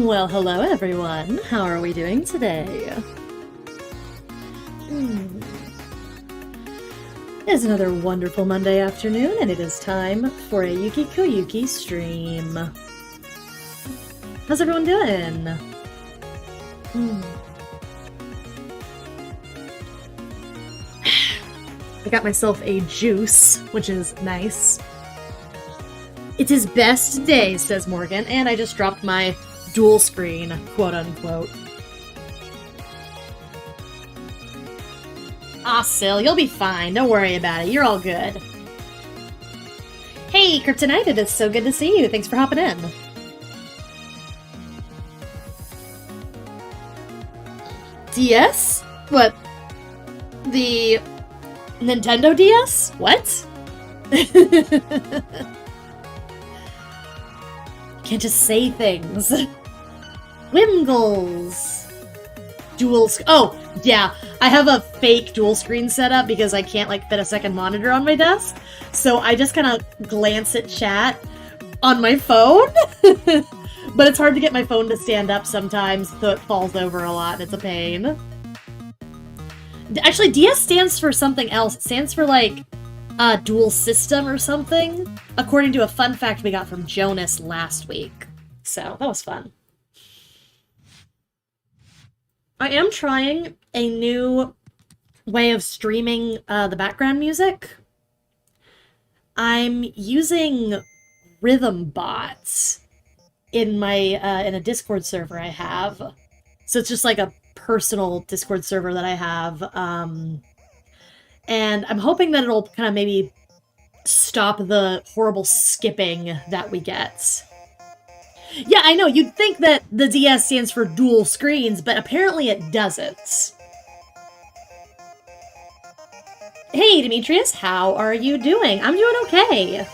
Well, hello everyone. How are we doing today? It's another wonderful Monday afternoon, and it is time for a Yuki Koyuki stream. How's everyone doing? I got myself a juice, which is nice. It's his best day, says Morgan, and I just dropped my dual screen, quote unquote. Ah, Sil, you'll be fine. Don't worry about it. You're all good. Hey, Kryptonite, it is so good to see you. Thanks for hopping in. DS? What? The Nintendo DS? What? Can't just say things. Wimgles. Oh, yeah. I have a fake dual screen setup because I can't, fit a second monitor on my desk. So I just kind of glance at chat on my phone. But it's hard to get my phone to stand up sometimes, so it falls over a lot, and it's a pain. Actually, DS stands for something else. It stands for, dual system or something, according to a fun fact we got from Jonas last week. So, that was fun. I am trying a new way of streaming the background music. I'm using rhythm bots in my in a Discord server I have. So it's just like a personal Discord server that I have. And I'm hoping that it'll kind of maybe stop the horrible skipping that we get. Yeah, I know, you'd think that the DS stands for dual screens, but apparently it doesn't. Hey, Demetrius, how are you doing? I'm doing okay.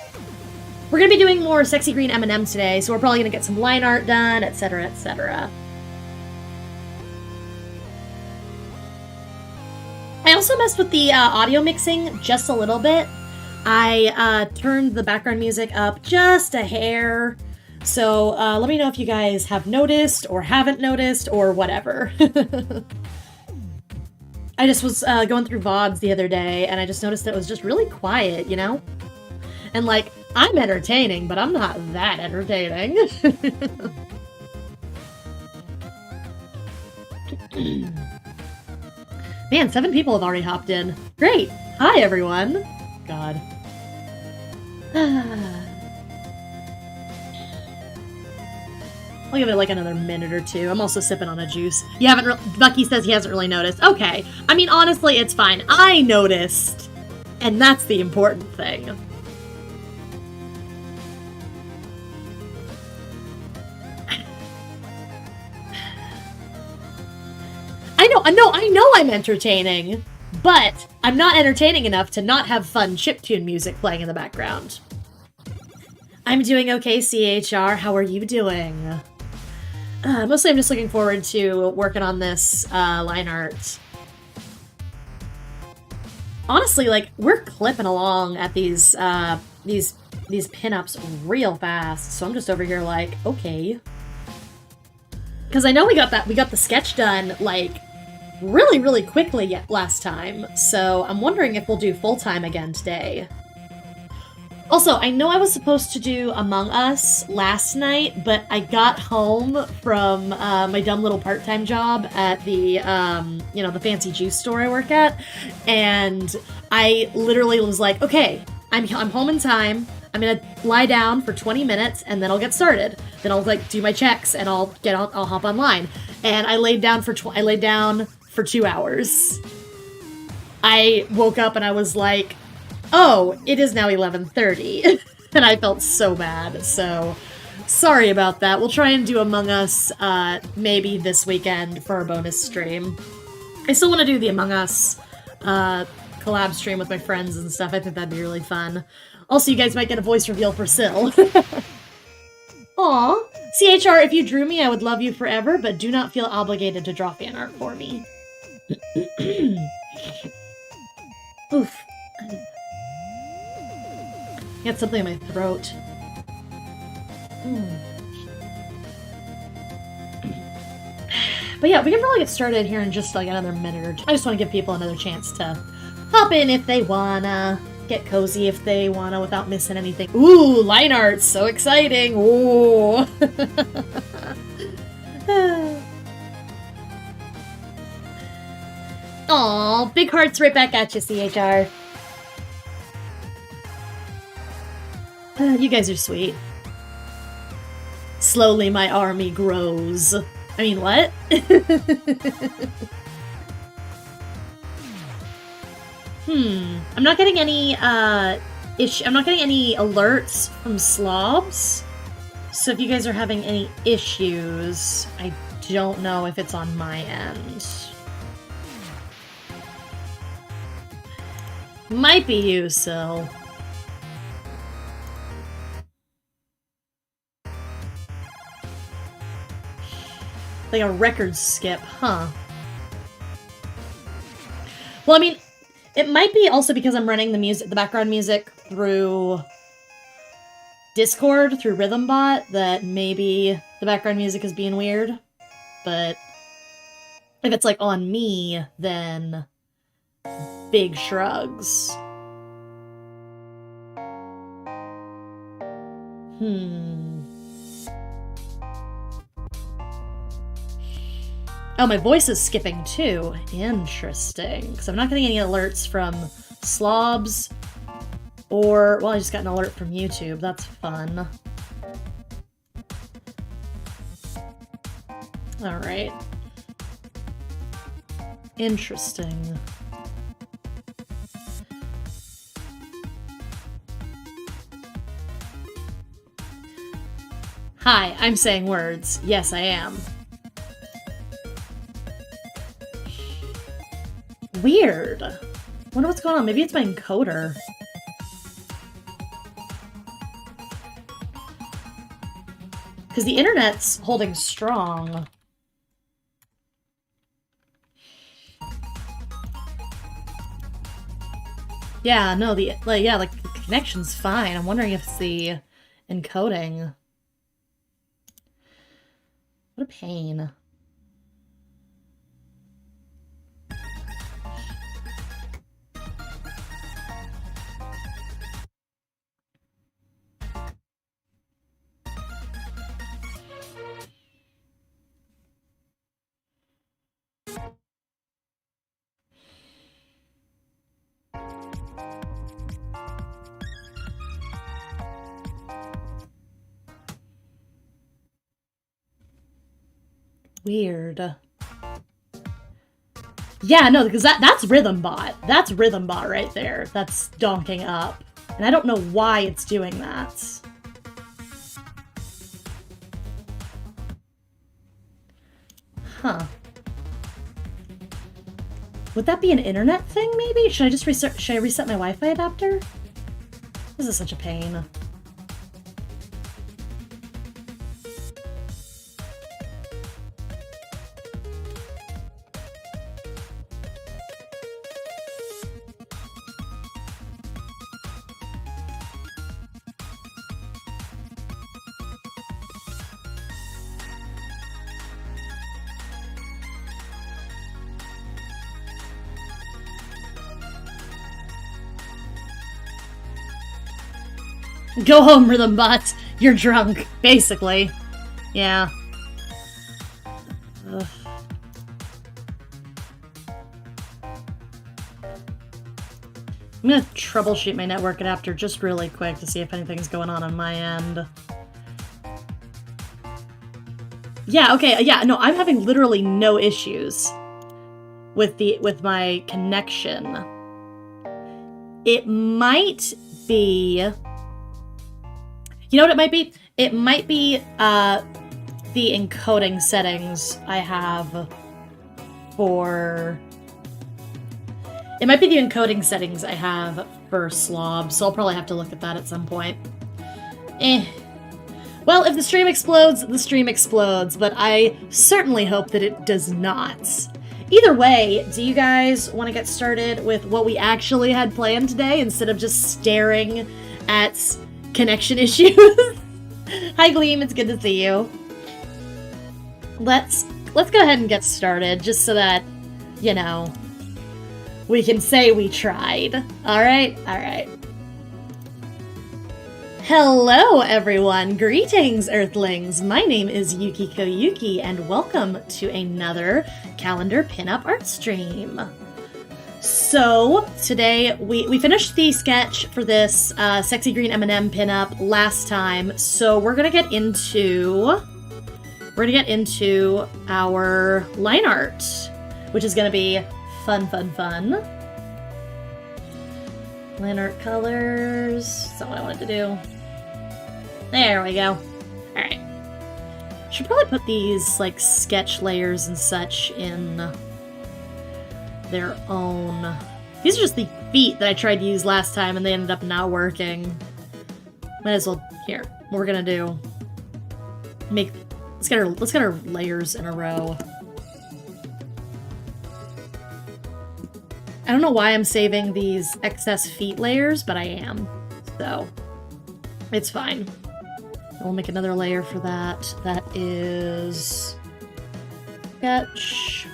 We're gonna be doing more sexy green M&Ms today, so we're probably gonna get some line art done, etc., etc. I also messed with the audio mixing just a little bit. I turned the background music up just a hair. So let me know if you guys have noticed or haven't noticed or whatever. I just was going through VODs the other day and I just noticed that it was just really quiet, you know? And I'm entertaining, but I'm not that entertaining. Man, 7 people have already hopped in. Great! Hi, everyone! God. I'll give it another minute or two. I'm also sipping on a juice. You haven't Bucky says he hasn't really noticed. Okay. I mean, honestly, it's fine. I noticed. And that's the important thing. I know I'm entertaining, but I'm not entertaining enough to not have fun chiptune music playing in the background. I'm doing okay, CHR. How are you doing? Mostly I'm just looking forward to working on this line art. Honestly, we're clipping along at these pinups real fast, so I'm just over here okay. Because I know we got the sketch done, really, really quickly last time, so I'm wondering if we'll do full-time again today. Also, I know I was supposed to do Among Us last night, but I got home from my dumb little part-time job at the, the fancy juice store I work at, and I literally was like, okay, I'm home in time, I'm gonna lie down for 20 minutes, and then I'll get started. Then I'll, do my checks, and I'll hop online. And I laid down for 2 hours. I woke up and I was like, oh, it is now 11:30. And I felt so bad, so sorry about that. We'll try and do Among Us maybe this weekend for our bonus stream. I still want to do the Among Us collab stream with my friends and stuff. I think that'd be really fun. Also, you guys might get a voice reveal for Syl. Aw. CHR, if you drew me, I would love you forever, but do not feel obligated to draw fan art for me. Oof. I got something in my throat. But yeah, we can probably get started here in just like another minute or two. I just want to give people another chance to hop in if they wanna, get cozy if they wanna without missing anything. Ooh, line art, so exciting! Ooh! Aw, big hearts right back at you, CHR. You guys are sweet. Slowly my army grows. I mean, what? I'm not getting any, I'm not getting any alerts from slobs. So if you guys are having any issues, I don't know if it's on my end. Might be you, Sil. Like a record skip, huh? Well, I mean, it might be also because I'm running the background music through Discord, through RhythmBot, that maybe the background music is being weird. But if it's like on me, then big shrugs. Oh, my voice is skipping too. Interesting. Because I'm not getting any alerts from slobs or... Well, I just got an alert from YouTube. That's fun. Alright. Interesting. Hi, I'm saying words. Yes, I am. Weird. Wonder what's going on. Maybe it's my encoder. Because the internet's holding strong. Yeah, no, the connection's fine. I'm wondering if it's the encoding. What a pain. Weird. Yeah, no, because that's RhythmBot. That's RhythmBot right there. That's donking up. And I don't know why it's doing that. Huh. Would that be an internet thing, maybe? Should I just reset my Wi-Fi adapter? This is such a pain. Go home, RhythmBot. You're drunk, basically. Yeah. Ugh. I'm gonna troubleshoot my network adapter just really quick to see if anything's going on my end. Yeah, okay, yeah, no, I'm having literally no issues with my connection. It might be... You know what it might be? It might be the encoding settings I have for... It might be the encoding settings I have for Slob, so I'll probably have to look at that at some point. Well, if the stream explodes, the stream explodes, but I certainly hope that it does not. Either way, do you guys want to get started with what we actually had planned today instead of just staring at connection issues? Hi Gleam, it's good to see you. Let's let's go ahead and get started, just so that, you know, we can say we tried. Alright? Alright. Hello, everyone! Greetings, Earthlings! My name is Yuki Koyuki, and welcome to another calendar pinup art stream. So, today, we finished the sketch for this Sexy Green M&M pinup last time, so we're gonna get into our line art, which is gonna be fun, fun, fun. Line art colors, that's not what I wanted to do. There we go. Alright. Should probably put these, like, sketch layers and such in their own. These are just the feet that I tried to use last time and they ended up not working. Might as well, here, what we're gonna do, let's get our layers in a row. I don't know why I'm saving these excess feet layers, but I am, so it's fine. We'll make another layer for that. That is sketch.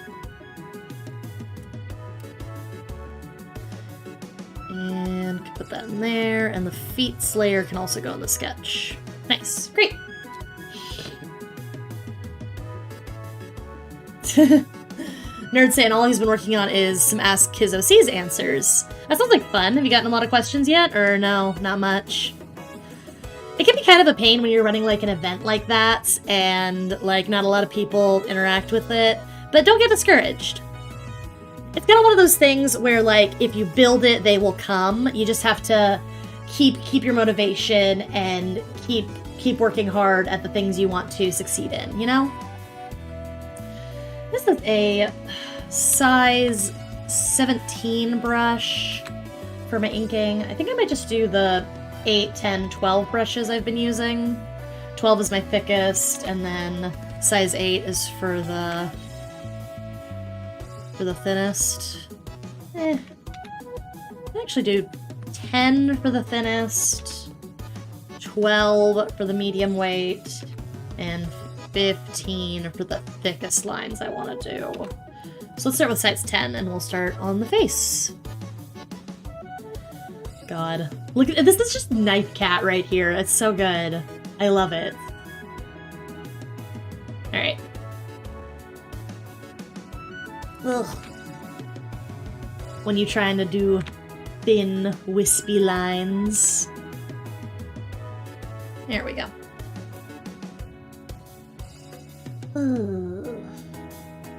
And put that in there, and the feet layer can also go in the sketch. Nice, great. Nerd saying all he's been working on is some Ask His OC's answers. That sounds like fun. Have you gotten a lot of questions yet? Or no, not much? It can be kind of a pain when you're running like an event like that and like not a lot of people interact with it, but don't get discouraged. It's kind of one of those things where like if you build it, they will come. You just have to keep your motivation and keep working hard at the things you want to succeed in, you know? This is a size 17 brush for my inking. I think I might just do the 8, 10, 12 brushes I've been using. 12 is my thickest, and then size 8 is for the thinnest. I actually do 10 for the thinnest, 12 for the medium weight, and 15 for the thickest lines I want to do. So let's start with size 10, and we'll start on the face. God. Look at this. This is just Knife Cat right here. It's so good. I love it. Alright. Ugh. When you're trying to do thin, wispy lines. There we go. Ugh.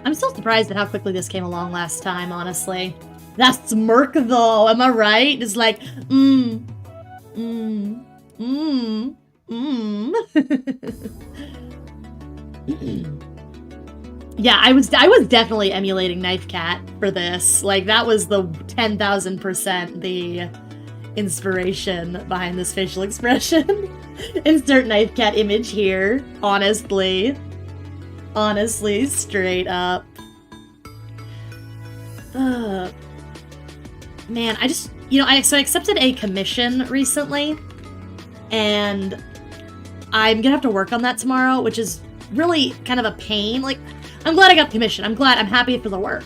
I'm still surprised at how quickly this came along last time, honestly. That smirk, though, am I right? It's like, Yeah, I was definitely emulating Knife Cat for this. Like, that was the 10,000% the inspiration behind this facial expression. Insert Knife Cat image here, honestly. Honestly, straight up. Man, I just, so I accepted a commission recently, and I'm gonna have to work on that tomorrow, which is really kind of a pain. Like, I'm glad I got the commission. I'm happy for the work.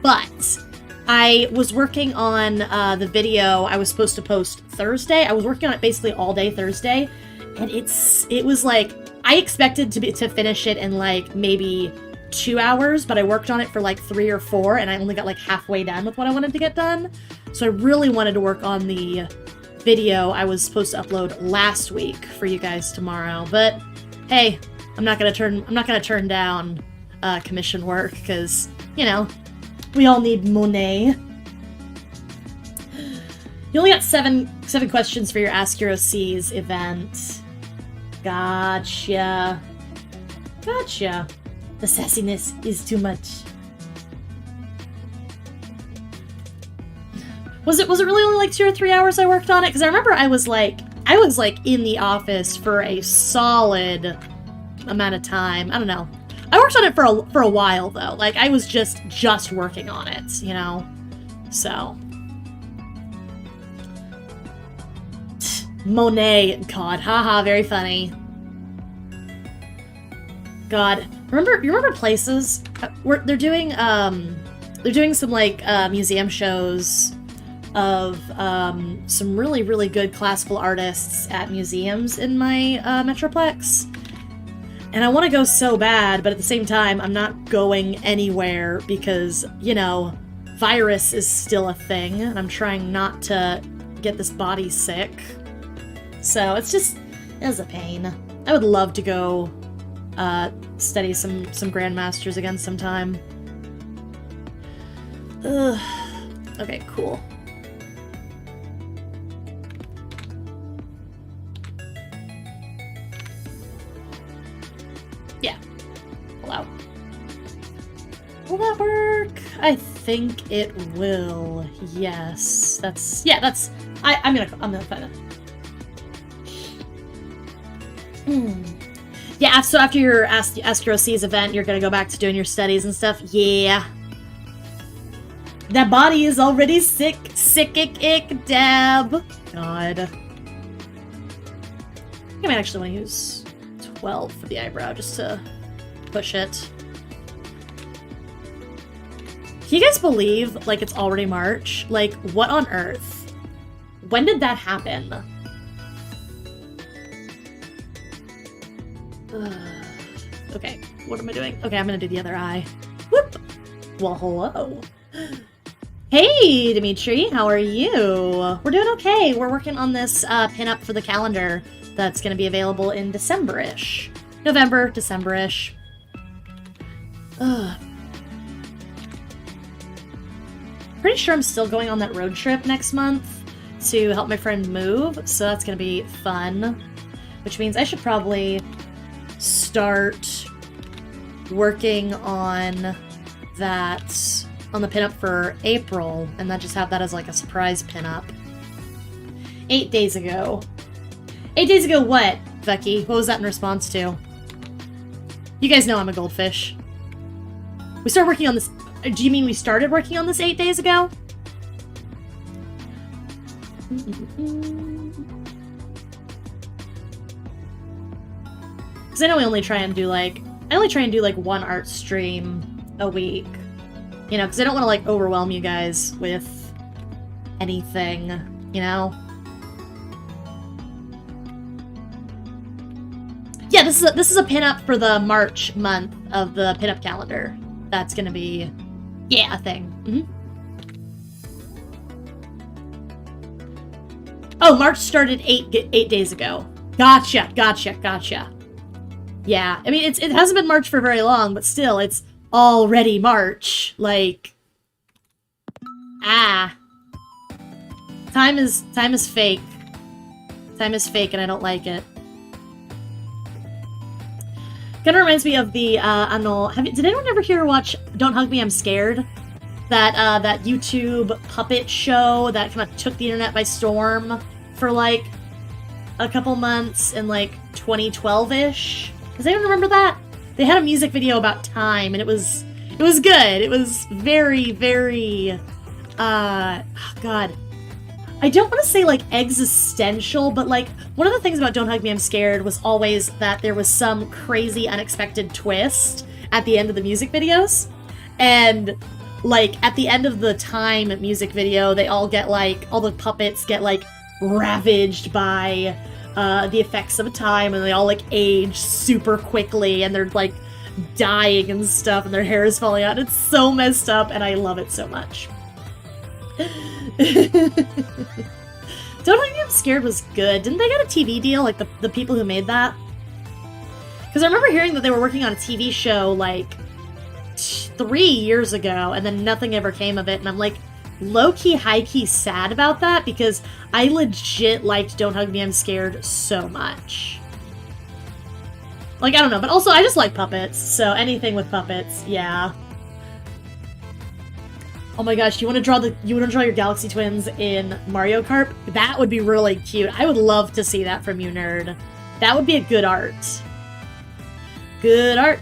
But I was working on the video I was supposed to post Thursday. I was working on it basically all day Thursday, and it was like, I expected to finish it in like maybe 2 hours, but I worked on it for like 3 or 4, and I only got like halfway done with what I wanted to get done. So I really wanted to work on the video I was supposed to upload last week for you guys tomorrow. But hey, I'm not gonna turn down commission work, because we all need money. You only got seven questions for your Ask Your OCs event. Gotcha. The sassiness is too much. Was it really only like 2 or 3 hours I worked on it? Because I remember I was like in the office for a solid amount of time. I don't know. I worked on it for a while though. Like, I was just working on it, So. Monet. God, haha, very funny. God, You remember Places? They're doing some like museum shows of some really, really good classical artists at museums in my Metroplex. And I want to go so bad, but at the same time, I'm not going anywhere because, you know, virus is still a thing, and I'm trying not to get this body sick. So it's a pain. I would love to go study some Grandmasters again sometime. Ugh. Okay, cool. Yeah. Allow. Will that work? I think it will. Yes. I'm gonna find it. Yeah, so after your Astro Seas event, you're gonna go back to doing your studies and stuff? Yeah. That body is already sick. Sick-ick, Deb. God. I think I might actually want to use 12 for the eyebrow, just to push it. Can you guys believe, like, it's already March? Like, what on earth? When did that happen? Okay, what am I doing? Okay, I'm gonna do the other eye. Whoop! Well, hello. Hey, Dimitri, how are you? We're doing okay. We're working on this pinup for the calendar that's gonna be available in December-ish. November, December-ish. Pretty sure I'm still going on that road trip next month to help my friend move, so that's gonna be fun. Which means I should probably start working on that, on the pinup for April, and then just have that as like a surprise pinup. 8 days ago. 8 days ago what, Becky? What was that in response to? You guys know I'm a goldfish. We started working on this. Do you mean we started working on this 8 days ago? Because I know we only try and do like, one art stream a week. You know, because I don't want to like overwhelm you guys with anything, you know? Yeah, this is a pinup for the March month of the pinup calendar. That's gonna be, yeah, a thing. Oh, March started eight days ago. Gotcha. Yeah, I mean, it hasn't been March for very long, but still, it's already March. Like, time is fake. Time is fake, and I don't like it. Kind of reminds me of the did anyone ever hear or watch Don't Hug Me, I'm Scared? That YouTube puppet show that kind of took the internet by storm for like a couple months in like 2012-ish. Does anyone remember that? They had a music video about time, and it was good. It was very, very, God. I don't want to say, like, existential, but, like, one of the things about Don't Hug Me, I'm Scared was always that there was some crazy, unexpected twist at the end of the music videos. And, like, at the end of the Time music video, they all get, like, all the puppets get, like, ravaged by the effects of a time, and they all, like, age super quickly, and they're, like, dying and stuff, and their hair is falling out. It's so messed up, and I love it so much. Don't Hug Me, I'm Scared was good. Didn't they get a TV deal, like, the people who made that? Because I remember hearing that they were working on a TV show, like, 3 years ago, and then nothing ever came of it, and I'm, like, low-key, high-key sad about that, because I legit liked Don't Hug Me, I'm Scared so much. Like, I don't know, but also I just like puppets, so anything with puppets, yeah. Oh my gosh, you want to draw your Galaxy Twins in Mario Kart? That would be really cute. I would love to see that from you, nerd. That would be a good art. Good art,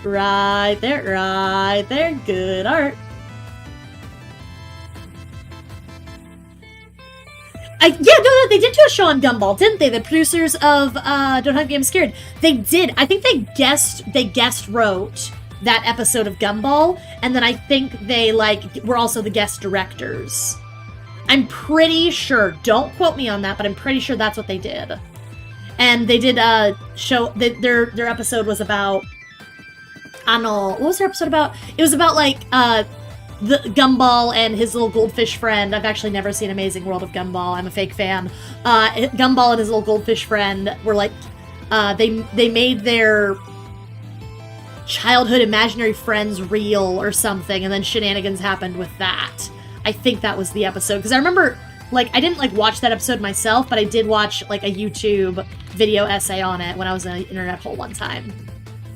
right there, good art. Yeah, no, they did do a show on Gumball, didn't they? The producers of Don't Hug Me, I'm Scared. They did. I think they guest wrote that episode of Gumball, and then I think they, like, were also the guest directors. I'm pretty sure, don't quote me on that, but I'm pretty sure that's what they did. And they did a show, their episode was about, I don't know, what was their episode about? It was about, like, the Gumball and his little goldfish friend. I've actually never seen Amazing World of Gumball. I'm a fake fan. Gumball and his little goldfish friend were like, they made their childhood imaginary friends real or something, and then shenanigans happened with that. I think that was the episode, because I remember, like, I didn't, like, watch that episode myself, but I did watch, like, a YouTube video essay on it when I was in an internet hole one time.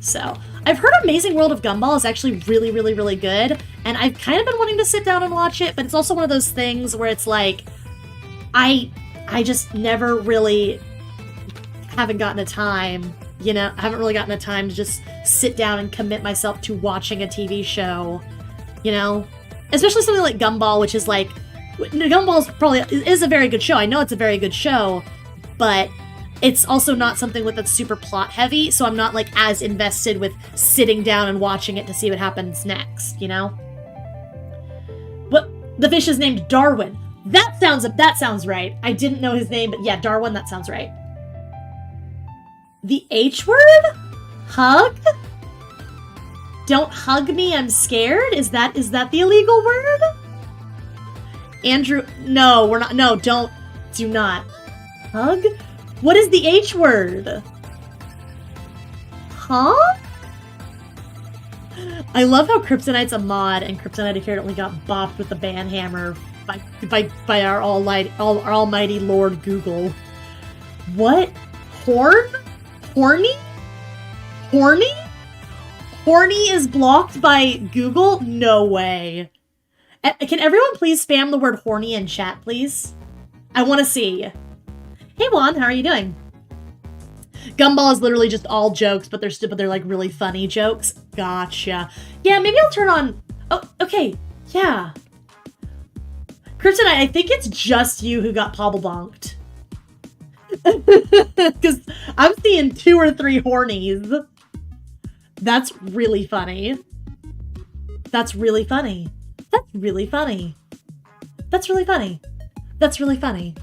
So, I've heard Amazing World of Gumball is actually really, really, really good, and I've kind of been wanting to sit down and watch it, but it's also one of those things where it's like, I just never really haven't gotten a time, you know, I haven't really gotten a time to just sit down and commit myself to watching a TV show, you know? Especially something like Gumball, which is like, Gumball's probably, is a very good show, I know it's a very good show, but it's also not something that's super plot heavy, so I'm not, like, as invested with sitting down and watching it to see what happens next, you know? What? The fish is named Darwin. That sounds right. I didn't know his name, but yeah, Darwin, that sounds right. The H word? Hug? Don't hug me, I'm scared? Is that the illegal word? Andrew, no, we're not, no, do not. Hug? What is the H word? Huh? I love how Kryptonite's a mod, and Kryptonite apparently got bopped with the ban hammer by our almighty Lord Google. What? Horn? Horny? Horny? Horny is blocked by Google? No way. Can everyone please spam the word horny in chat, please? I want to see. Hey Juan, how are you doing? Gumball is literally just all jokes, but they're like really funny jokes. Gotcha. Yeah, maybe I'll turn on. Oh, okay. Yeah. Kryptonite, I think it's just you who got pobble-bonked. Because I'm seeing 2 or 3 hornies. That's really funny. That's really funny. That's really funny. That's really funny. That's really funny.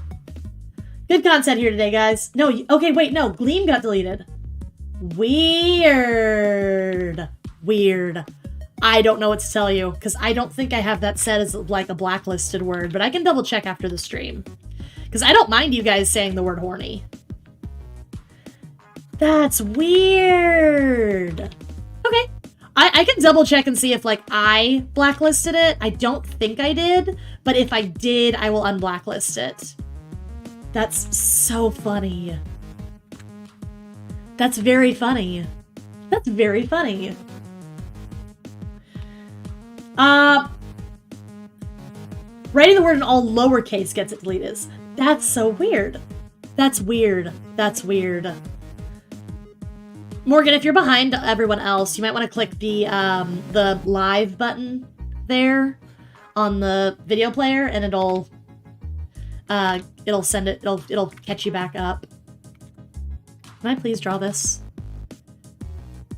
Good content here today, guys. No, okay, wait, no. Gleam got deleted. Weird. Weird. I don't know what to tell you, because I don't think I have that set as, like, a blacklisted word, but I can double check after the stream. Because I don't mind you guys saying the word horny. That's weird. Okay. I can double check and see if, like, I blacklisted it. I don't think I did, but if I did, I will unblacklist it. That's so funny. That's very funny. That's very funny. Writing the word in all lowercase gets it deleted. That's so weird. That's weird. That's weird. Morgan, if you're behind everyone else, you might want to click the live button there on the video player, and it'll send it. It'll catch you back up. Can I please draw this?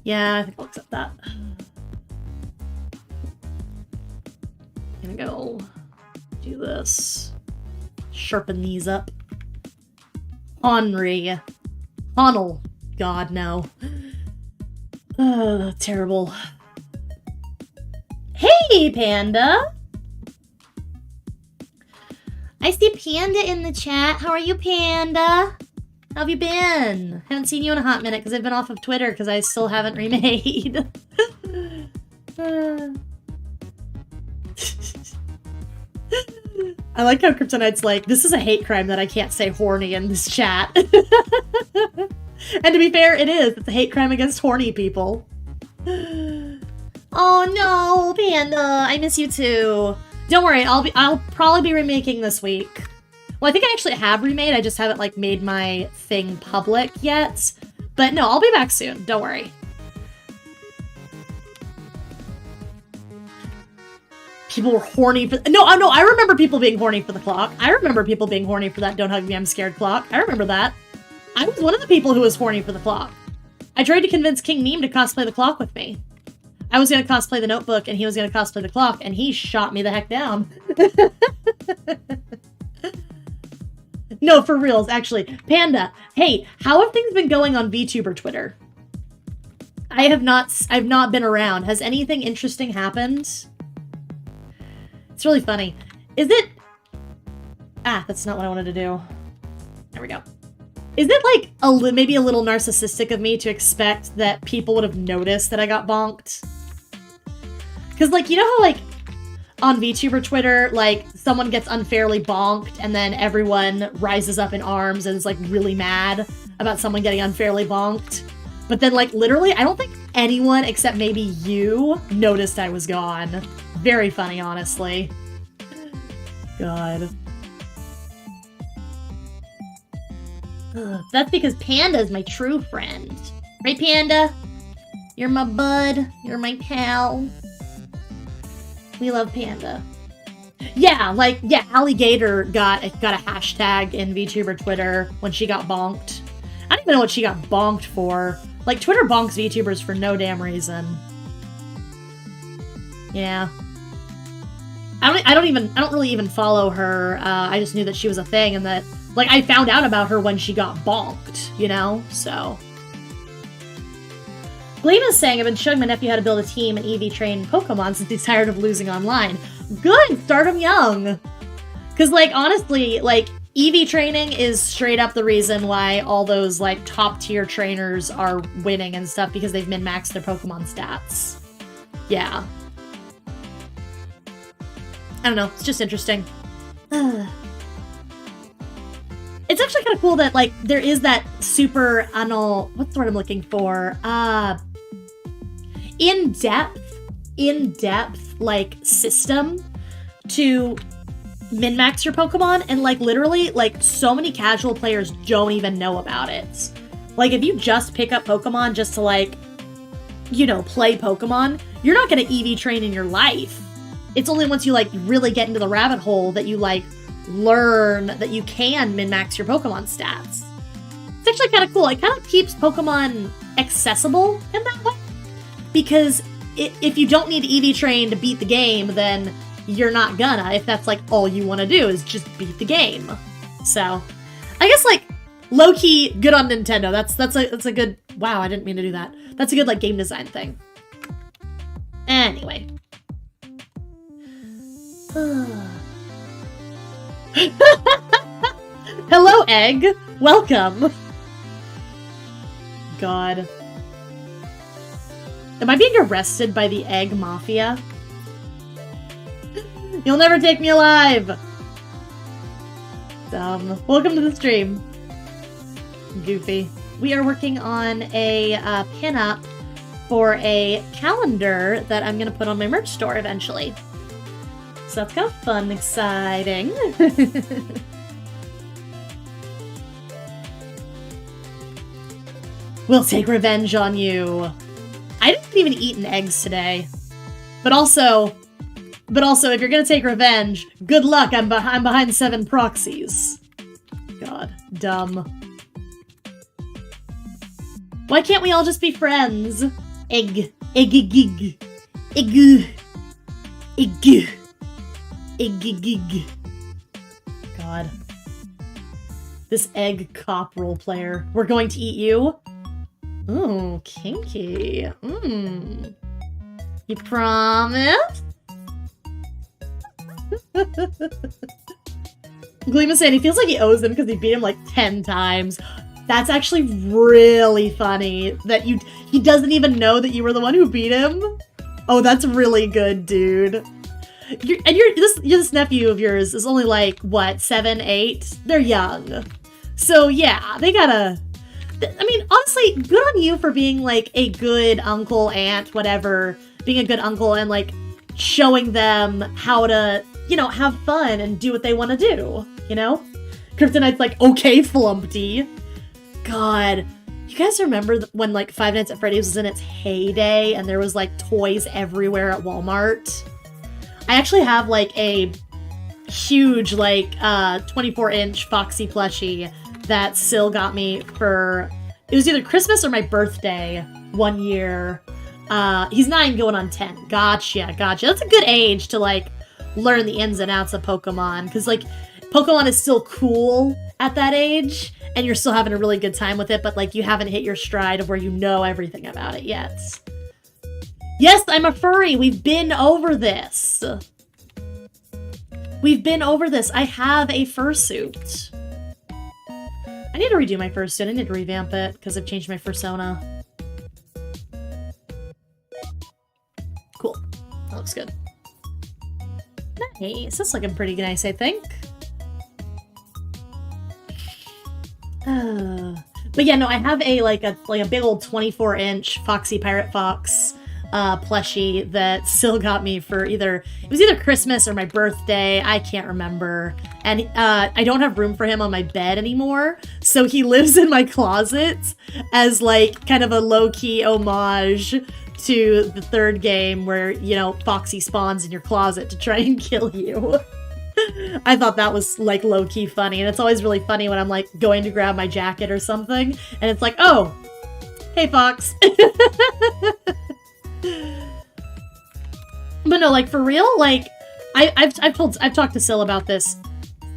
Yeah, I think I'll accept that. Gonna go do this. Sharpen these up. Henry. Honnell. God, no. Terrible. Hey, Panda! I see Panda in the chat. How are you, Panda? How have you been? Haven't seen you in a hot minute because I've been off of Twitter because I still haven't remade. I like how Kryptonite's like, this is a hate crime that I can't say horny in this chat. And to be fair, it is. It's a hate crime against horny people. Oh no, Panda, I miss you too. Don't worry, I'll probably be remaking this week. Well, I think I actually have remade, I just haven't, like, made my thing public yet. But no, I'll be back soon, don't worry. people were horny for... No, I remember people being horny for the clock. I remember people being horny for that Don't Hug Me, I'm Scared clock. I remember that. I was one of the people who was horny for the clock. I tried to convince King Meme to cosplay the clock with me. I was going to cosplay the Notebook, and he was going to cosplay the clock, and he shot me the heck down. No, for reals, actually. Panda, hey, how have things been going on VTuber Twitter? I've not been around. Has anything interesting happened? It's really funny. Is it... Ah, that's not what I wanted to do. There we go. Is it like maybe a little narcissistic of me to expect that people would have noticed that I got bonked? Because, like, you know how, like, on VTuber Twitter, like, someone gets unfairly bonked and then everyone rises up in arms and is, like, really mad about someone getting unfairly bonked? But then, like, literally, I don't think anyone except maybe you noticed I was gone. Very funny, honestly. God. Ugh, that's because Panda is my true friend. Right, Panda? You're my bud. You're my pal. We love Panda. Yeah, like, yeah, Alligator got a hashtag in VTuber Twitter when she got bonked. I don't even know what she got bonked for. Like, Twitter bonks VTubers for no damn reason. Yeah. I don't really even follow her. I just knew that she was a thing and that, like, I found out about her when she got bonked, you know? So. Gleema's saying, I've been showing my nephew how to build a team and EV train Pokemon since he's tired of losing online. Good! Start him young! Because, like, honestly, like, EV training is straight up the reason why all those, like, top-tier trainers are winning and stuff, because they've min-maxed their Pokemon stats. Yeah. I don't know, it's just interesting. It's actually kind of cool that, like, there is that super, I don't know, what's the word I'm looking for? In-depth, like, system to min-max your Pokemon, and, like, literally, like, so many casual players don't even know about it. Like, if you just pick up Pokemon just to, like, you know, play Pokemon, you're not gonna EV train in your life. It's only once you, like, really get into the rabbit hole that you, like, learn that you can min-max your Pokemon stats. It's actually kind of cool. It kind of keeps Pokemon accessible in that way. Because if you don't need to EV train to beat the game, then you're not gonna, if that's, like, all you want to do is just beat the game. So, I guess, like, low-key, good on Nintendo. That's a good... Wow, I didn't mean to do that. That's a good, like, game design thing. Anyway. Hello, Egg! Welcome! God. Am I being arrested by the Egg Mafia? You'll never take me alive! Dumb. Welcome to the stream. Goofy. We are working on a pin-up for a calendar that I'm gonna put on my merch store eventually. So that's kind of fun and exciting. We'll take revenge on you. I didn't even eat an eggs today. But also, if you're gonna take revenge, good luck, I'm behind 7 proxies. God, dumb. Why can't we all just be friends? Egg. Egg. Egg. Egg. Egg. God. This egg cop role player. We're going to eat you? Ooh, kinky. You promise? Gleema saying he feels like he owes him because he beat him like 10 times. That's actually really funny that he doesn't even know that you were the one who beat him. Oh, that's really good, dude. This nephew of yours is only like, what, 7, 8? They're young. So yeah, they gotta... I mean, honestly, good on you for being like a good uncle, aunt, whatever. Being a good uncle and like showing them how to, you know, have fun and do what they want to do, you know? Kryptonite's like, okay, Flumpty. God, you guys remember when like Five Nights at Freddy's was in its heyday and there was like toys everywhere at Walmart? I actually have like a huge like 24-inch Foxy plushie that Sil got me for, it was either Christmas or my birthday one year. He's 9 going on 10. Gotcha. That's a good age to like learn the ins and outs of Pokemon, because like Pokemon is still cool at that age and you're still having a really good time with it, but like you haven't hit your stride of where you know everything about it yet. Yes, I'm a furry. We've been over this. I have a fursuit. I need to redo my fursuit. I need to revamp it because I've changed my persona. Cool. That looks good. Nice. That's looking pretty nice, I think. But yeah, no, I have a big old 24-inch Foxy Pirate Fox plushie that Sil got me for either Christmas or my birthday. I can't remember. And I don't have room for him on my bed anymore, so he lives in my closet as like kind of a low-key homage to the third game where, you know, Foxy spawns in your closet to try and kill you. I thought that was like low-key funny, and it's always really funny when I'm like going to grab my jacket or something and it's like, oh, hey Fox. But no, like for real, like I've talked to Sil about this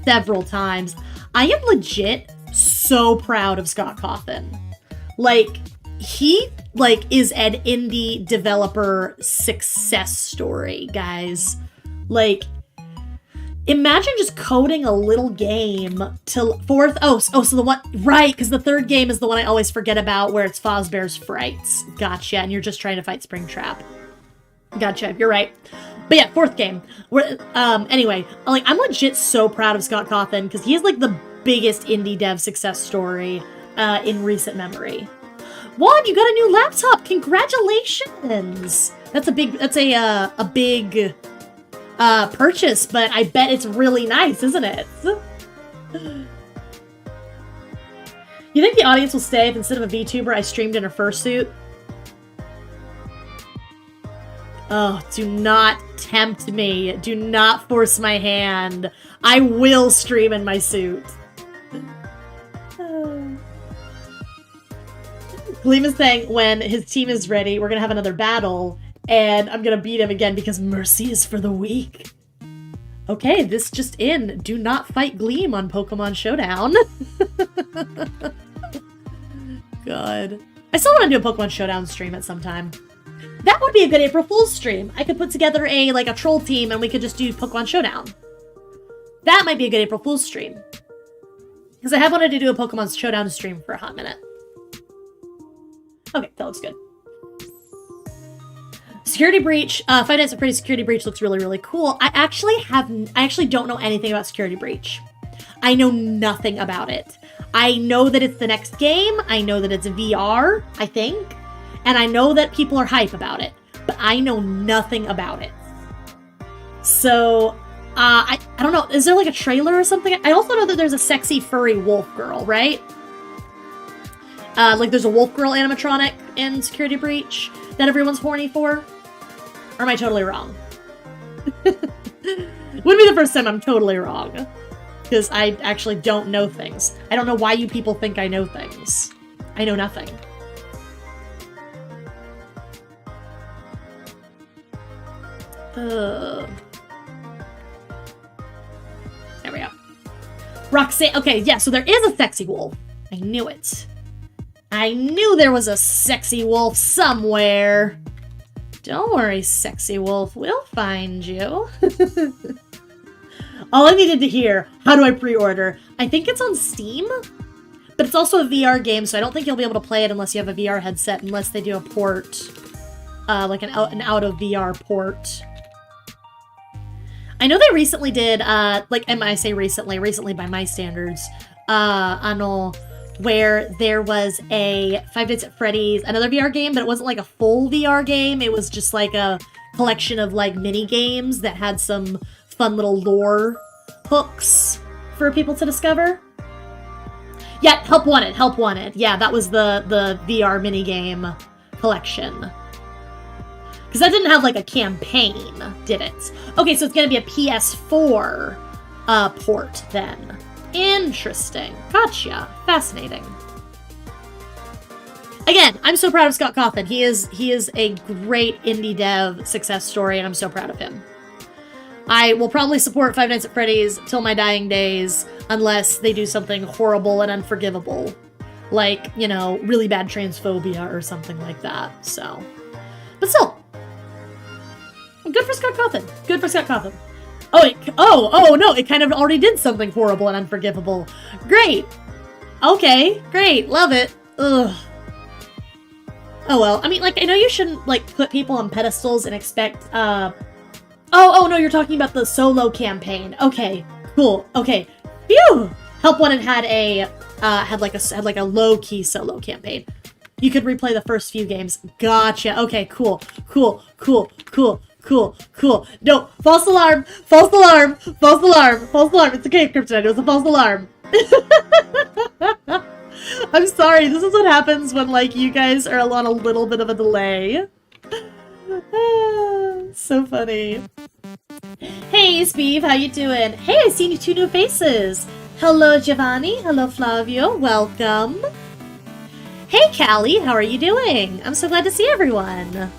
several times. I am legit so proud of Scott Cawthon. Like he like is an indie developer success story, guys. Like imagine just coding a little game to so the one, right, because the third game is the one I always forget about where it's Fozbear's Frights. Gotcha, and you're just trying to fight Springtrap. Gotcha, you're right. But yeah, fourth game. Where, anyway, like I'm legit so proud of Scott Cawthon because he is like the biggest indie dev success story in recent memory. Juan, you got a new laptop! Congratulations! That's a big purchase, but I bet it's really nice, isn't it? You think the audience will stay if instead of a VTuber I streamed in a fursuit? Oh, do not tempt me. Do not force my hand. I will stream in my suit. Gleam is saying when his team is ready, we're gonna have another battle, and I'm gonna beat him again because mercy is for the weak. Okay, this just in. Do not fight Gleam on Pokemon Showdown. God. I still want to do a Pokemon Showdown stream at some time. That would be a good April Fool's stream. I could put together a troll team and we could just do Pokemon Showdown. That might be a good April Fool's stream. Because I have wanted to do a Pokemon Showdown stream for a hot minute. Okay, that looks good. Security Breach, Five Nights at Freddy's Security Breach looks really, really cool. I actually don't know anything about Security Breach. I know nothing about it. I know that it's the next game. I know that it's VR, I think. And I know that people are hype about it. But I know nothing about it. So, I don't know. Is there like a trailer or something? I also know that there's a sexy furry wolf girl, right? Like there's a wolf girl animatronic in Security Breach that everyone's horny for? Or am I totally wrong? Wouldn't be the first time I'm totally wrong. Because I actually don't know things. I don't know why you people think I know things. I know nothing. There we go. Roxanne. Okay, yeah, so there is a sexy wolf. I knew it. I knew there was a sexy wolf somewhere. Don't worry, sexy wolf. We'll find you. All I needed to hear, how do I pre-order? I think it's on Steam, but it's also a VR game, so I don't think you'll be able to play it unless you have a VR headset, unless they do a port, like an out-of-VR port. I know they recently did, and I say recently by my standards, where there was a Five Nights at Freddy's, another VR game, but it wasn't like a full VR game. It was just like a collection of like mini games that had some fun little lore hooks for people to discover. Yeah, Help Wanted. Yeah, that was the VR mini game collection. Because that didn't have, like, a campaign, did it? Okay, so it's gonna be a PS4 port, then. Interesting. Gotcha. Fascinating. Again, I'm so proud of Scott Cawthon. He is a great indie dev success story, and I'm so proud of him. I will probably support Five Nights at Freddy's till my dying days, unless they do something horrible and unforgivable. Like, you know, really bad transphobia or something like that, so. But still. Good for Scott Cawthon. Good for Scott Cawthon. Oh, no, it kind of already did something horrible and unforgivable. Great. Okay, great. Love it. Ugh. Oh well, I mean, like, I know you shouldn't, like, put people on pedestals and expect, Oh, no, you're talking about the solo campaign. Okay, cool, okay. Phew! Help Wanted had had like a low-key solo campaign. You could replay the first few games. Gotcha, okay, cool. No, false alarm! It's a cave kryptonite, it was a false alarm. I'm sorry, this is what happens when, like, you guys are on a little bit of a delay. So funny. Hey, Speeve, how you doing? Hey, I seen you 2 new faces. Hello, Giovanni. Hello, Flavio. Welcome. Hey, Callie, how are you doing? I'm so glad to see everyone.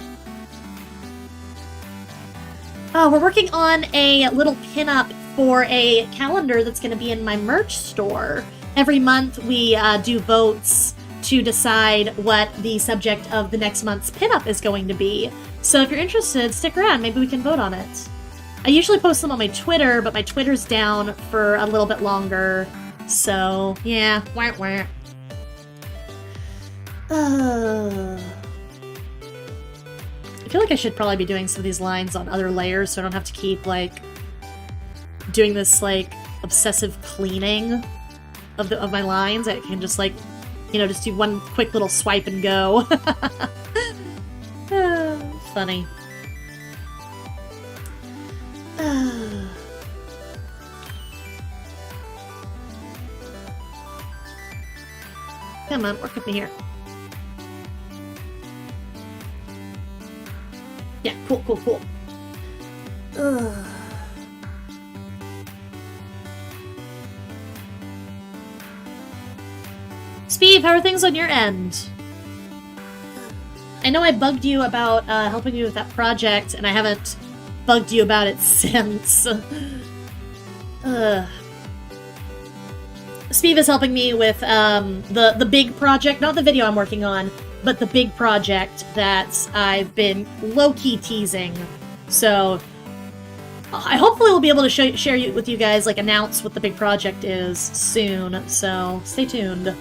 We're working on a little pinup for a calendar that's going to be in my merch store. Every month we do votes to decide what the subject of the next month's pinup is going to be. So if you're interested, stick around. Maybe we can vote on it. I usually post them on my Twitter, but my Twitter's down for a little bit longer. So, yeah. Wah, wah. I feel like I should probably be doing some of these lines on other layers so I don't have to keep, like, doing this, like, obsessive cleaning of my lines. I can just, like, you know, just do one quick little swipe and go. Funny. Come on, work with me here. Yeah, cool. Ugh. Steve, how are things on your end? I know I bugged you about helping you with that project, and I haven't bugged you about it since. Steve is helping me with the big project, not the video I'm working on, but the big project that I've been low-key teasing. So I hopefully will be able to share with you guys, like, announce what the big project is soon, so stay tuned.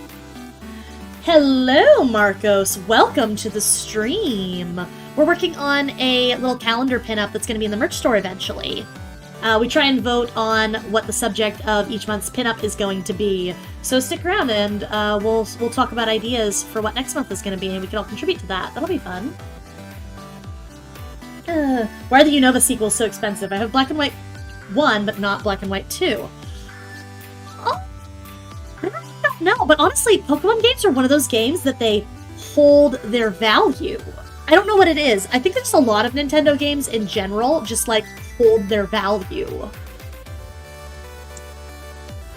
Hello, Marcos. Welcome to the stream. We're working on a little calendar pinup that's going to be in the merch store eventually. We try and vote on what the subject of each month's pinup is going to be. So stick around and we'll talk about ideas for what next month is going to be, and we can all contribute to that. That'll be fun. Why are the Unova sequels so expensive? I have Black and White 1, but not Black and White 2. Oh. No, but honestly, Pokemon games are one of those games that they hold their value. I don't know what it is. I think there's a lot of Nintendo games in general just, like, hold their value.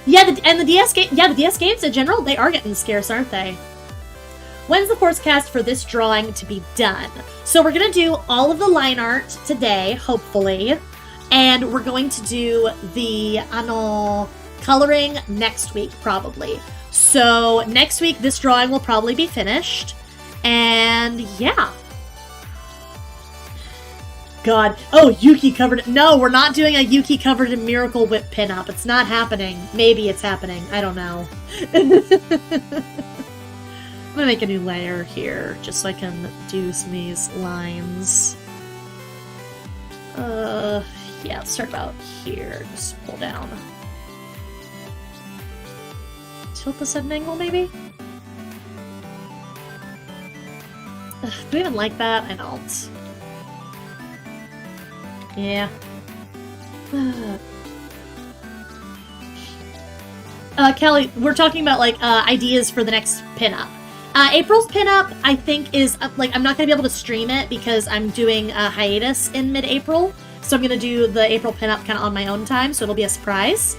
Yeah, the DS games in general, they are getting scarce, aren't they? When's the forecast for this drawing to be done? So we're gonna do all of the line art today, hopefully, and we're going to do the coloring next week, probably. So next week, this drawing will probably be finished, and yeah. God. Oh, Yuki covered... No, we're not doing a Yuki covered in Miracle Whip pinup. It's not happening. Maybe it's happening. I don't know. I'm gonna make a new layer here, just so I can do some of these lines. Yeah, let's start about here. Just pull down. Tilt this at an angle, maybe? Ugh, do we even like that? I don't. Yeah. Kelly, we're talking about, like, ideas for the next pinup. April's pinup, I think, is, like, I'm not going to be able to stream it because I'm doing a hiatus in mid-April. So I'm going to do the April pinup kind of on my own time, so it'll be a surprise.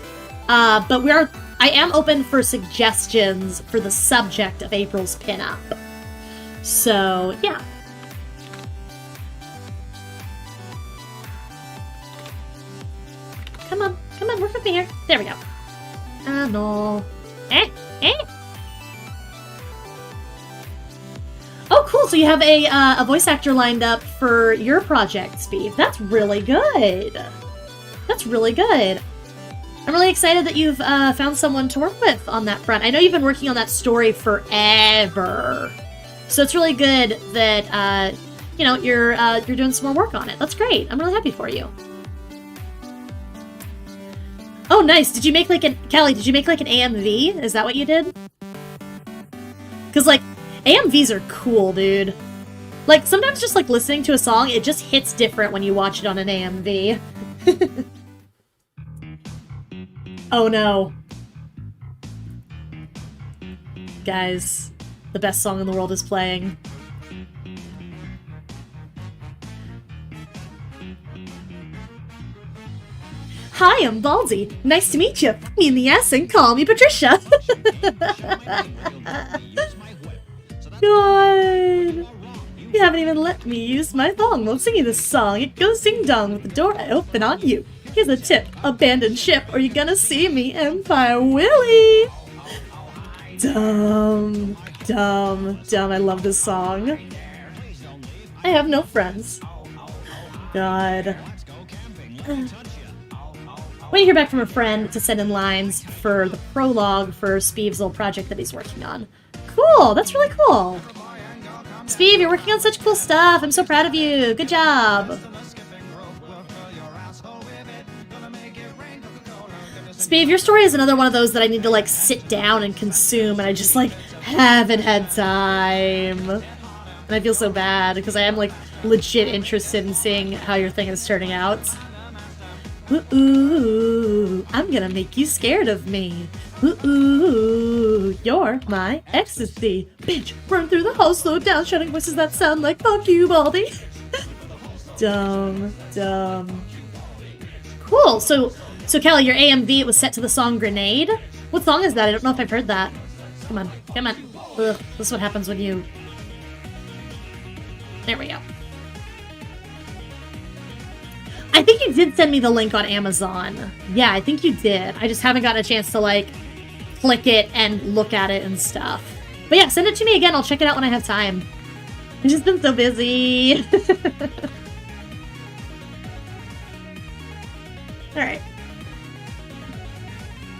But I am open for suggestions for the subject of April's pinup. So, yeah. Come on, work with me here. There we go. No. Oh, cool. So you have a voice actor lined up for your project, Speed. That's really good. That's really good. I'm really excited that you've found someone to work with on that front. I know you've been working on that story forever. So it's really good that, you know, you're doing some more work on it. That's great. I'm really happy for you. Oh, nice. Did you make like Callie, did you make like an AMV? Is that what you did? Because, like, AMVs are cool, dude. Like, sometimes just, like, listening to a song, it just hits different when you watch it on an AMV. Oh, no. Guys, the best song in the world is playing. Hi, I'm Baldy. Nice to meet you. Me in the ass and call me Patricia. God. You haven't even let me use my thong while singing this song. It goes ding-dong with the door I open on you. Here's a tip. Abandon ship or you're gonna see me Empire Willie. Dumb. I love this song. I have no friends. God. Wait to hear back from a friend to send in lines for the prologue for Speeve's little project that he's working on. Cool! That's really cool! Speeve, you're working on such cool stuff! I'm so proud of you! Good job! Speeve, your story is another one of those that I need to, like, sit down and consume, and I just, like, haven't had time. And I feel so bad, because I am, like, legit interested in seeing how your thing is turning out. Ooh, I'm gonna make you scared of me. Ooh, you're my ecstasy. Bitch, run through the hall, slow down, shouting voices that sound like fuck you, Baldy. Dumb. Cool, so Kelly, your AMV, it was set to the song Grenade? What song is that? I don't know if I've heard that. Come on. Ugh, this is what happens when you... There we go. I think you did send me the link on Amazon. Yeah, I think you did. I just haven't gotten a chance to, like, click it and look at it and stuff. But yeah, send it to me again. I'll check it out when I have time. I've just been so busy. Alright.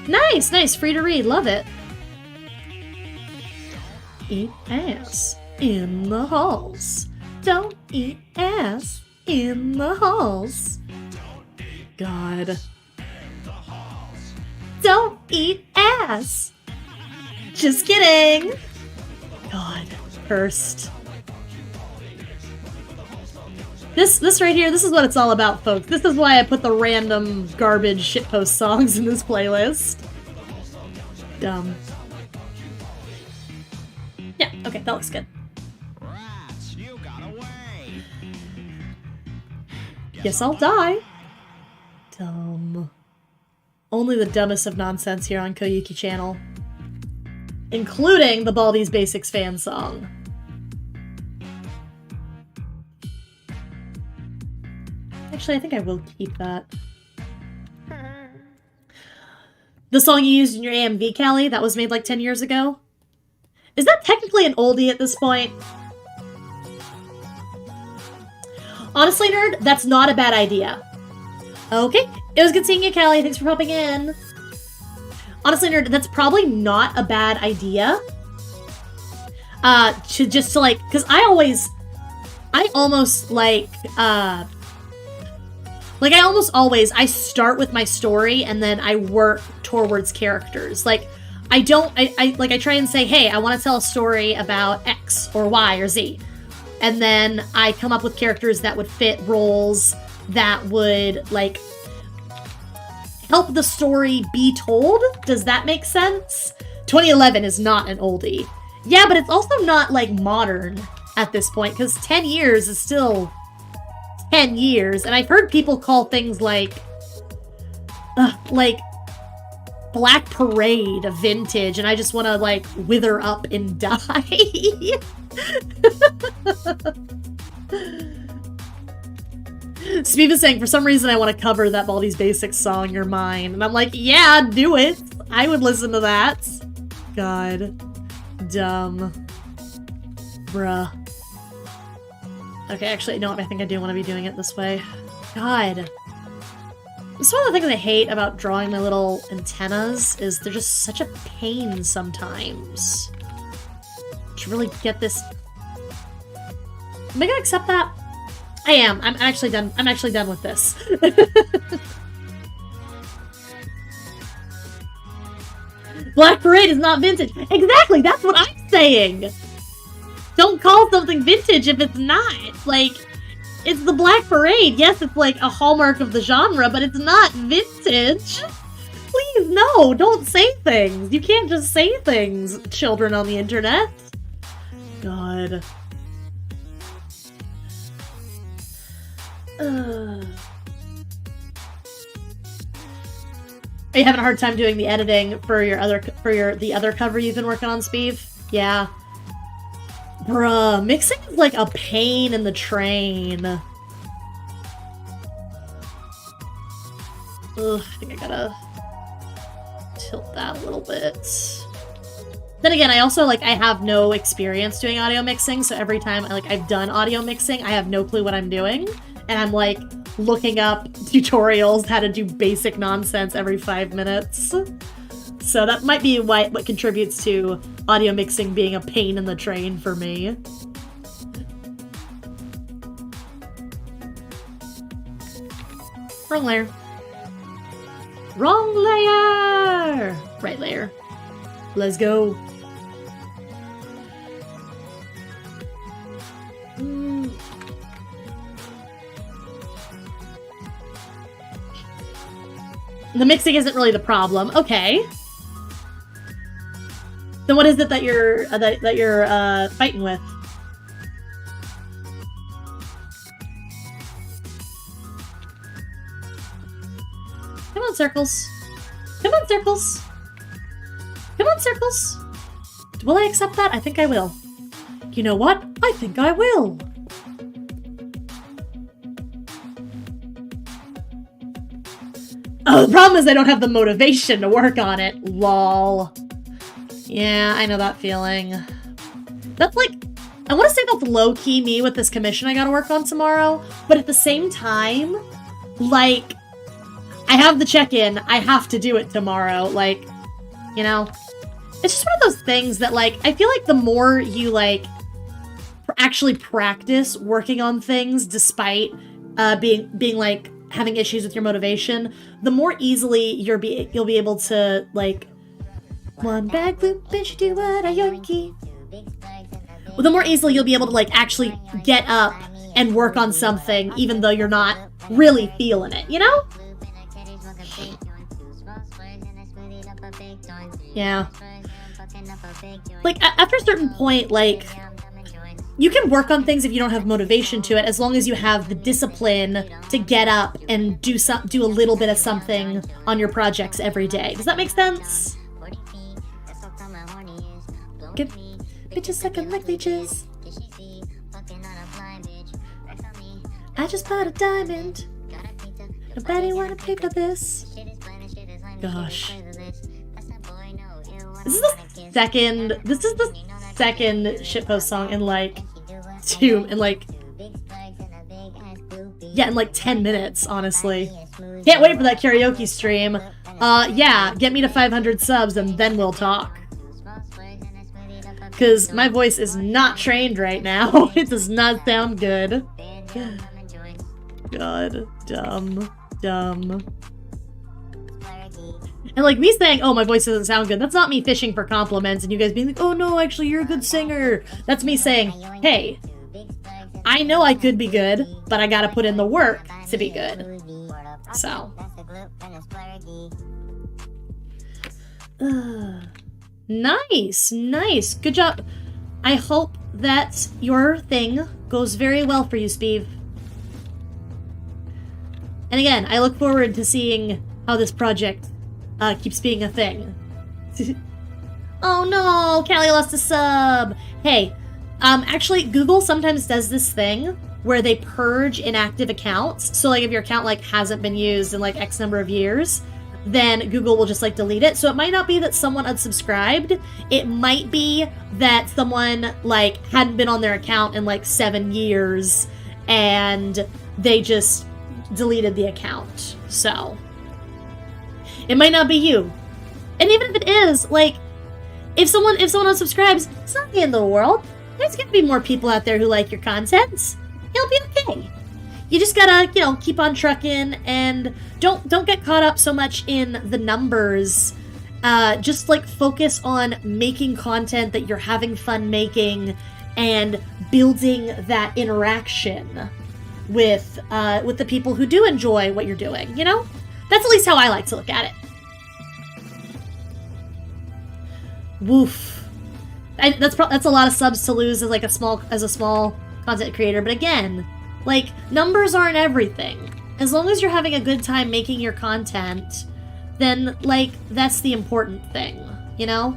Nice. Free to read. Love it. Eat ass in the halls. Don't eat ass in the halls. God. Don't eat ass. Just kidding. God. Cursed. This right here, this is what it's all about, folks. This is why I put the random garbage shitpost songs in this playlist. Dumb. Yeah, okay, that looks good. Guess I'll die. Dumb. Only the dumbest of nonsense here on Koyuki channel. Including the Baldi's Basics fan song. Actually, I think I will keep that. The song you used in your AMV, Callie, that was made like 10 years ago? Is that technically an oldie at this point? Honestly, nerd, that's not a bad idea. Okay, it was good seeing you, Callie. Thanks for popping in. Honestly, nerd, that's probably not a bad idea. To like, because I almost always, I start with my story and then I work towards characters. Like, I try and say, hey, I want to tell a story about X or Y or Z. And then I come up with characters that would fit roles that would, like, help the story be told. Does that make sense? 2011 is not an oldie. Yeah, but it's also not, like, modern at this point, because 10 years is still 10 years, and I've heard people call things like Black Parade vintage, and I just want to, like, wither up and die. Steve is saying, for some reason I want to cover that Baldi's Basics song, You're Mine. And I'm like, yeah, do it. I would listen to that. God. Dumb. Bruh. Okay, actually, no, I think I do want to be doing it this way. God. That's one of the things I hate about drawing my little antennas, is they're just such a pain sometimes. To really get this... Am I gonna accept that? I am. I'm actually done. I'm actually done with this. Black Parade is not vintage. Exactly, that's what I'm saying! Don't call something vintage if it's not. Like, it's the Black Parade. Yes, it's like a hallmark of the genre, but it's not vintage. Please, no, don't say things. You can't just say things, children on the internet. God. Are you having a hard time doing the editing for the other cover you've been working on, Speeve? Yeah. Bruh, mixing is like a pain in the train. Ugh, I think I gotta tilt that a little bit. Then again, I also, like, I have no experience doing audio mixing, so every time, I've done audio mixing, I have no clue what I'm doing. And I'm, like, looking up tutorials how to do basic nonsense every 5 minutes. So that might be what contributes to audio mixing being a pain in the train for me. Wrong layer. Wrong layer! Right layer. Let's go. The mixing isn't really the problem. Okay. Then what is it that you're fighting with? Come on, Circles. Come on, Circles. Come on, Circles. Will I accept that? I think I will. You know what? I think I will. Oh, the problem is I don't have the motivation to work on it. Lol. Yeah, I know that feeling. That's like... I want to say that's low-key me with this commission I gotta work on tomorrow, but at the same time, like, I have the check-in, I have to do it tomorrow, like, you know? It's just one of those things that, like, I feel like the more you, like, actually practice working on things despite being like, having issues with your motivation, the more easily you'll be able to, like, one bag loop, bitch, do what I yoinky. Well, the more easily you'll be able to, like, actually get up and work on something, even though you're not really feeling it, you know? Yeah. Like, after a certain point, like, you can work on things if you don't have motivation to it, as long as you have the discipline to get up and do a little bit of something on your projects every day. Does that make sense? Give bitches sucking like leeches. I just bought a diamond. Nobody wanna pay for this. Gosh. This is the second shitpost song in like 10 minutes, honestly. Can't wait for that karaoke stream. Yeah, get me to 500 subs and then we'll talk. Because my voice is not trained right now. It does not sound good. God, dumb. And like me saying, oh, my voice doesn't sound good, that's not me fishing for compliments and you guys being like, oh no, actually you're a good singer. That's me saying, hey, I know I could be good, but I gotta put in the work to be good. So. Nice, nice. Good job. I hope that your thing goes very well for you, Speeve. And again, I look forward to seeing how this project keeps being a thing. Oh no, Callie lost a sub. Hey, actually, Google sometimes does this thing where they purge inactive accounts. So like if your account like hasn't been used in like X number of years, then Google will just like delete it. So it might not be that someone unsubscribed. It might be that someone like hadn't been on their account in like 7 years and they just deleted the account. So it might not be you. And even if it is, like, if someone unsubscribes, it's not the end of the world. There's gonna be more people out there who like your content. You'll be okay. You just gotta, you know, keep on trucking and don't get caught up so much in the numbers. Just like focus on making content that you're having fun making and building that interaction with the people who do enjoy what you're doing, you know? That's at least how I like to look at it. Woof. That's a lot of subs to lose as like a small content creator, but again, like, numbers aren't everything. As long as you're having a good time making your content, then like that's the important thing, you know?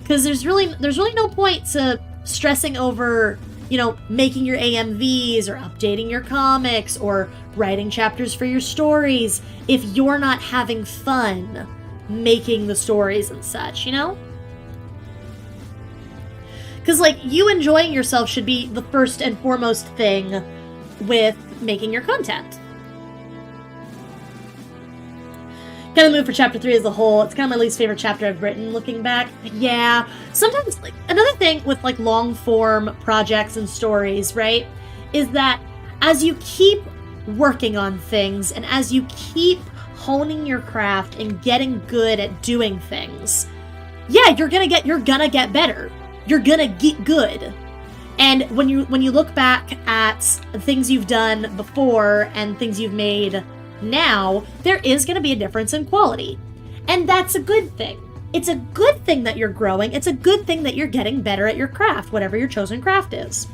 Because there's really no point to stressing over, you know, making your AMVs or updating your comics or writing chapters for your stories if you're not having fun making the stories and such, you know? Because, like, you enjoying yourself should be the first and foremost thing with making your content. Kind of move for chapter 3 as a whole. It's kind of my least favorite chapter I've written looking back. Yeah, sometimes, like, another thing with, like, long-form projects and stories, right, is that as you keep working on things and as you keep honing your craft and getting good at doing things, yeah, you're gonna get better. You're gonna get good. And when you look back at things you've done before and things you've made now, there is gonna be a difference in quality. And that's a good thing. It's a good thing that you're growing. It's a good thing that you're getting better at your craft, whatever your chosen craft is.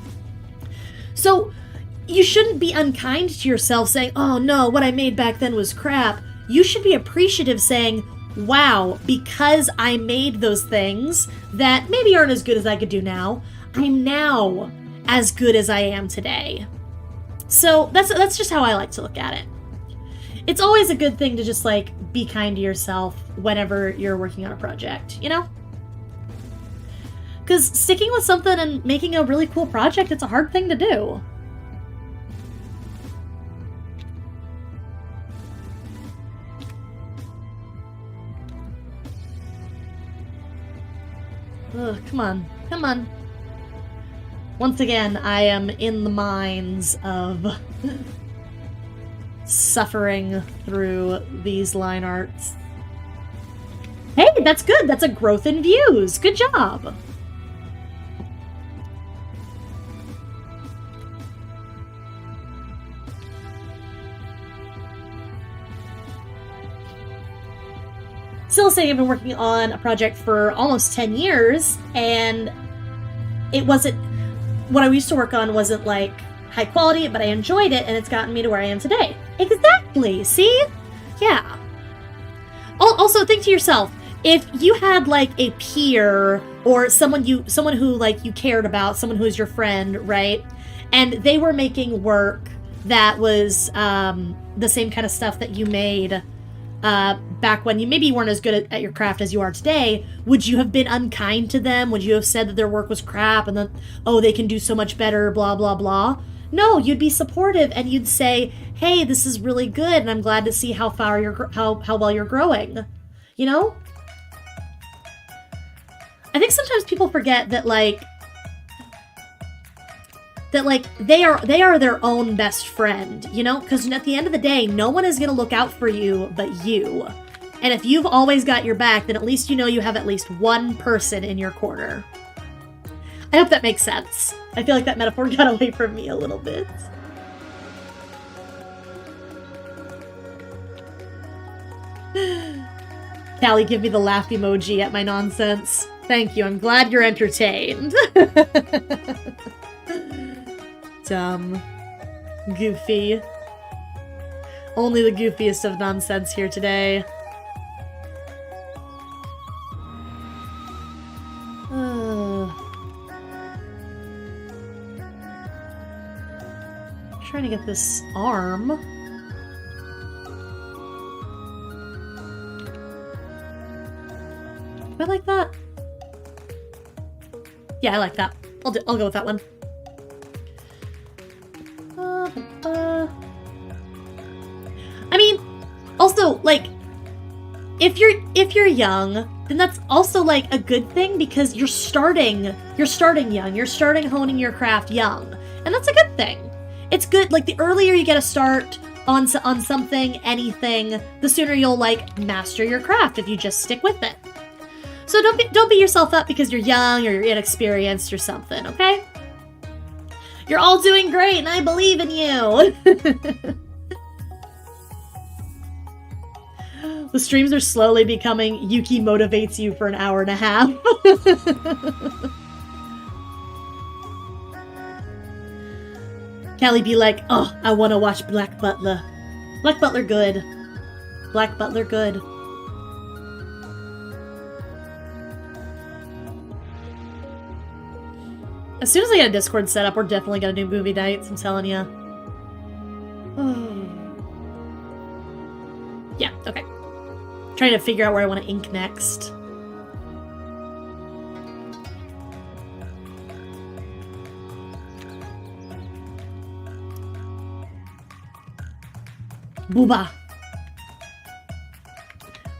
So you shouldn't be unkind to yourself saying, oh no, what I made back then was crap. You should be appreciative saying, wow, because I made those things that maybe aren't as good as I could do now, I'm now as good as I am today. So that's just how I like to look at it. It's always a good thing to just like be kind to yourself whenever you're working on a project, you know? Because sticking with something and making a really cool project, it's a hard thing to do. Ugh, come on. Once again, I am in the minds of suffering through these line arts. Hey, that's good. That's a growth in views. Good job. Still saying I've been working on a project for almost 10 years, and it wasn't, what I used to work on wasn't like high quality, but I enjoyed it, and it's gotten me to where I am today. Exactly, see? Yeah. Also, think to yourself, if you had like a peer or someone who like you cared about, someone who's your friend, right? And they were making work that was the same kind of stuff that you made back when you maybe weren't as good at your craft as you are today, would you have been unkind to them? Would you have said that their work was crap and that, oh, they can do so much better, blah, blah, blah? No, you'd be supportive and you'd say, hey, this is really good and I'm glad to see how well you're growing. You know? I think sometimes people forget that they are their own best friend, you know? Because at the end of the day, no one is going to look out for you but you. And if you've always got your back, then at least you know you have at least one person in your corner. I hope that makes sense. I feel like that metaphor got away from me a little bit. Callie, give me the laugh emoji at my nonsense. Thank you, I'm glad you're entertained. Dumb. Goofy. Only the goofiest of nonsense here today. Trying to get this arm. Do I like that? Yeah, I like that. I'll go with that one. I mean, also, like, if you're young, then that's also like a good thing because you're starting young. You're starting honing your craft young, and that's a good thing. It's good. Like, the earlier you get a start on something, anything, the sooner you'll like master your craft if you just stick with it. So don't beat yourself up because you're young or you're inexperienced or something, okay? You're all doing great and I believe in you! The streams are slowly becoming Yuki motivates you for an hour and a half. Callie be like, oh, I want to watch Black Butler. Black Butler good. Black Butler good. As soon as I get a Discord set up, we're definitely gonna do movie nights, I'm telling you. Yeah, okay. Trying to figure out where I want to ink next. Booba.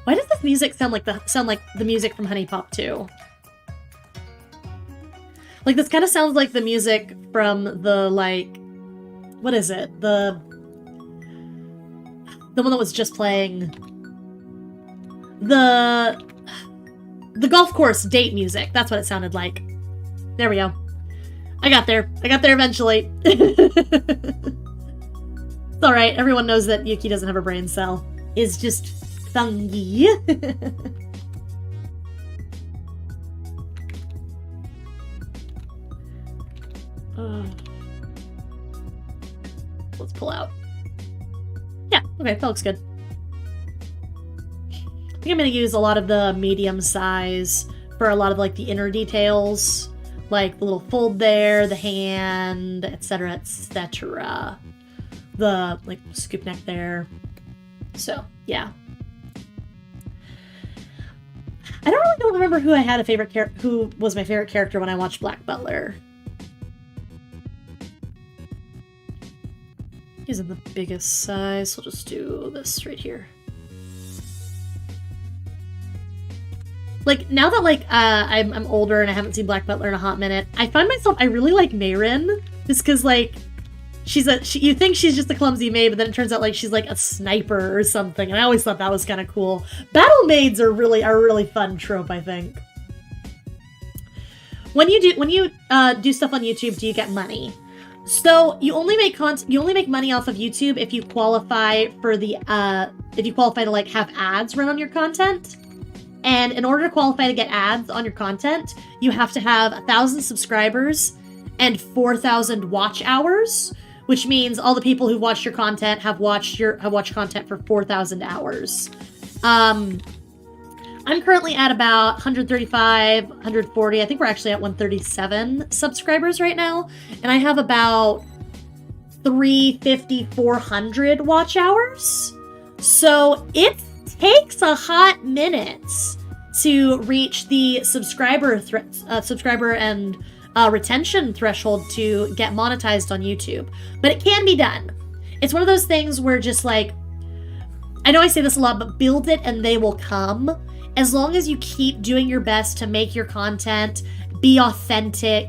Why does this music sound like the music from Honey Pop 2? Like, this kind of sounds like the music from the, like, what is it? The one that was just playing. The golf course date music. That's what it sounded like. There we go. I got there. I got there eventually. It's alright. Everyone knows that Yuki doesn't have a brain cell. It's just fungi. Let's pull out. Yeah, okay, that looks good. I think I'm gonna use a lot of the medium size for a lot of like the inner details, like the little fold there, the hand, etc., etc. The like scoop neck there. So yeah, I don't remember who I had a favorite who was my favorite character when I watched Black Butler. Using the biggest size, we'll just do this right here. Like, now that, like, I'm older and I haven't seen Black Butler in a hot minute, I find myself, I really like Mayrin, just because, like, you think she's just a clumsy maid, but then it turns out, like, she's, like, a sniper or something, and I always thought that was kind of cool. Battle maids are a really fun trope, I think. When you do stuff on YouTube, do you get money? So you only make money off of YouTube if you qualify for the to like have ads run on your content. And in order to qualify to get ads on your content, you have to have 1,000 subscribers and 4,000 watch hours, which means all the people who watched your content have watched content for 4,000 hours. I'm currently at about 135, 140. I think we're actually at 137 subscribers right now. And I have about 350, 400 watch hours. So it takes a hot minute to reach the subscriber and retention threshold to get monetized on YouTube. But it can be done. It's one of those things where just like, I know I say this a lot, but build it and they will come. As long as you keep doing your best to make your content be authentic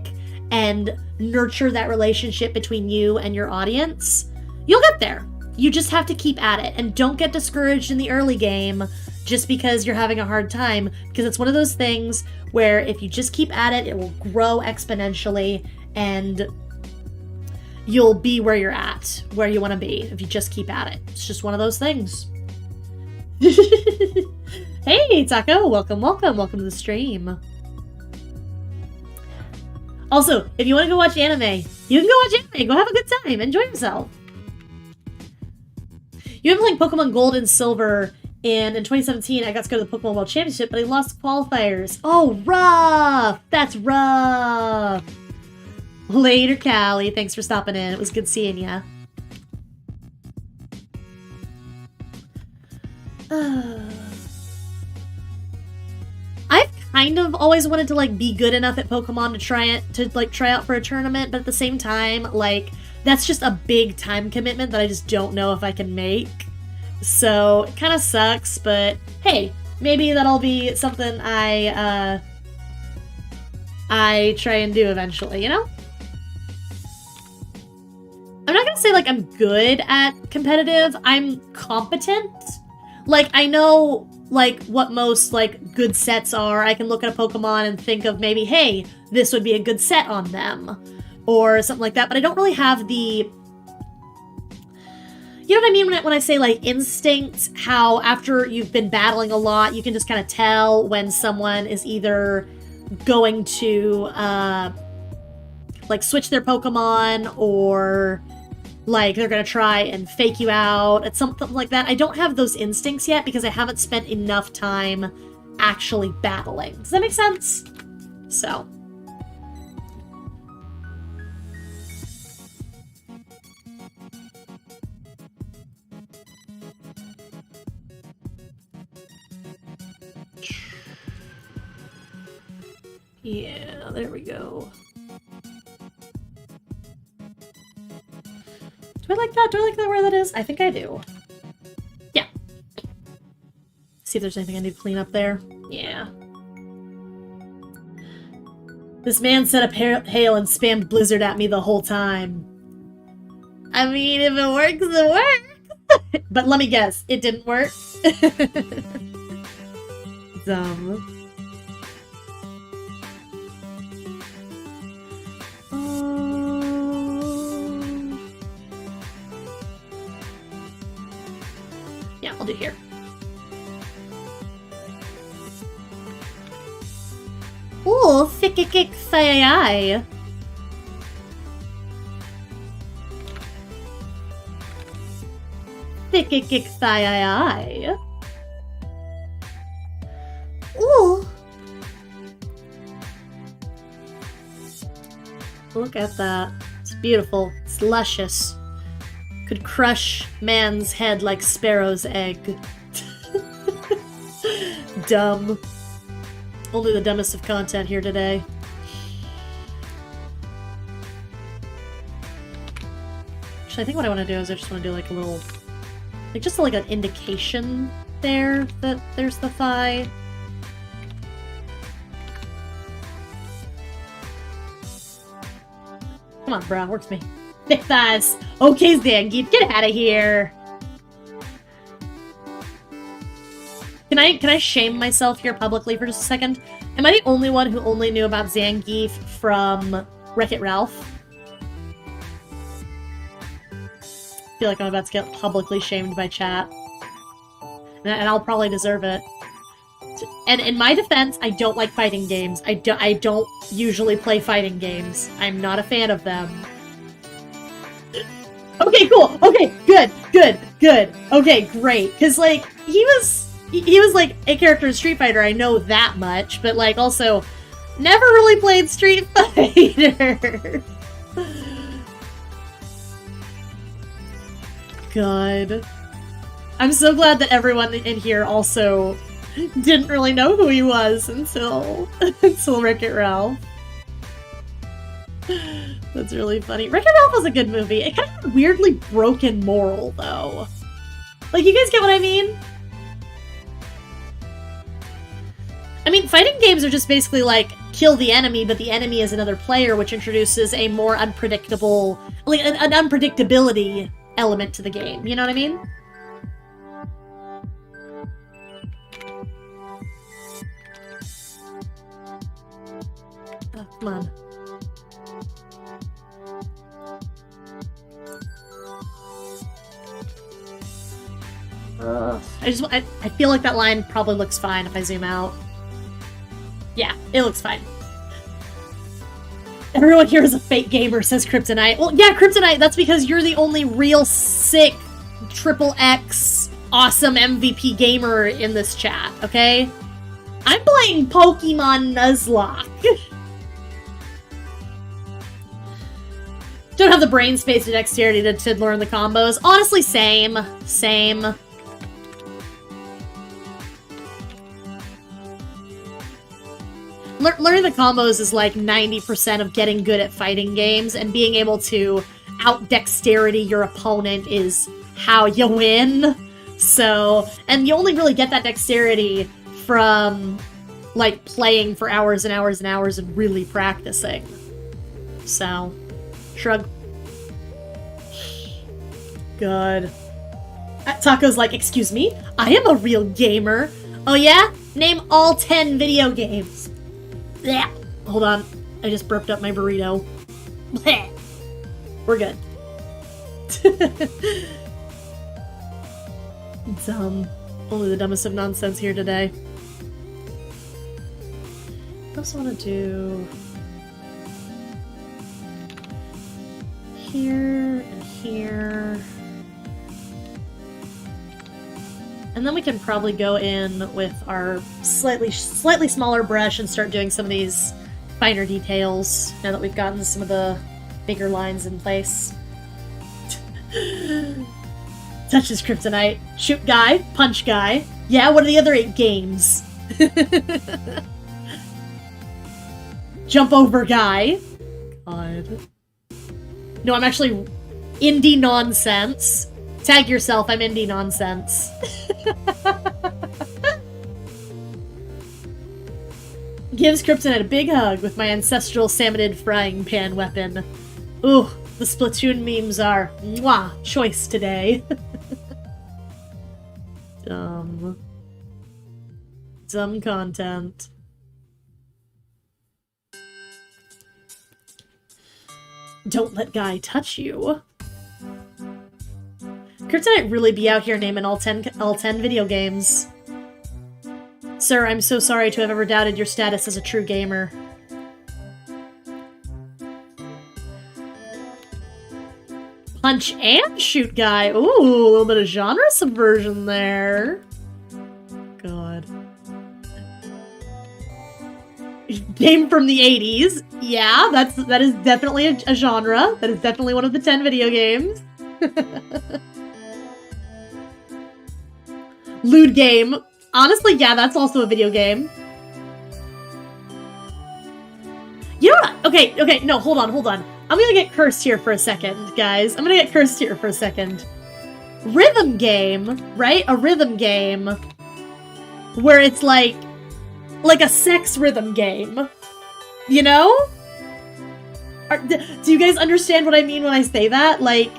and nurture that relationship between you and your audience, you'll get there. You just have to keep at it, and don't get discouraged in the early game just because you're having a hard time, because it's one of those things where if you just keep at it, it will grow exponentially and you'll be where you're at, where you want to be if you just keep at it. It's just one of those things. Hey, Taco! Welcome, welcome, welcome to the stream. Also, if you want to go watch anime, you can go watch anime. Go have a good time. Enjoy yourself. You've been playing Pokemon Gold and Silver, and in 2017, I got to go to the Pokemon World Championship, but I lost qualifiers. Oh, rough! That's rough! Later, Callie. Thanks for stopping in. It was good seeing ya. I've kind of always wanted to, like, be good enough at Pokemon to try out for a tournament, but at the same time, like, that's just a big time commitment that I just don't know if I can make. So, it kind of sucks, but hey, maybe that'll be something I try and do eventually, you know? I'm not gonna say, like, I'm good at competitive. I'm competent. Like, I know, like, what most, like, good sets are. I can look at a Pokemon and think of maybe, hey, this would be a good set on them. Or something like that, but I don't really have the... You know what I mean when I say, like, instinct? How after you've been battling a lot, you can just kind of tell when someone is either going to, like, switch their Pokemon, or... like, they're gonna try and fake you out, at something like that. I don't have those instincts yet because I haven't spent enough time actually battling. Does that make sense? So. Yeah, there we go. Do I like that? Do I like that where that is? I think I do. Yeah. See if there's anything I need to clean up there. Yeah. This man set up hail and spammed Blizzard at me the whole time. I mean, if it works, it works! But let me guess, it didn't work? Dumb. Yeah, I'll do here. Ooh, thick thigh. Thick thigh. Ooh. Look at that. It's beautiful. It's luscious. Could crush man's head like sparrow's egg. Dumb. Only the dumbest of content here today. Actually, I think what I want to do is I just want to do like a little... like just like an indication there that there's the thigh. Come on, bro. Works me. Thick thighs. Okay, Zangief, get out of here. Can I shame myself here publicly for just a second? Am I the only one who only knew about Zangief from Wreck-It Ralph? I feel like I'm about to get publicly shamed by chat. And I'll probably deserve it. And in my defense, I don't like fighting games. I don't usually play fighting games. I'm not a fan of them. Okay, cool. Okay, good. Okay, great. Because, like, he was like a character in Street Fighter. I know that much, but like also never really played Street Fighter. God. I'm so glad that everyone in here also didn't really know who he was until Wreck-It Ralph. That's really funny. Wreck-It Ralph was a good movie. It kind of had a weirdly broken moral, though. Like, you guys get what I mean? I mean, fighting games are just basically like, kill the enemy, but the enemy is another player, which introduces a more unpredictable, like, an unpredictability element to the game. You know what I mean? Oh, come on. Ugh. I feel like that line probably looks fine if I zoom out. Yeah, it looks fine. Everyone here is a fake gamer, says Kryptonite. Well, yeah, Kryptonite, that's because you're the only real sick XXX awesome MVP gamer in this chat, okay? I'm playing Pokemon Nuzlocke. Don't have the brain space or dexterity to learn the combos. Honestly, same. Same. Learning the combos is like 90% of getting good at fighting games, and being able to out-dexterity your opponent is how you win. So, and you only really get that dexterity from, like, playing for hours and hours and hours and really practicing. So, shrug. Good. Taco's like, excuse me? I am a real gamer. Oh yeah? Name all 10 video games. Blech. Hold on. I just burped up my burrito. Blech. We're good. Dumb. Only the dumbest of nonsense here today. I also want to do here and here. And then we can probably go in with our slightly smaller brush and start doing some of these finer details now that we've gotten some of the bigger lines in place. Touches Kryptonite. Shoot guy. Punch guy. Yeah, what are the other 8 games? Jump over guy. God. No, I'm actually indie nonsense. Tag yourself, I'm indie nonsense. Gives Kryptonite a big hug with my ancestral salmonid frying pan weapon. Ooh, the Splatoon memes are mwah choice today. Dumb. Dumb content. Don't let guy touch you. Kryptonite really be out here naming all 10 video games. Sir, I'm so sorry to have ever doubted your status as a true gamer. Punch and shoot guy. Ooh, a little bit of genre subversion there. God. Game from the 80s. Yeah, that is definitely a genre. That is definitely one of the 10 video games. Lewd game. Honestly, yeah, that's also a video game. You know what? Okay, no, hold on. I'm gonna get cursed here for a second, guys. I'm gonna get cursed here for a second. Rhythm game, right? A rhythm game where it's like a sex rhythm game. You know? Do you guys understand what I mean when I say that? Like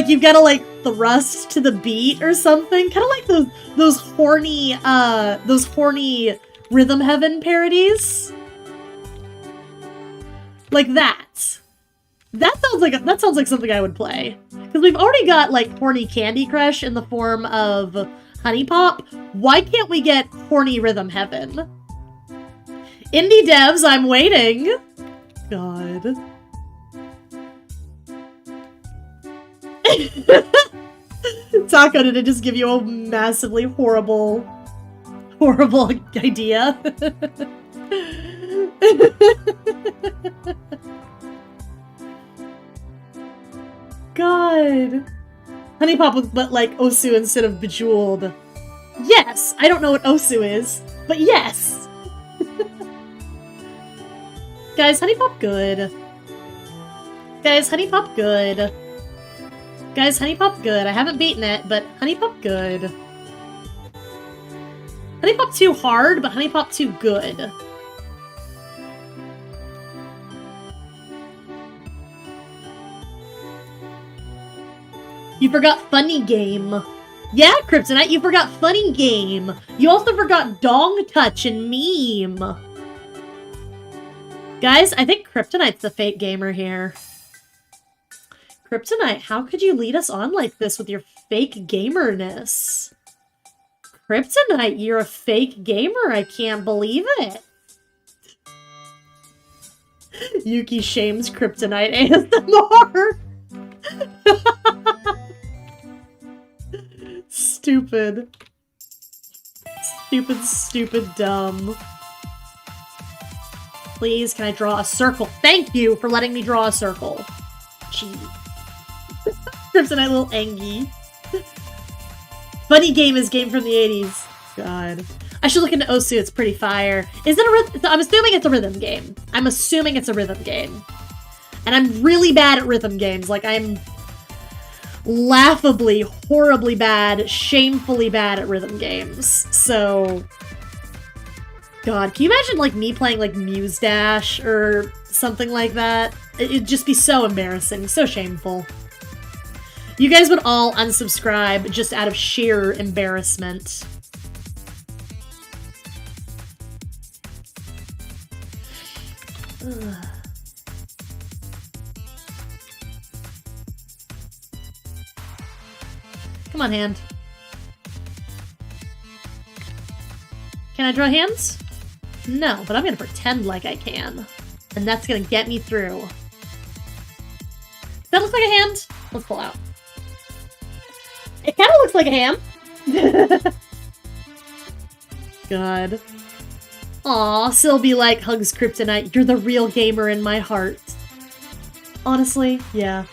you've gotta, like, thrust to the beat or something. Kind of like those horny Rhythm Heaven parodies. Like that. That sounds like something I would play. Because we've already got, like, horny Candy Crush in the form of Honey Pop. Why can't we get horny Rhythm Heaven? Indie devs, I'm waiting. God. Taco, did it just give you a massively horrible idea? God. Honey Pop but like Osu instead of Bejeweled. Yes! I don't know what Osu is, but yes! Guys, Honey Pop good. Guys, Honey Pop good. Guys, Honey Pop good. I haven't beaten it, but Honey Pop good. Honey Pop too hard, but Honey Pop too good. You forgot Funny Game. Yeah, Kryptonite, you forgot Funny Game. You also forgot Dong Touch and Meme. Guys, I think Kryptonite's the fake gamer here. Kryptonite, how could you lead us on like this with your fake gamerness. Kryptonite, you're a fake gamer. I can't believe it. Yuki shames Kryptonite ASMR. Stupid. Stupid, stupid, dumb. Please, can I draw a circle? Thank you for letting me draw a circle. Gee. Kryptonite little Engie. Funny game is game from the 80s. God. I should look into Osu, it's pretty fire. Is it a rhythm? I'm assuming it's a rhythm game. I'm assuming it's a rhythm game. And I'm really bad at rhythm games. Like, I'm laughably, horribly bad, shamefully bad at rhythm games. So, God, can you imagine, like, me playing, like, Muse Dash or something like that? It'd just be so embarrassing, so shameful. You guys would all unsubscribe just out of sheer embarrassment. Ugh. Come on, hand. Can I draw hands? No, but I'm gonna pretend like I can. And that's gonna get me through. That looks like a hand? Let's pull out. It kind of looks like a ham. God. Aw, Sylvie like hugs Kryptonite. You're the real gamer in my heart. Honestly, yeah.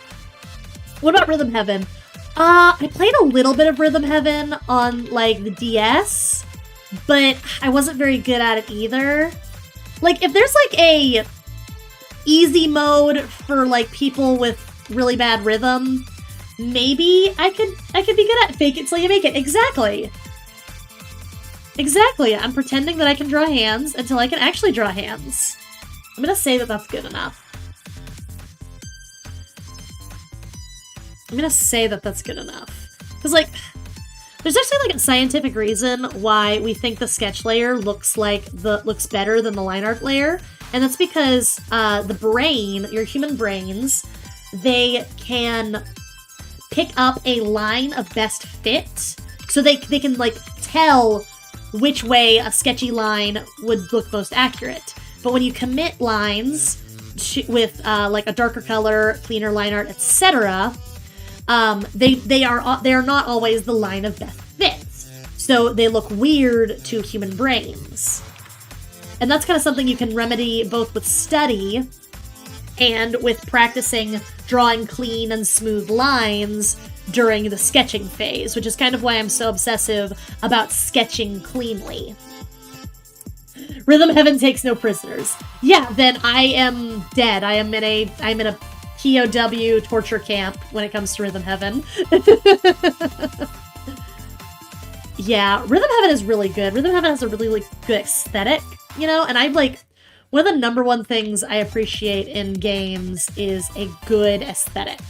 What about Rhythm Heaven? I played a little bit of Rhythm Heaven on, like, the DS, but I wasn't very good at it either. Like, if there's, like, a easy mode for, like, people with really bad rhythm, maybe I could be good at fake it till you make it. Exactly. Exactly. I'm pretending that I can draw hands until I can actually draw hands. I'm gonna say that that's good enough. I'm gonna say that that's good enough. Because, like, there's actually, like, a scientific reason why we think the sketch layer looks better than the line art layer. And that's because the brain, your human brains, they can pick up a line of best fit. So they can, like, tell which way a sketchy line would look most accurate. But when you commit lines with, like, a darker color, cleaner line art, etc., they are not always the line of best fits. So they look weird to human brains. And that's kind of something you can remedy both with study and with practicing drawing clean and smooth lines during the sketching phase, which is kind of why I'm so obsessive about sketching cleanly. Rhythm Heaven takes no prisoners. Yeah, then I am dead. I'm in a POW torture camp when it comes to Rhythm Heaven. Yeah, Rhythm Heaven is really good. Rhythm Heaven has a really, really good aesthetic, you know? And I'm like, one of the number one things I appreciate in games is a good aesthetic.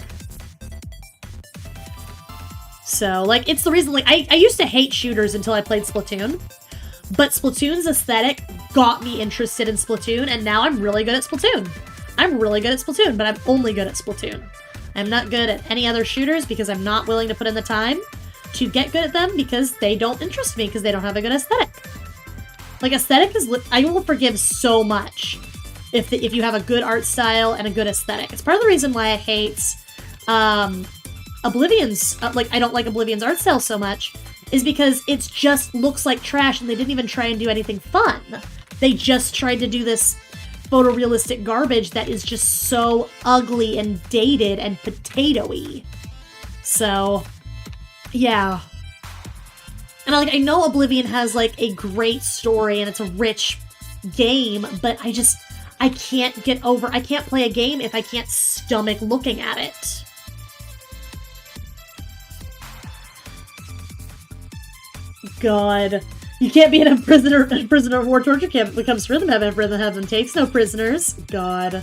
So, like, it's the reason, like, I used to hate shooters until I played Splatoon. But Splatoon's aesthetic got me interested in Splatoon, and now I'm really good at Splatoon. I'm really good at Splatoon, but I'm only good at Splatoon. I'm not good at any other shooters because I'm not willing to put in the time to get good at them because they don't interest me because they don't have a good aesthetic. Like, aesthetic is... I will forgive so much if you have a good art style and a good aesthetic. It's part of the reason why I hate Oblivion's... I don't like Oblivion's art style so much, is because it just looks like trash and they didn't even try and do anything fun. They just tried to do this photorealistic garbage that is just so ugly and dated and potato-y. So, yeah. And I know Oblivion has, like, a great story and it's a rich game, but I can't I can't play a game if I can't stomach looking at it. God. You can't be in a prisoner of war torture camp if it comes to Rhythm Heaven if Rhythm Heaven takes no prisoners. God.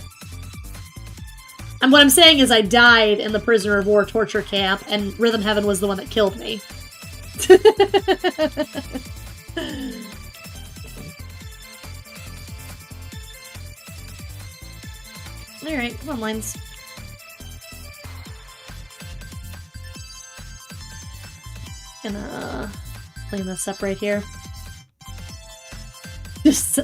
And what I'm saying is I died in the prisoner of war torture camp, and Rhythm Heaven was the one that killed me. Alright, come on, lines. Gonna clean this up right here. Just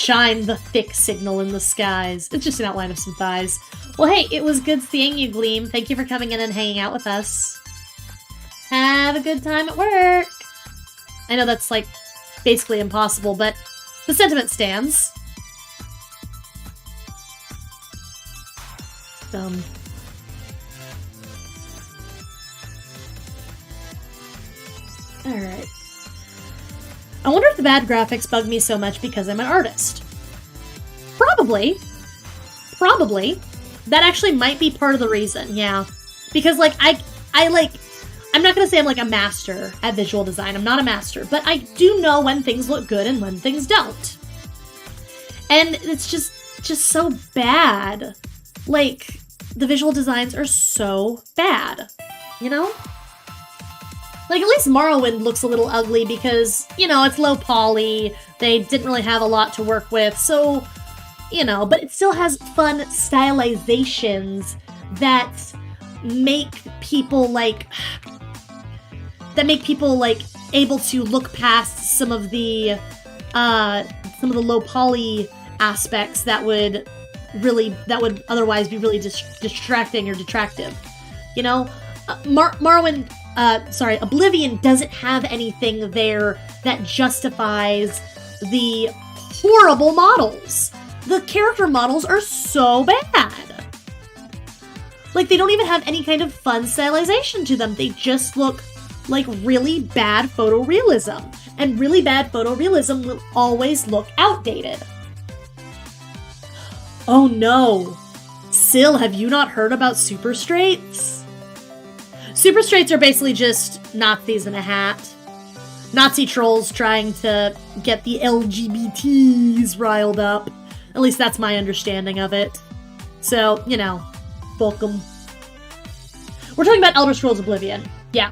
shine the thick signal in the skies. It's just an outline of some thighs. Well, hey, it was good seeing you, Gleam. Thank you for coming in and hanging out with us. Have a good time at work. I know that's, like, basically impossible, but the sentiment stands. Dumb. Alright. I wonder if the bad graphics bug me so much because I'm an artist. Probably. Probably. That actually might be part of the reason, yeah. Because, like, I'm not gonna say I'm, like, a master at visual design. I'm not a master. But I do know when things look good and when things don't. And it's just so bad. Like, the visual designs are so bad. You know? Like, at least Morrowind looks a little ugly because, you know, it's low poly, they didn't really have a lot to work with, so, you know, but it still has fun stylizations that make people, like, able to look past some of the low poly aspects that would otherwise be really distracting or detractive. You know? Oblivion doesn't have anything there that justifies the horrible models. The character models are so bad. Like, they don't even have any kind of fun stylization to them. They just look like really bad photorealism. And really bad photorealism will always look outdated. Oh no. Syl, have you not heard about Super Straights? Super Straights are basically just Nazis in a hat. Nazi trolls trying to get the LGBTs riled up. At least that's my understanding of it. So, you know, fuck 'em. We're talking about Elder Scrolls Oblivion. Yeah.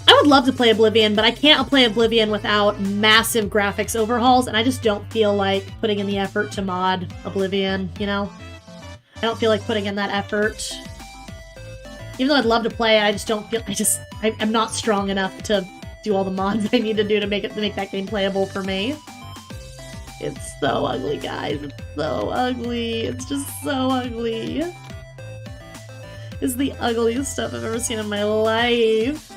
I would love to play Oblivion, but I can't play Oblivion without massive graphics overhauls, and I just don't feel like putting in the effort to mod Oblivion, you know? I don't feel like putting in that effort. Even though I'd love to play it, I just don't feel... I'm not strong enough to do all the mods I need to do to make that game playable for me. It's so ugly, guys. It's so ugly. It's just so ugly. It's the ugliest stuff I've ever seen in my life.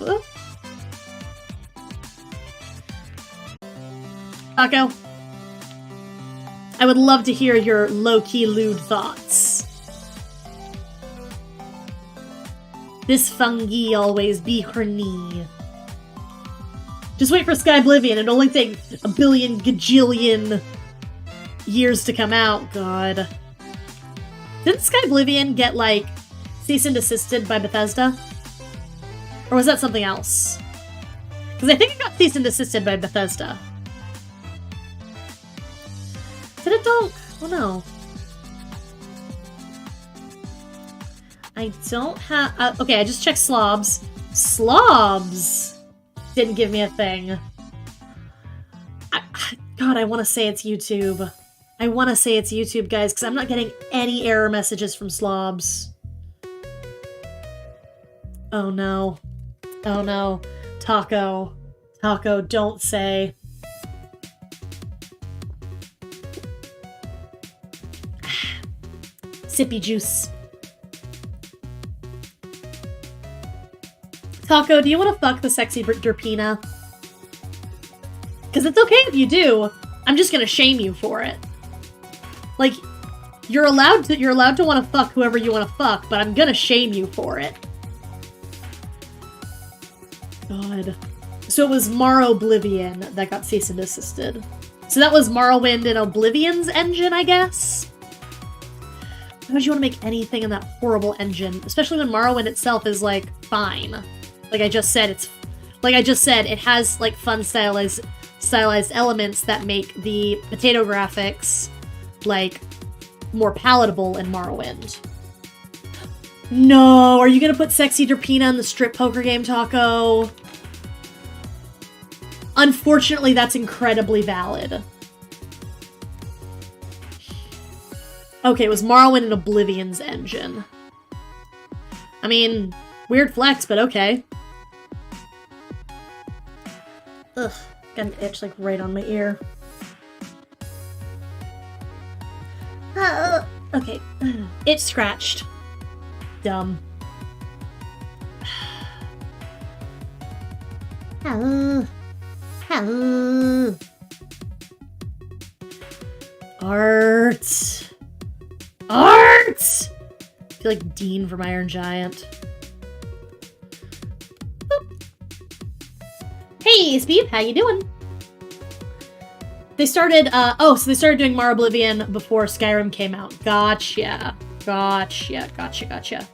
Taco, I would love to hear your low-key lewd thoughts. This fungi always be her knee. Just wait for Sky Oblivion. It'll only take a billion gajillion years to come out. God. Didn't Sky Oblivion get, like, cease and desisted by Bethesda? Or was that something else? Because I think it got cease and desisted by Bethesda. Did it don't? Oh no. I don't have... okay, I just checked slobs. Slobs didn't give me a thing. God, I want to say it's YouTube. I want to say it's YouTube, guys, because I'm not getting any error messages from slobs. Oh no. Oh no. Taco. Taco, don't say... Sippy juice. Taco, do you want to fuck the sexy Derpina? Because it's okay if you do. I'm just gonna shame you for it. Like, you're allowed to want to fuck whoever you want to fuck, but I'm gonna shame you for it. God. So it was Oblivion that got cease and desisted. So that was Morrowind and Oblivion's engine, I guess? Why would you want to make anything in that horrible engine? Especially when Morrowind itself is, like, fine. Like I just said, it has, like, fun stylized elements that make the potato graphics, like, more palatable in Morrowind. No! Are you gonna put Sexy Derpina in the strip poker game, Taco? Unfortunately, that's incredibly valid. Okay, it was Morrowind and Oblivion's engine. I mean, weird flex, but okay. Ugh, got an itch like right on my ear. Okay, it scratched. Dumb. Art! Art! I feel like Dean from Iron Giant. Boop. Hey, Speed, how you doing? They started, so they started doing Mar Oblivion before Skyrim came out. Gotcha. Gotcha.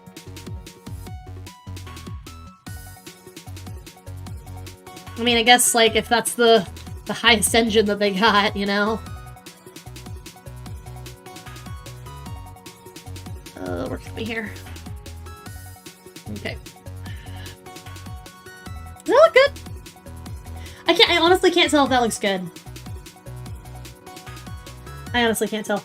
I mean, I guess, like, if that's the highest engine that they got, you know? Where can we here? Okay. Does that look good? I honestly can't tell if that looks good. I honestly can't tell.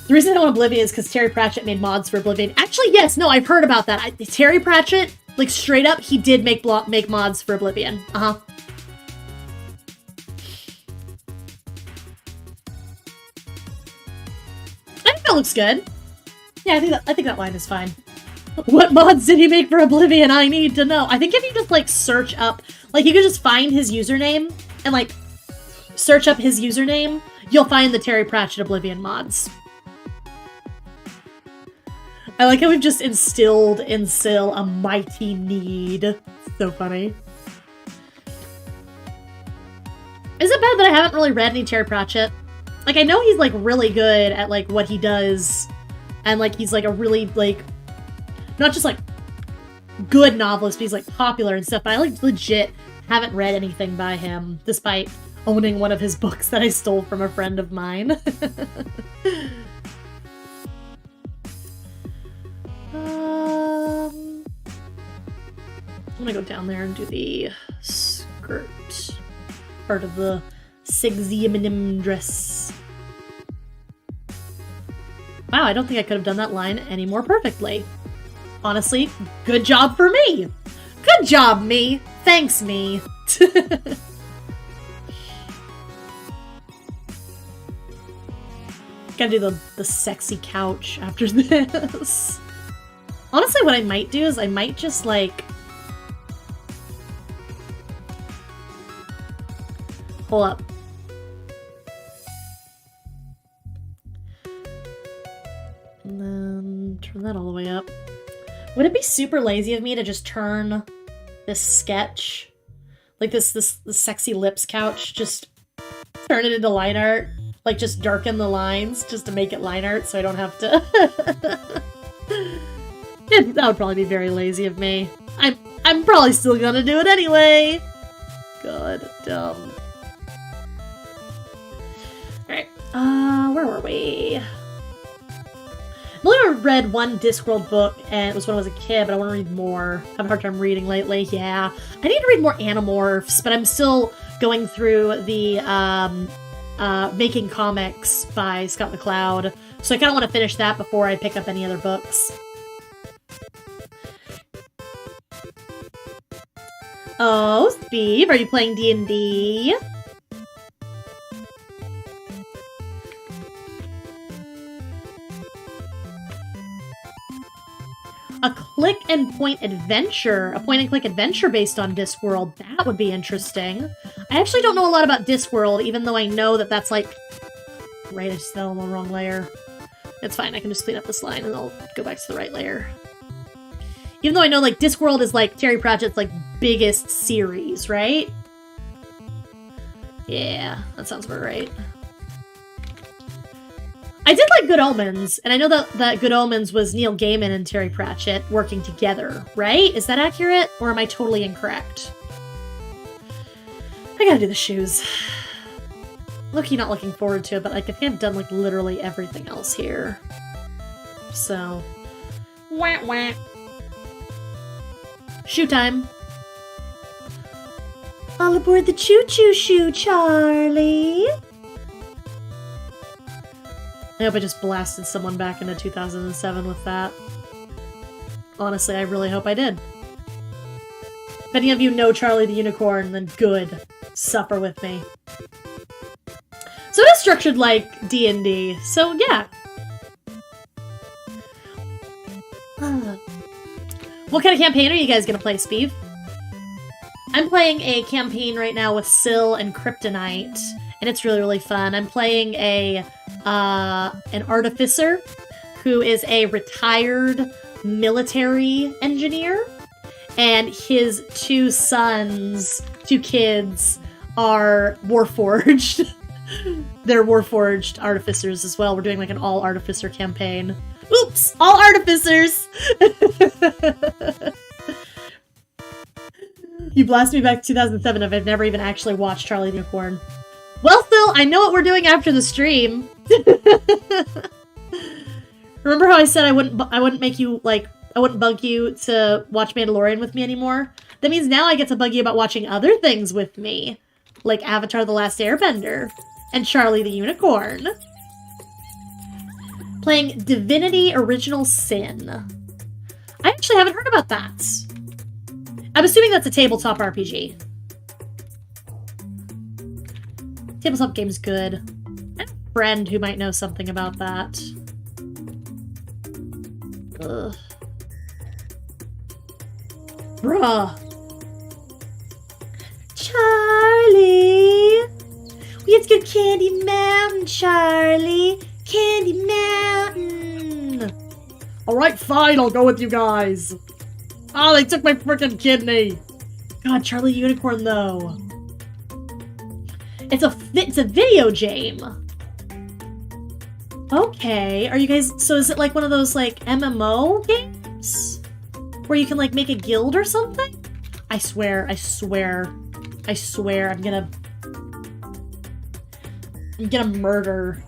The reason I want Oblivion is because Terry Pratchett made mods for Oblivion. Actually, yes, no, I've heard about that. Terry Pratchett, like, straight up, he did make mods for Oblivion. Uh-huh. I think that looks good. Yeah, I think that line is fine. What mods did he make for Oblivion? I need to know. I think if you just, like, search up... Like, you could just find his username and, like, search up his username, you'll find the Terry Pratchett Oblivion mods. I like how we've just instilled in Syl a mighty need. So funny. Is it bad that I haven't really read any Terry Pratchett? Like, I know he's, like, really good at, like, what he does, and, like, he's, like, a really, like, not just, like, good novelist, but he's, like, popular and stuff, but I, like, legit haven't read anything by him, despite owning one of his books that I stole from a friend of mine. I'm gonna go down there and do the skirt part of the Sigzium dress. Wow, I don't think I could have done that line any more perfectly. Honestly, good job for me! Good job, me! Thanks, me! Gotta do the sexy couch after this. Honestly, what I might do is I might just, like... Pull up. And then turn that all the way up. Would it be super lazy of me to just turn this sketch, like this sexy lips couch, just turn it into line art? Like, just darken the lines just to make it line art so I don't have to... That would probably be very lazy of me. I'm probably still gonna do it anyway. God damn. Alright, where were we? I've only read one Discworld book, and it was when I was a kid, but I want to read more. I have a hard time reading lately, yeah. I need to read more Animorphs, but I'm still going through the, Making Comics by Scott McCloud, so I kind of want to finish that before I pick up any other books. Oh, Steve, are you playing D&D? A click and point adventure. A point and click adventure based on Discworld. That would be interesting. I actually don't know a lot about Discworld, even though I know that that's like... Right, I just fell on the wrong layer. It's fine, I can just clean up this line and I'll go back to the right layer. Even though I know, like, Discworld is, like, Terry Pratchett's, like, biggest series, right? Yeah, that sounds about right. I did like Good Omens, and I know that Good Omens was Neil Gaiman and Terry Pratchett working together, right? Is that accurate, or am I totally incorrect? I gotta do the shoes. Look-y not looking forward to it, but like, I think I've done, like, literally everything else here. So... Wah, wah. Shoe time. All aboard the choo-choo shoe, Charlie! I hope I just blasted someone back into 2007 with that. Honestly, I really hope I did. If any of you know Charlie the Unicorn, then good. Suffer with me. So it is structured like D&D, so yeah. What kind of campaign are you guys gonna play, Speeve? I'm playing a campaign right now with Syl and Kryptonite, and it's really, really fun. I'm playing an artificer who is a retired military engineer, and his two kids, are Warforged. They're Warforged artificers as well. We're doing like an all-artificer campaign. Oops! All artificers! You blast me back to 2007 if I've never even actually watched Charlie the Unicorn. Well, Phil, I know what we're doing after the stream. Remember how I said I wouldn't make you, like, I wouldn't bug you to watch Mandalorian with me anymore? That means now I get to bug you about watching other things with me. Like Avatar: The Last Airbender. And Charlie the Unicorn. Playing Divinity Original Sin. I actually haven't heard about that. I'm assuming that's a tabletop RPG. Tabletop game's good. I have a friend who might know something about that. Ugh. Bruh. Charlie! We have to go to Candy Mountain, Charlie! Candy Mountain! Alright, fine, I'll go with you guys. Oh, they took my freaking kidney! God, Charlie Unicorn, though. It's a video game. Okay, are you guys... So is it like one of those, like, MMO games? Where you can, like, make a guild or something? I swear, I'm gonna murder.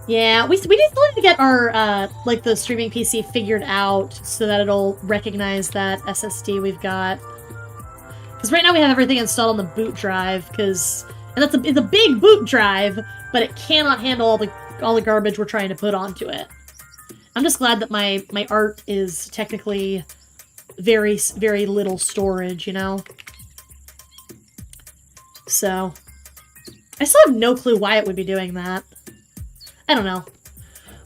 Yeah, we still need to get our, like, the streaming PC figured out so that it'll recognize that SSD we've got. Because right now we have everything installed on the boot drive, and it's a big boot drive, but it cannot handle all the garbage we're trying to put onto it. I'm just glad that my art is technically very, very little storage, you know? So, I still have no clue why it would be doing that. I don't know.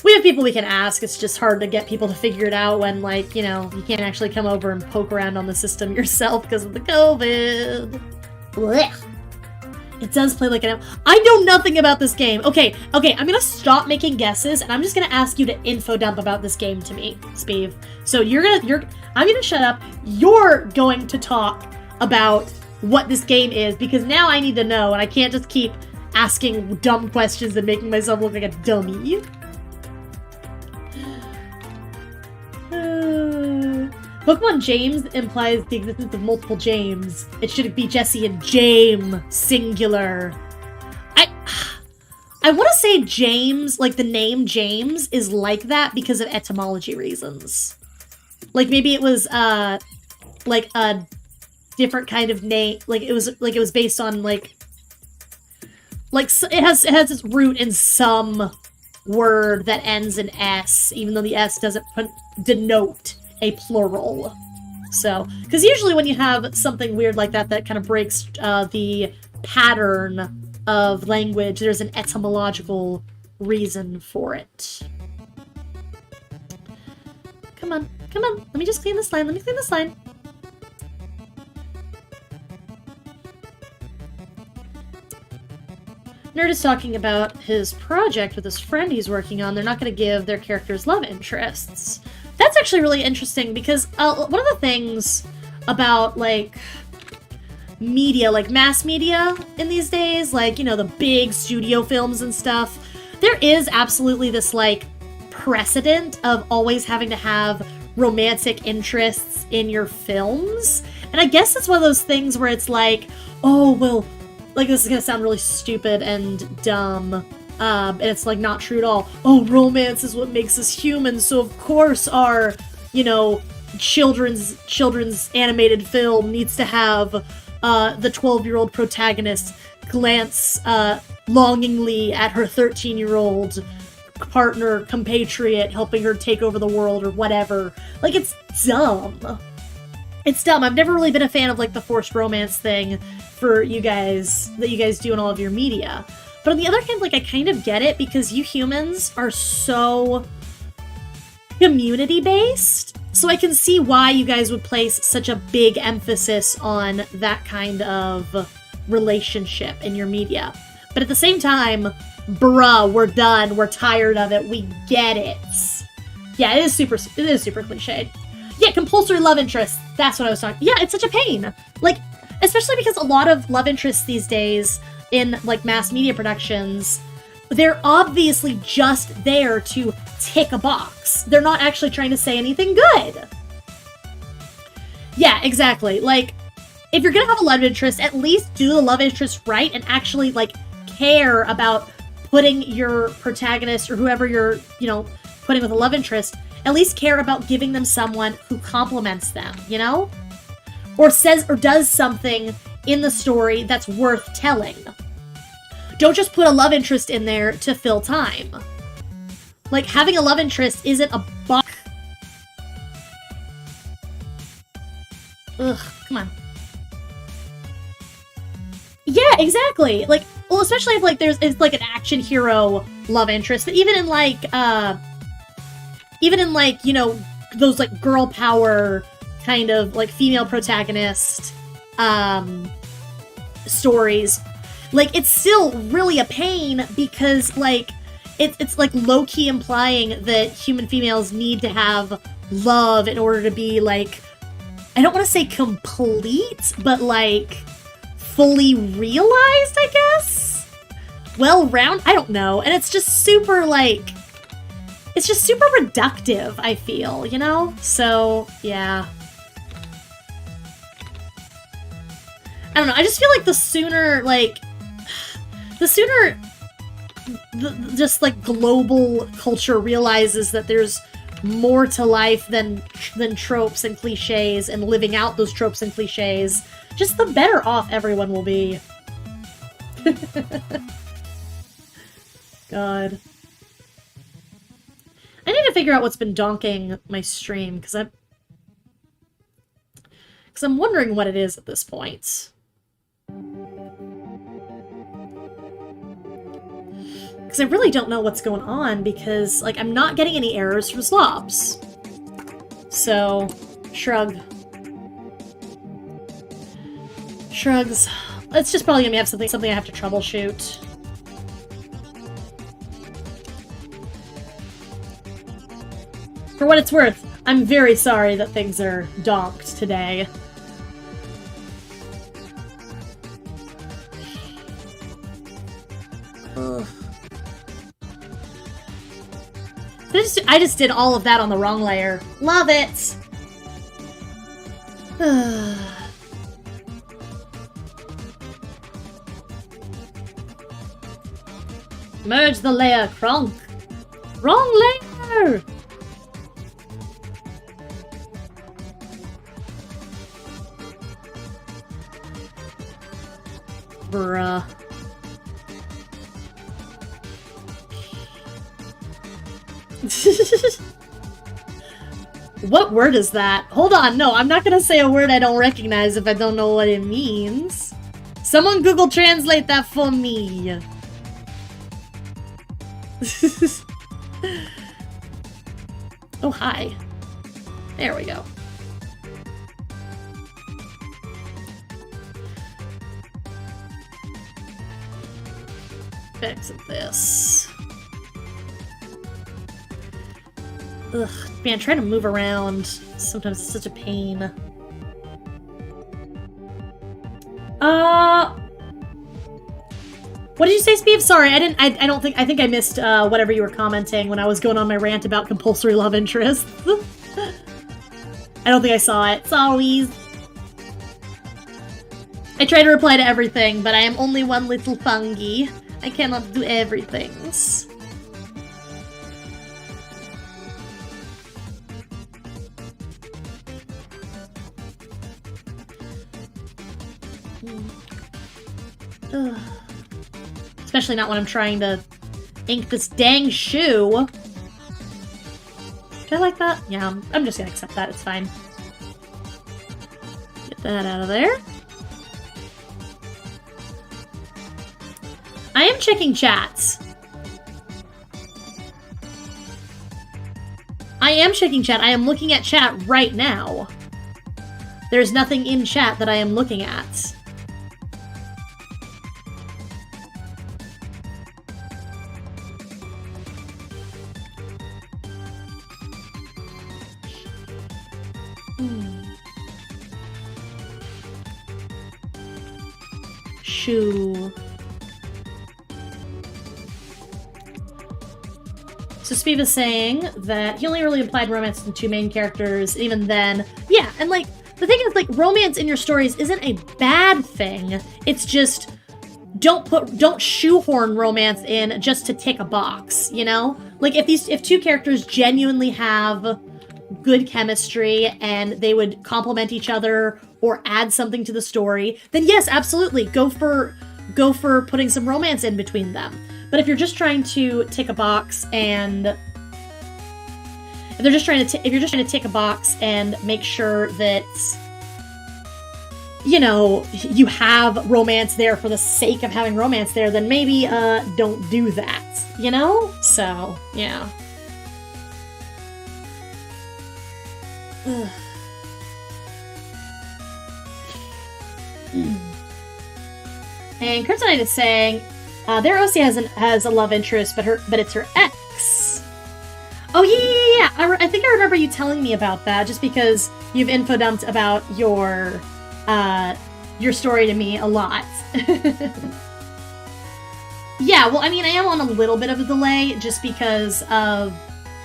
We have people we can ask, it's just hard to get people to figure it out when, like, you know, you can't actually come over and poke around on the system yourself because of the COVID. Blech. It does play like an... I know nothing about this game. Okay, I'm gonna stop making guesses, and I'm just gonna ask you to info dump about this game to me, Speeve. So I'm gonna shut up. You're going to talk about what this game is, because now I need to know, and I can't just keep asking dumb questions and making myself look like a dummy. Pokemon James implies the existence of multiple James. It should be Jesse and James, singular. I want to say James, like the name James, is like that because of etymology reasons. Like maybe it was like a different kind of name. Like it was based on like it has its root in some word that ends in S, even though the S doesn't denote a plural. So, because usually when you have something weird like that that kind of breaks the pattern of language, there's an etymological reason for it. Come on. Let me just clean this line. Nerd is talking about his project with his friend he's working on. They're not going to give their characters love interests. That's actually really interesting because one of the things about, like, media, like mass media in these days, like, you know, the big studio films and stuff, there is absolutely this, like, precedent of always having to have romantic interests in your films. And I guess it's one of those things where it's like, oh, well, like, this is gonna sound really stupid and dumb, and it's, like, not true at all. Oh, romance is what makes us human, so of course our, you know, children's animated film needs to have, the 12-year-old protagonist glance, longingly at her 13-year-old partner, compatriot, helping her take over the world or whatever. Like, it's dumb. It's dumb. I've never really been a fan of, like, the forced romance thing for you guys, that you guys do in all of your media. But on the other hand, like, I kind of get it because you humans are so community-based. So I can see why you guys would place such a big emphasis on that kind of relationship in your media. But at the same time, bruh, we're done. We're tired of it. We get it. Yeah, it is super cliched. Yeah, compulsory love interest. That's what I was talking. Yeah, it's such a pain. Like, especially because a lot of love interests these days in, like, mass media productions, they're obviously just there to tick a box. They're not actually trying to say anything good. Yeah, exactly. Like, if you're gonna have a love interest, at least do the love interest right and actually, like, care about putting your protagonist or whoever you're, you know, putting with a love interest, at least care about giving them someone who compliments them, you know? Or says or does something in the story that's worth telling. Don't just put a love interest in there to fill time. Like, having a love interest isn't a box. Ugh, come on. Yeah, exactly. Like, well, especially if, like, it's like an action hero love interest, but even in, like, you know, those, like, girl power kind of, like, female protagonist, stories, like, it's still really a pain because, like, it's like, low-key implying that human females need to have love in order to be, like, I don't want to say complete, but, like, fully realized, I guess? Well-rounded? I don't know. And it's just super, like, it's just super reductive, I feel, you know? So, yeah. I don't know, I just feel like the sooner, like, just, like, global culture realizes that there's more to life than tropes and cliches and living out those tropes and cliches, just the better off everyone will be. God. I need to figure out what's been donking my stream, because I'm wondering what it is at this point. Because I really don't know what's going on, because, like, I'm not getting any errors from slobs. So, shrug. Shrugs. It's just probably gonna have something I have to troubleshoot. For what it's worth, I'm very sorry that things are donked today. Ugh. I just did all of that on the wrong layer. Love it! Merge the layer, Kronk! Wrong layer! Bruh. What word is that? Hold on, no, I'm not gonna say a word I don't recognize if I don't know what it means. Someone Google Translate that for me. Oh, hi. There we go. Fix this. Ugh, man, trying to move around sometimes it's such a pain. What did you say, Speeve? Sorry, I think I missed whatever you were commenting when I was going on my rant about compulsory love interests. I don't think I saw it. Sorry. I try to reply to everything, but I am only one little fungi. I cannot do everything. Especially not when I'm trying to ink this dang shoe. Do I like that? Yeah, I'm just gonna accept that. It's fine. Get that out of there. I am checking chats. I am checking chat. I am looking at chat right now. There's nothing in chat that I am looking at. Shoe. So Speed is saying that he only really implied romance in two main characters, even then. Yeah, and like, the thing is, like, romance in your stories isn't a bad thing. It's just, don't shoehorn romance in just to tick a box, you know? Like, if two characters genuinely have good chemistry and they would complement each other or add something to the story, then yes, absolutely, go for putting some romance in between them. But if you're just trying to tick a box and if you're just trying to tick a box and make sure that, you know, you have romance there for the sake of having romance there, then maybe don't do that, you know? So, yeah. And Kryptonite is saying, their OC has a love interest, but it's her ex. Oh yeah. I think I remember you telling me about that, just because you've info dumped about your story to me a lot. Yeah, well, I mean, I am on a little bit of a delay just because of,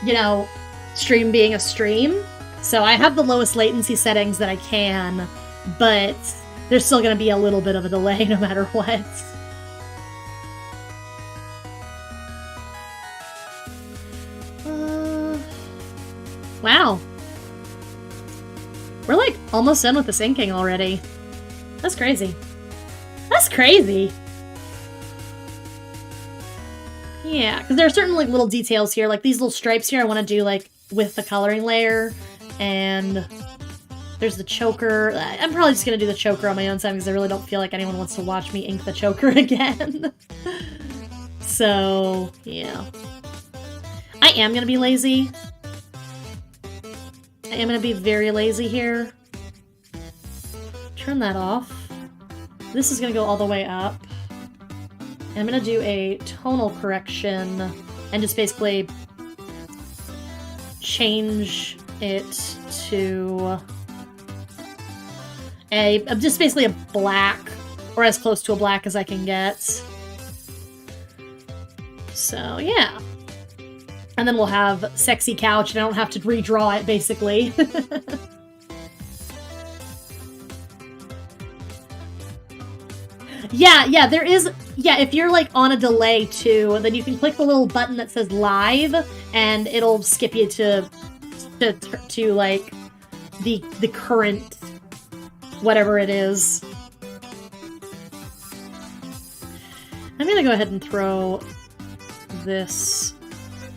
you know, stream being a stream. So I have the lowest latency settings that I can, but there's still going to be a little bit of a delay no matter what. Wow. We're like almost done with this inking already. That's crazy. That's crazy. Yeah, because there are certain like little details here, like these little stripes here I want to do like with the coloring layer, and there's the choker. I'm probably just going to do the choker on my own time because I really don't feel like anyone wants to watch me ink the choker again. So, yeah. I am going to be lazy. I am going to be very lazy here. Turn that off. This is going to go all the way up. And I'm going to do a tonal correction and just basically change it to just basically a black, or as close to a black as I can get. So, yeah. And then we'll have sexy couch, and I don't have to redraw it, basically. Yeah, there is... Yeah, if you're, like, on a delay, too, then you can click the little button that says live, and it'll skip you to like, the current whatever it is. I'm gonna go ahead and throw this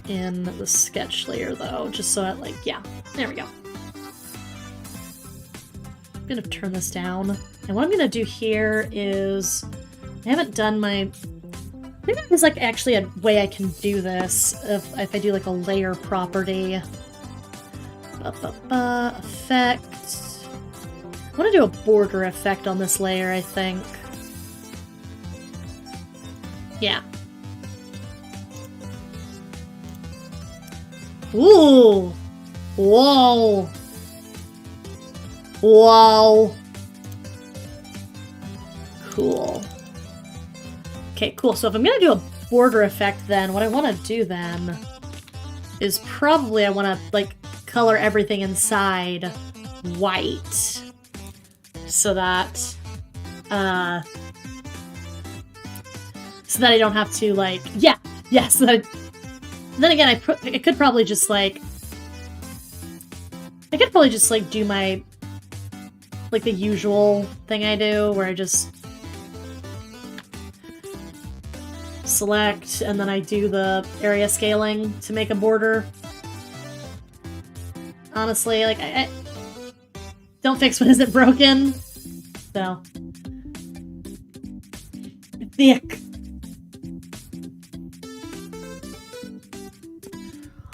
in the sketch layer, though, just so that, like, yeah, there we go. I'm gonna turn this down, and what I'm gonna do here is, I haven't done my, I think there's, like, actually a way I can do this, if I do, like, a layer property. Effect. I want to do a border effect on this layer, I think. Yeah. Ooh! Whoa! Whoa! Cool. Okay, cool. So if I'm gonna do a border effect, then what I want to do then is probably I want to, like, color everything inside white. So that I don't have to, like, so that then again, I could probably just, like, do my, like, the usual thing I do, where I just select, and then I do the area scaling to make a border. Honestly, like, I don't fix what isn't broken. So. Thick.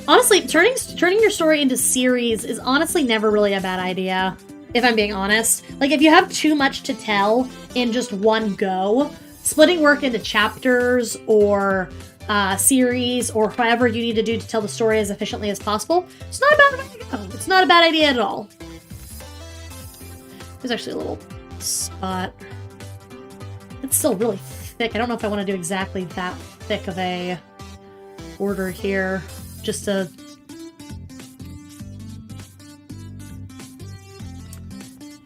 Honestly, turning your story into series is honestly never really a bad idea, if I'm being honest. Like, if you have too much to tell in just one go, splitting work into chapters or series or whatever you need to do to tell the story as efficiently as possible, it's not a bad idea. It's not a bad idea at all. There's actually a little spot. It's still really thick. I don't know if I want to do exactly that thick of a border here. Just to...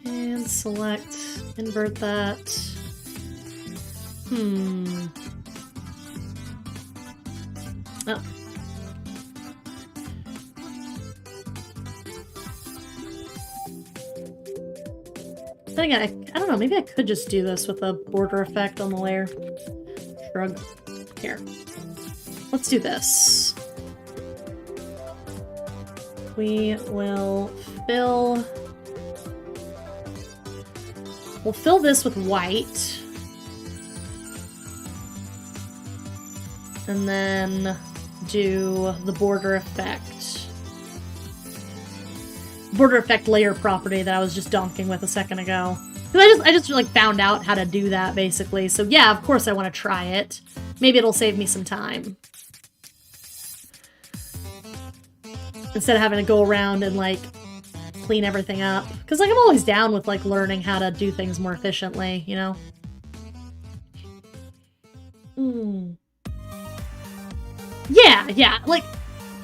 And select, invert that. Oh. Then again, I don't know, maybe I could just do this with a border effect on the layer. Shrug. Here. Let's do this. We will fill... We'll fill this with white. And then do the border effect. Border effect layer property that I was just donking with a second ago. Because I just like found out how to do that basically. So yeah, of course I want to try it. Maybe it'll save me some time. Instead of having to go around and like clean everything up. Because like I'm always down with like learning how to do things more efficiently, you know? Yeah, like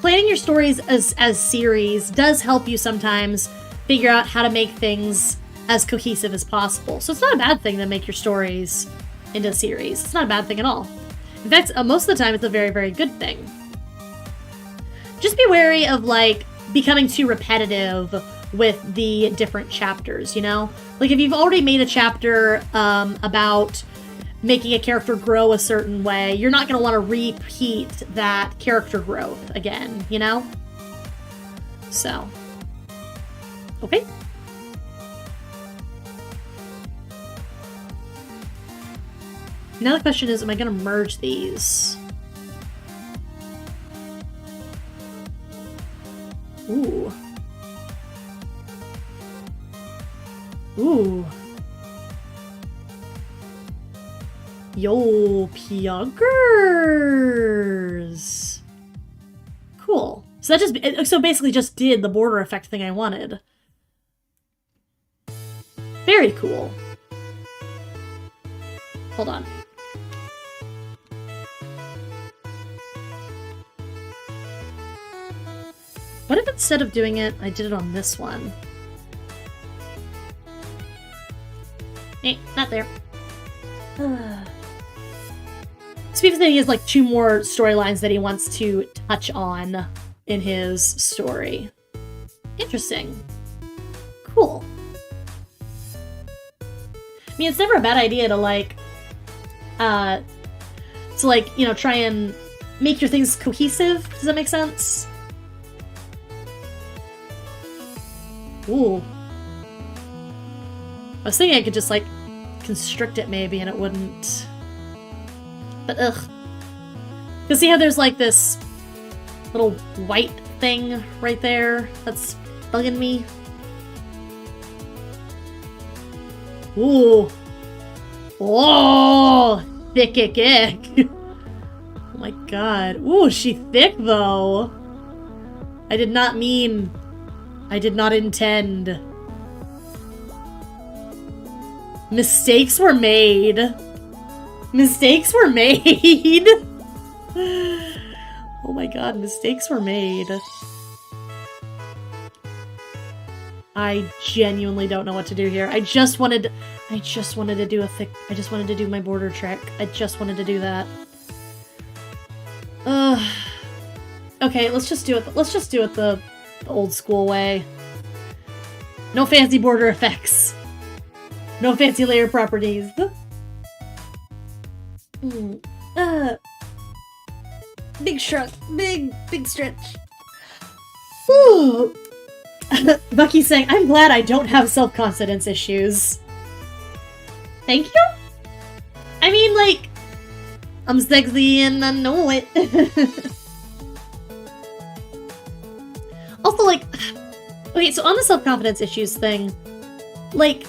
planning your stories as series does help you sometimes figure out how to make things as cohesive as possible. So it's not a bad thing to make your stories into a series. It's not a bad thing at all. In fact, most of the time it's a very, very good thing. Just be wary of like becoming too repetitive with the different chapters, you know? Like if you've already made a chapter about making a character grow a certain way, you're not going to want to repeat that character growth again, you know? So. Okay. Now the question is, am I going to merge these? Ooh. Ooh. Yo, Pyoggers! Cool. So that so basically just did the border effect thing I wanted. Very cool. Hold on. What if instead of doing it, I did it on this one? Not there. Stephen said he has like 2 more storylines that he wants to touch on in his story. Interesting. Cool. I mean, it's never a bad idea to like, you know, try and make your things cohesive. Does that make sense? Ooh. I was thinking I could just like constrict it maybe and it wouldn't. But ugh. Because see how there's like this little white thing right there that's bugging me? Ooh. Whoa! Thick ick ick. Oh my god. Ooh, she thick though. I did not intend. Mistakes were made. Mistakes were made. Oh my god, mistakes were made. I genuinely don't know what to do here. I just wanted to do my border trick. I just wanted to do that. Okay, let's just do it the old school way. No fancy border effects. No fancy layer properties. Big shrug. Big stretch. Ooh. Bucky's saying, I'm glad I don't have self-confidence issues. Thank you? I mean, like, I'm sexy and I know it. Also, like, okay, so on the self-confidence issues thing, like,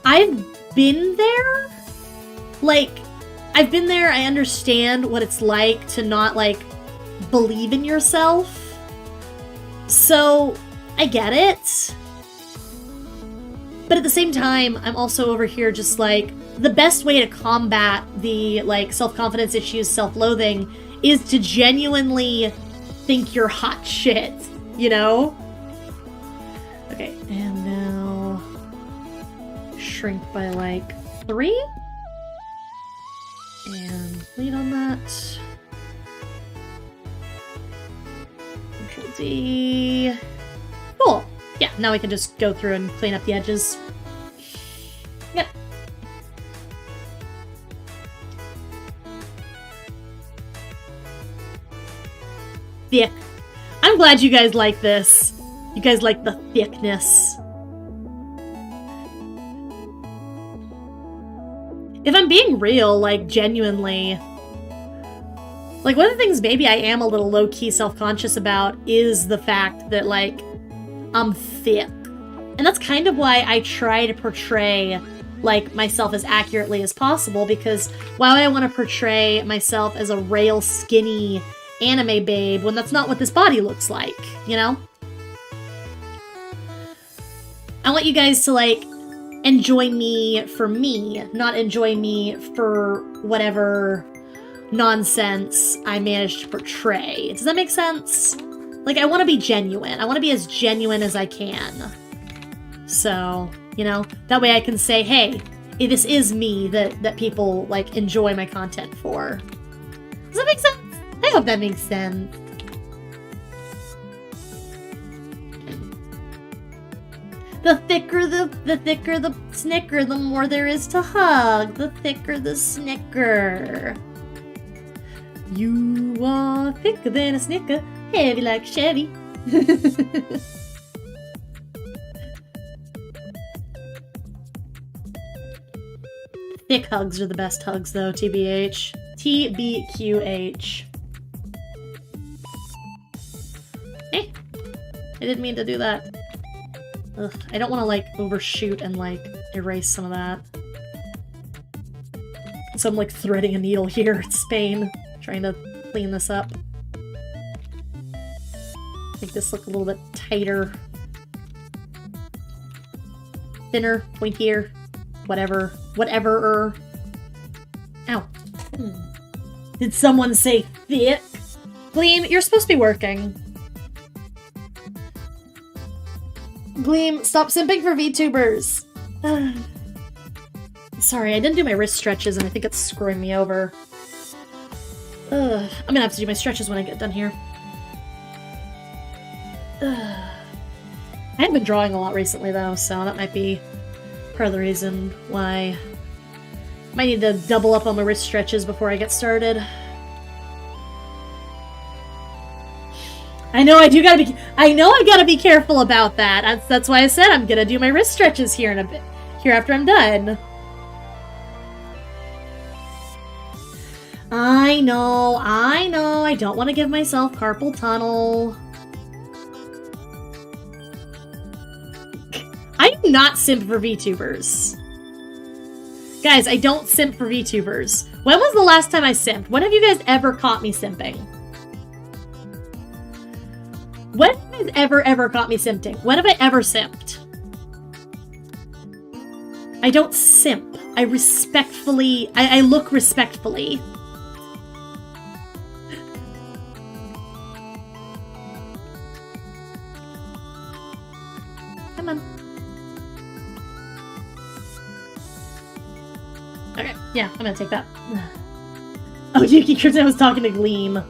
I've been there. Like, I've been there, I understand what it's like to not, like, believe in yourself. So, I get it. But at the same time, I'm also over here just like, the best way to combat the, like, self-confidence issues, self-loathing, is to genuinely think you're hot shit, you know? Okay, and now... shrink by, like, 3? And lead on that. Control D. Cool. Yeah, now we can just go through and clean up the edges. Yep. Thick. I'm glad you guys like this. You guys like the thickness. If I'm being real, like, genuinely, like, one of the things maybe I am a little low-key self-conscious about is the fact that, like, I'm thick. And that's kind of why I try to portray, like, myself as accurately as possible, because why would I want to portray myself as a rail, skinny anime babe when that's not what this body looks like, you know? I want you guys to, like, enjoy me for me, not enjoy me for whatever nonsense I managed to portray. Does that make sense? Like, I want to be genuine. I want to be as genuine as I can. So, you know, that way I can say, hey, this is me that people, like, enjoy my content for. Does that make sense? I hope that makes sense. The thicker the snicker, the more there is to hug. The thicker the snicker. You are thicker than a snicker, heavy like Chevy. Thick hugs are the best hugs, though, TBH. TBQH. Hey, I didn't mean to do that. Ugh, I don't want to, like, overshoot and, like, erase some of that. So I'm, like, threading a needle here. It's Spain. Trying to clean this up. Make this look a little bit tighter. Thinner, pointier, whatever. Whatever-er. Ow. Did someone say thick? Gleam, you're supposed to be working. Gleam, stop simping for VTubers. Sorry, I didn't do my wrist stretches and I think it's screwing me over. I'm gonna have to do my stretches when I get done here. I haven't been drawing a lot recently though, so that might be part of the reason why I might need to double up on my wrist stretches before I get started. I know I gotta be careful about that. That's why I said I'm gonna do my wrist stretches here in a bit, here after I'm done. I know, I don't want to give myself carpal tunnel. I do not simp for VTubers. Guys, I don't simp for VTubers. When was the last time I simped? When have you guys ever caught me simping? When have you guys ever caught me simping? When have I ever simped? I don't simp. I respectfully... I look respectfully. Come on. Okay, yeah, I'm gonna take that. Oh, Yuki Krypton was talking to Gleam.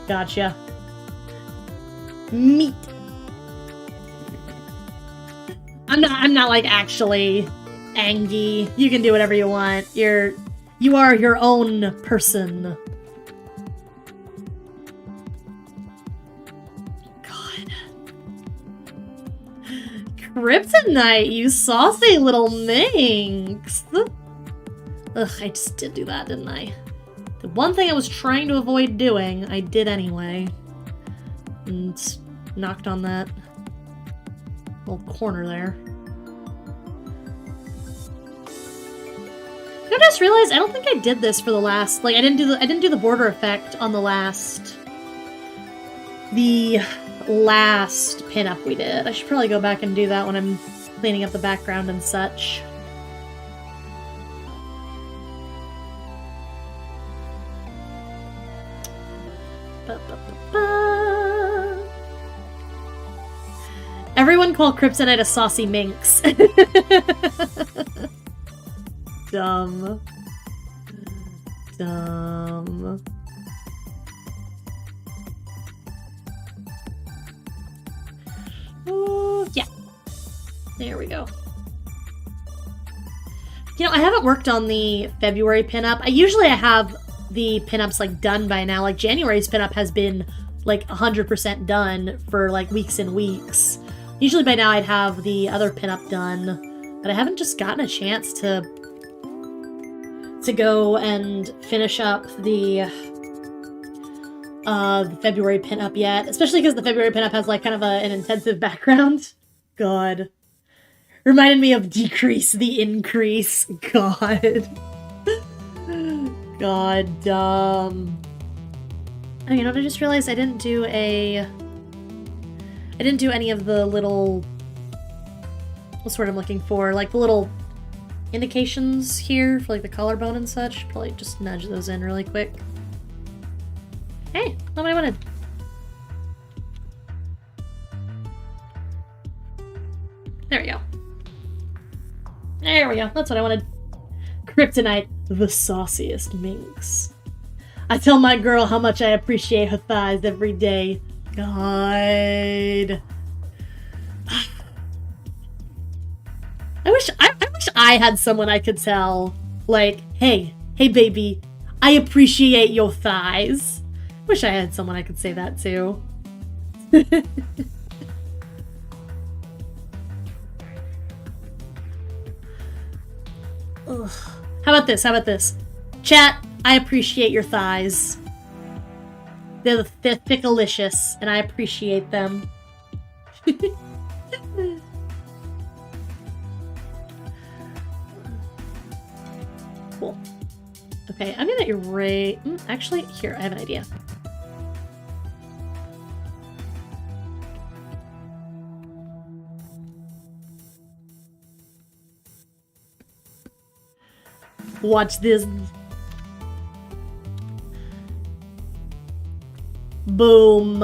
Gotcha. Meat. I'm not like actually Angie. You can do whatever you want. You are your own person. Kryptonite, you saucy little minx! Ugh, I just did do that, didn't I? The one thing I was trying to avoid doing, I did anyway. And knocked on that little corner there. I just realized I don't think I did this for the last, like I didn't do the border effect on the last pinup we did. I should probably go back and do that when I'm cleaning up the background and such. Everyone call Kryptonite a saucy minx. Dumb. Dumb. Yeah. There we go. You know, I haven't worked on the February pinup. I have the pinups like done by now. Like January's pinup has been like 100% done for like weeks and weeks. Usually by now I'd have the other pinup done, but I haven't just gotten a chance to go and finish up the February pinup yet, especially because the February pinup has like kind of an intensive background. God. Reminded me of decrease the increase. God. God, dumb. Oh, you know what? I just realized I didn't do any of the little... What's the word I'm looking for? Like the little indications here for like the collarbone and such. Probably just nudge those in really quick. Hey, not what I wanted. There we go. There we go. That's what I wanted. Kryptonite, the sauciest minx. I tell my girl how much I appreciate her thighs every day. God. I wish I had someone I could tell, like, hey baby, I appreciate your thighs. Wish I had someone I could say that to. Ugh. How about this? Chat, I appreciate your thighs. They're thickalicious, and I appreciate them. Cool. Okay, I'm gonna erase... actually, here, I have an idea. Watch this. Boom.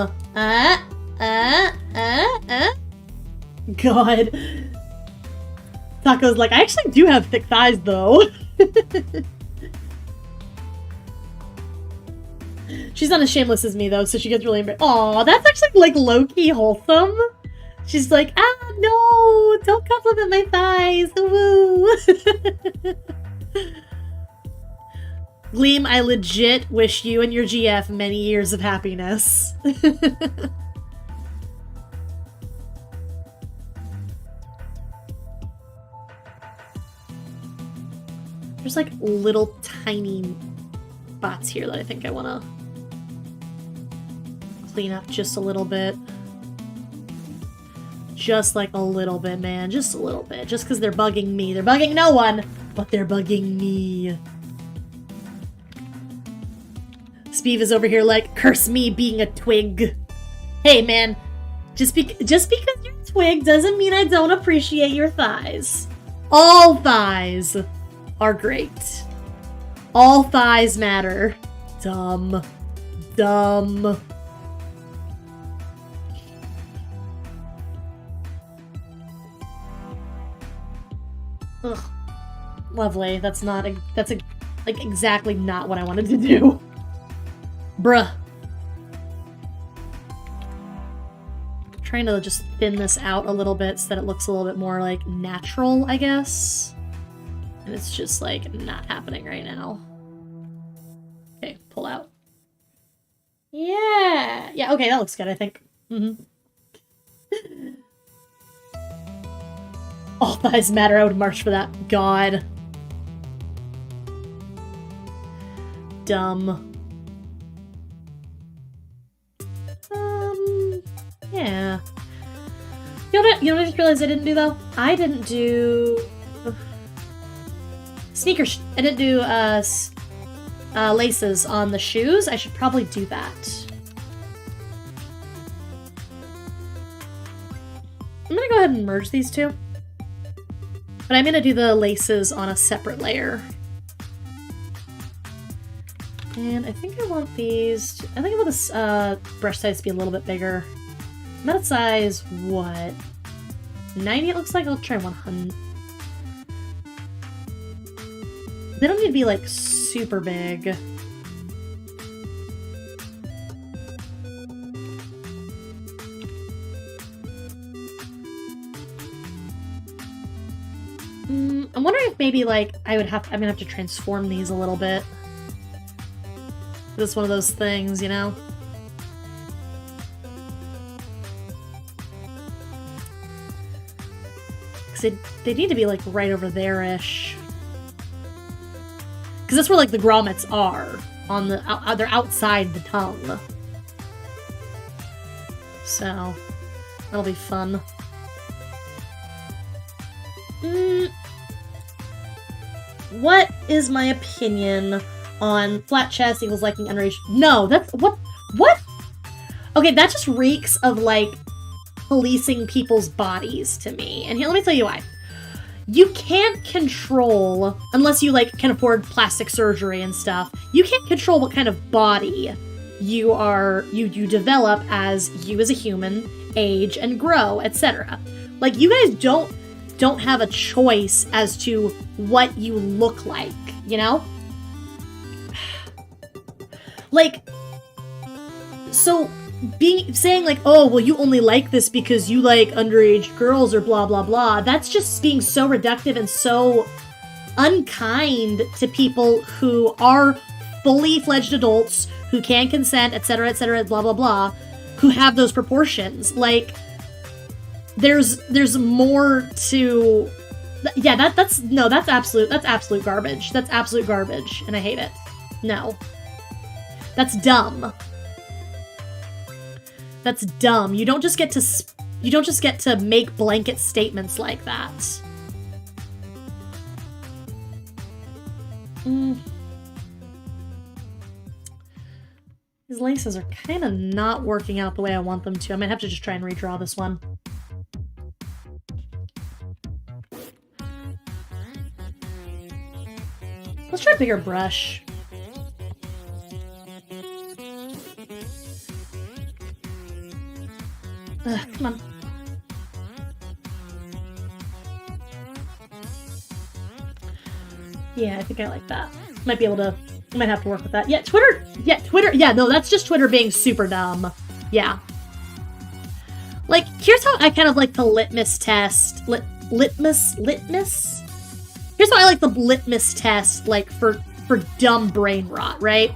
God. Taco's like, I actually do have thick thighs, though. She's not as shameless as me, though, so she gets really embarrassed. Aw, that's actually, like, low-key wholesome. She's like, no, don't compliment my thighs. Woo. Gleam, I legit wish you and your GF many years of happiness. There's like little tiny spots here that I think I want to clean up just a little bit. Just like a little bit, man. Just a little bit. Just because they're bugging me. They're bugging no one, but they're bugging me. Speeve is over here like, curse me being a twig. Hey, man. Just because you're a twig doesn't mean I don't appreciate your thighs. All thighs are great. All thighs matter. Dumb. Dumb. Ugh. Lovely. That's like exactly not what I wanted to do. Bruh. Trying to just thin this out a little bit so that it looks a little bit more like natural, I guess. And it's just like not happening right now. Okay, pull out. Yeah. Yeah, okay, that looks good, I think. All lives matter. I would march for that. God. Dumb. Yeah. You know what I just realized I didn't do, though? I didn't do... sneakers. I didn't do, laces on the shoes. I should probably do that. I'm gonna go ahead and merge these two. But I'm gonna do the laces on a separate layer. And I think I want these... I think I want this brush size to be a little bit bigger. I'm at size, what? 90 it looks like? I'll try 100. They don't need to be, like, super big. I'm wondering if maybe, like, I'm gonna have to transform these a little bit. This is one of those things, you know? Because they need to be, like, right over there-ish. Because that's where, like, the grommets are. On the... they're outside the tongue. So... that'll be fun. What is my opinion on flat chest equals liking underage? No, that's... What? Okay, that just reeks of, like, policing people's bodies to me. And here, let me tell you why. You can't control, unless you, like, can afford plastic surgery and stuff, you can't control what kind of body you develop as you as a human age and grow, etc. Like, you guys don't have a choice as to what you look like, you know? Like, so saying like, oh, well, you only like this because you like underage girls or blah, blah, blah, that's just being so reductive and so unkind to people who are fully fledged adults, who can consent, etc., blah, blah, blah, who have those proportions. Like, there's more to... Yeah, that's absolute garbage. That's absolute garbage, and I hate it. No. That's dumb. That's dumb. You don't just get to make blanket statements like that. These laces are kind of not working out the way I want them to. I might have to just try and redraw this one. Let's try a bigger brush. Come on. Yeah, I think I like that. Might have to work with that. Yeah, Twitter, yeah, no, that's just Twitter being super dumb. Yeah. Like, here's how I kind of like the litmus test. Litmus? Here's how I like the litmus test, like, for dumb brain rot, right?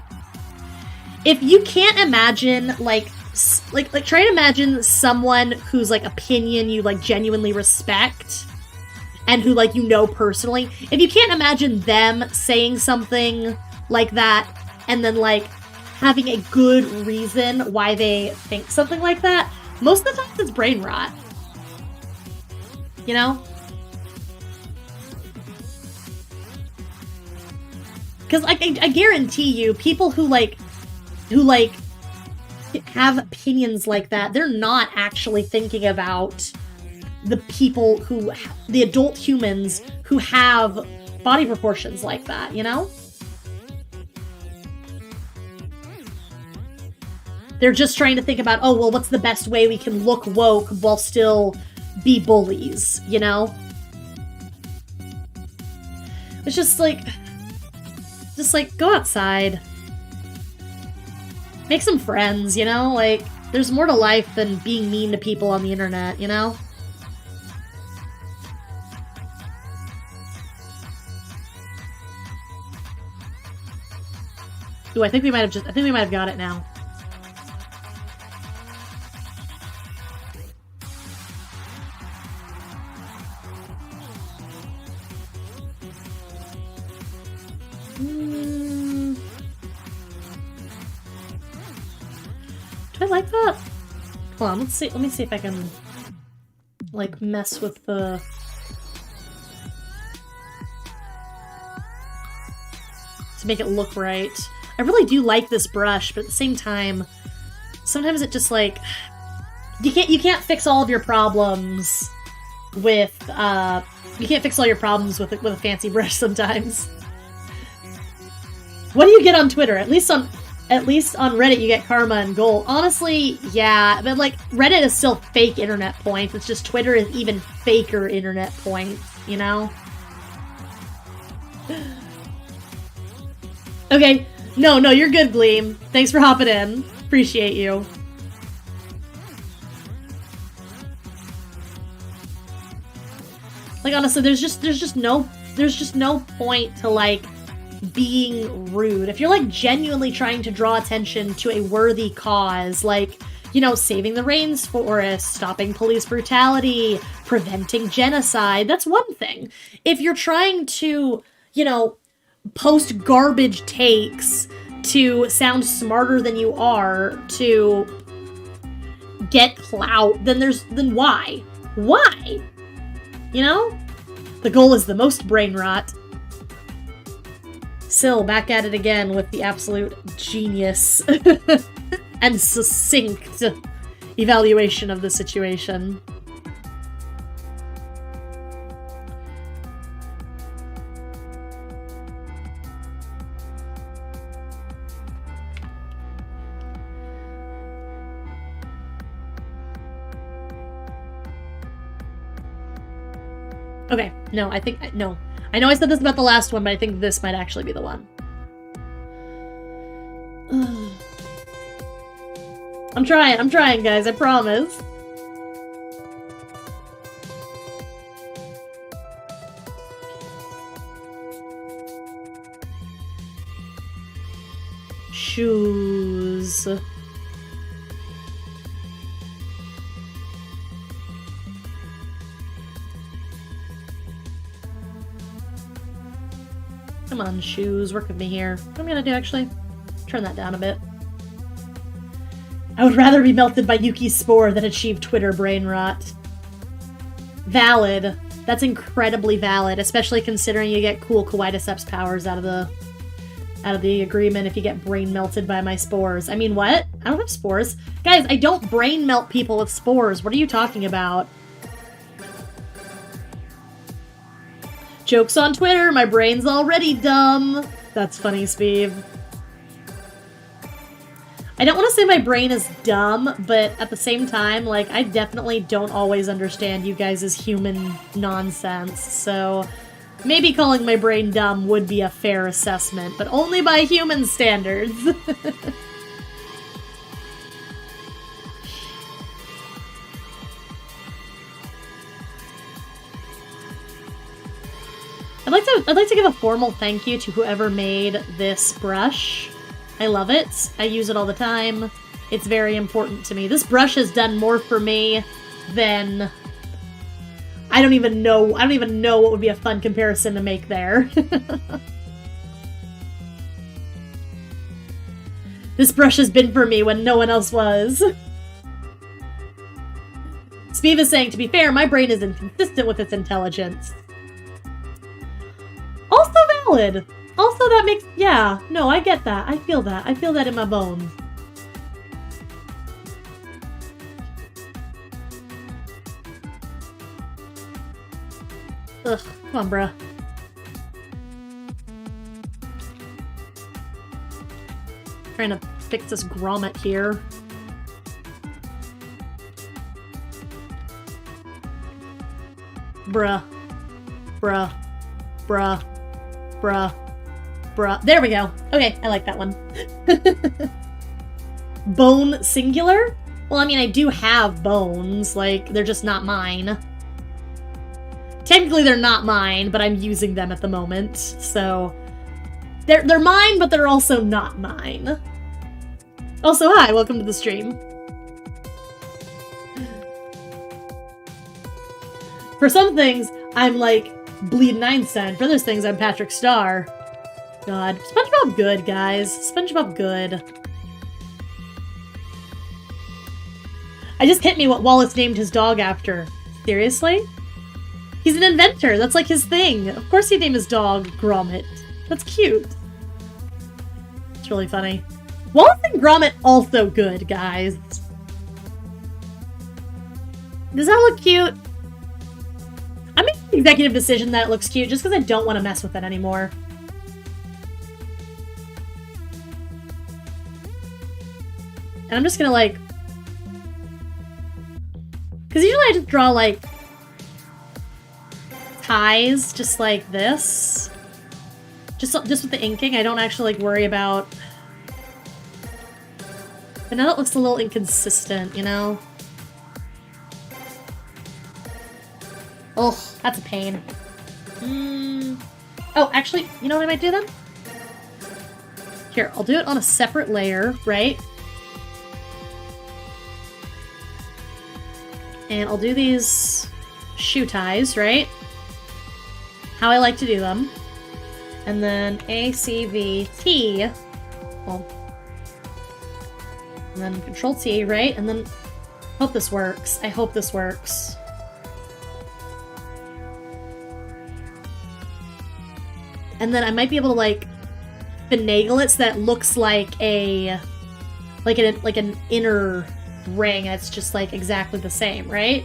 If you can't imagine, like try to imagine someone whose, like, opinion you, like, genuinely respect and who, like, you know personally. If you can't imagine them saying something like that and then, like, having a good reason why they think something like that, most of the time it's brain rot. You know? Because I guarantee you, people who have opinions like that, they're not actually thinking about the people the adult humans who have body proportions like that, you know? They're just trying to think about, oh, well, what's the best way we can look woke while still be bullies, you know? It's just like, go outside. Make some friends, you know? Like, there's more to life than being mean to people on the internet, you know? Ooh, I think we might have got it now. Do I like that? Hold on, let's see. Let me see if I can, like, mess with the... to make it look right. I really do like this brush, but at the same time, sometimes it just, like... You can't fix all of your problems with, you can't fix all your problems with a fancy brush sometimes. What do you get on Twitter? At least on Reddit you get karma and gold. Honestly, yeah, but like Reddit is still fake internet points. It's just Twitter is even faker internet points, you know? Okay. No, you're good, Gleam. Thanks for hopping in. Appreciate you. Like honestly, there's just no point to like being rude. If you're like genuinely trying to draw attention to a worthy cause, like, you know, saving the rainforest, stopping police brutality, preventing genocide, that's one thing. If you're trying to, you know, post garbage takes to sound smarter than you are, to get clout, then why? Why? You know? The goal is the most brain rot. Syl back at it again with the absolute genius and succinct evaluation of the situation. Okay, no, no. I know I said this about the last one, but I think this might actually be the one. I'm trying, guys, I promise. Shoes. Come on, shoes, work with me here. What I'm gonna do, actually, turn that down a bit. I would rather be melted by Yuki's spore than achieve Twitter brain rot. Valid. That's incredibly valid, especially considering you get cool Kawaii powers out of the agreement if you get brain melted by my spores. I mean, what? I don't have spores. Guys, I don't brain melt people with spores. What are you talking about? Jokes on Twitter, my brain's already dumb. That's funny, Speeve. I don't want to say my brain is dumb, but at the same time, like, I definitely don't always understand you guys' human nonsense, so maybe calling my brain dumb would be a fair assessment, but only by human standards. I'd like to give a formal thank you to whoever made this brush. I love it. I use it all the time. It's very important to me. This brush has done more for me than... I don't even know what would be a fun comparison to make there. This brush has been for me when no one else was. Speeve is saying, to be fair, my brain is inconsistent with its intelligence. Also valid. Also, that makes... Yeah, no, I get that. I feel that. I feel that in my bones. Ugh, come on, bruh. Trying to fix this grommet here. Bruh. Bruh. Bruh. Bruh. Bruh. There we go. Okay, I like that one. Bone singular? Well, I mean, I do have bones. Like, they're just not mine. Technically, they're not mine, but I'm using them at the moment. So, they're mine, but they're also not mine. Also, hi, welcome to the stream. For some things, I'm like Bleed Einstein. For those things, I'm Patrick Starr. God. SpongeBob good, guys. SpongeBob good. I just hit me what Wallace named his dog after. Seriously? He's an inventor. That's like his thing. Of course he'd name his dog Gromit. That's cute. It's really funny. Wallace and Gromit also good, guys. Does that look cute? I'm making the executive decision that it looks cute just because I don't want to mess with it anymore. And I'm just gonna like... Because usually I just draw like... ties, just like this. Just with the inking, I don't actually like worry about... But now that looks a little inconsistent, you know? Oh, that's a pain. Oh, actually, you know what I might do then? Here, I'll do it on a separate layer, right? And I'll do these shoe ties, right? How I like to do them. And then ACVT. Well, and then Control T, right? And then hope this works. I hope this works. And then I might be able to like finagle it so that it looks like a like an inner ring that's just like exactly the same, right?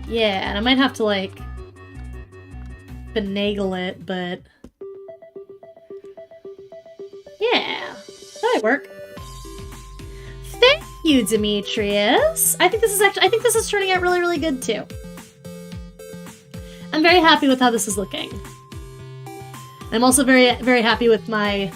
Yeah, and I might have to like finagle it, but yeah, that might work. Thank you, Demetrius. I think this is turning out really, really good too. I'm very happy with how this is looking. I'm also very, very happy with my,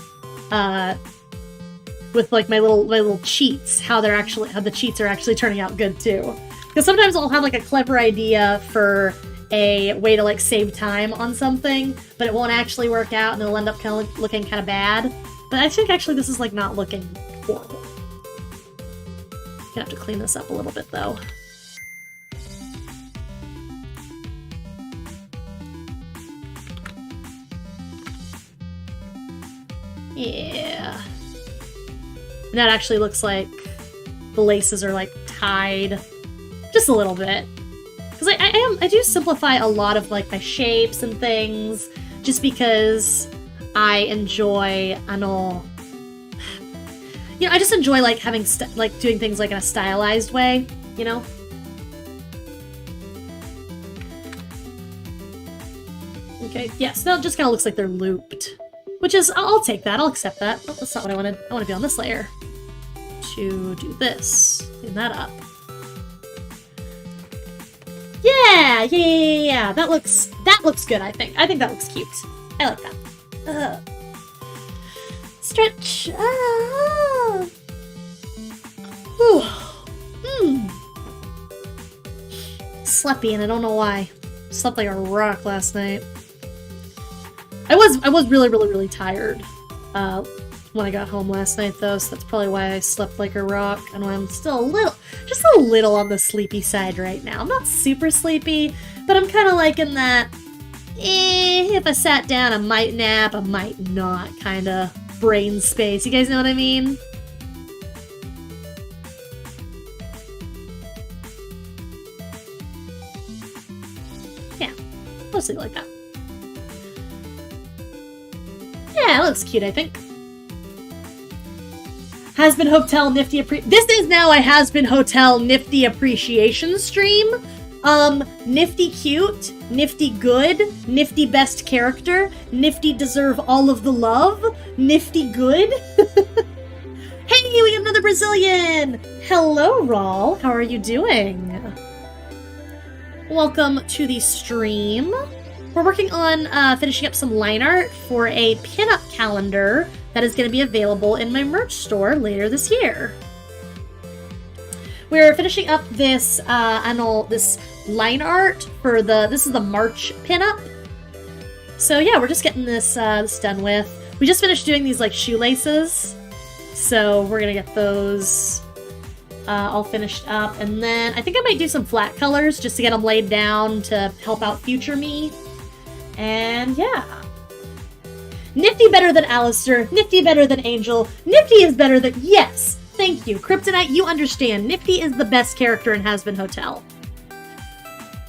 with like my little cheats. How the cheats are actually turning out good too. Because sometimes I'll have like a clever idea for a way to like save time on something, but it won't actually work out, and it'll end up kind of looking kind of bad. But I think actually this is like not looking horrible. Gonna have to clean this up a little bit though. Yeah. And that actually looks like the laces are like tied just a little bit. Because I do simplify a lot of like my shapes and things just because I enjoy, you know, I just enjoy like having like doing things like in a stylized way, you know? Okay, yes, that just kind of looks like they're looped. Which is, I'll take that, I'll accept that. Oh, that's not what I wanted. I want to be on this layer. To do this. Clean that up. Yeah! That looks good, I think. I think that looks cute. I like that. Stretch! Ah! Sleepy, and I don't know why. Slept like a rock last night. I was really, really, really tired when I got home last night, though, so that's probably why I slept like a rock, and I'm still just a little on the sleepy side right now. I'm not super sleepy, but I'm kind of like in that, if I sat down, I might nap, I might not kind of brain space. You guys know what I mean? Yeah, mostly like that. Yeah, it looks cute, I think. Has-Been Hotel Nifty This is now a Has-Been Hotel Nifty Appreciation stream. Nifty cute, Nifty good, Nifty best character, Nifty deserve all of the love, Nifty good. Hey, we got another Brazilian! Hello, Raul. How are you doing? Welcome to the stream. We're working on finishing up some line art for a pinup calendar that is going to be available in my merch store later this year. We're finishing up this this line art for this is the March pinup. So yeah, we're just getting this done with. We just finished doing these like shoelaces, so we're gonna get those all finished up. And then I think I might do some flat colors just to get them laid down to help out future me. And yeah. Nifty better than Alistair. Nifty better than Angel. Nifty is better than... Yes! Thank you. Kryptonite, you understand. Nifty is the best character in Hazbin Hotel.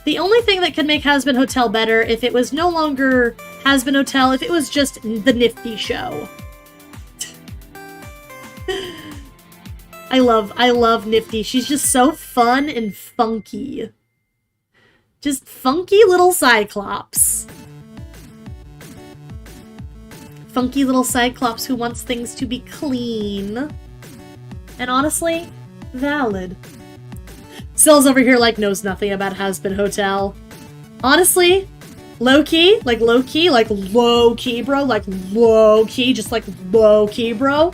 The only thing that could make Hazbin Hotel better if it was no longer Hazbin Hotel, if it was just the Nifty show. I love Nifty. She's just so fun and funky. Just funky little Cyclops. Funky little Cyclops who wants things to be clean. And honestly, valid. Sill's over here like knows nothing about Hazbin Hotel. Honestly, low-key, like low-key, like low-key, bro. Like low-key, just like low-key, bro.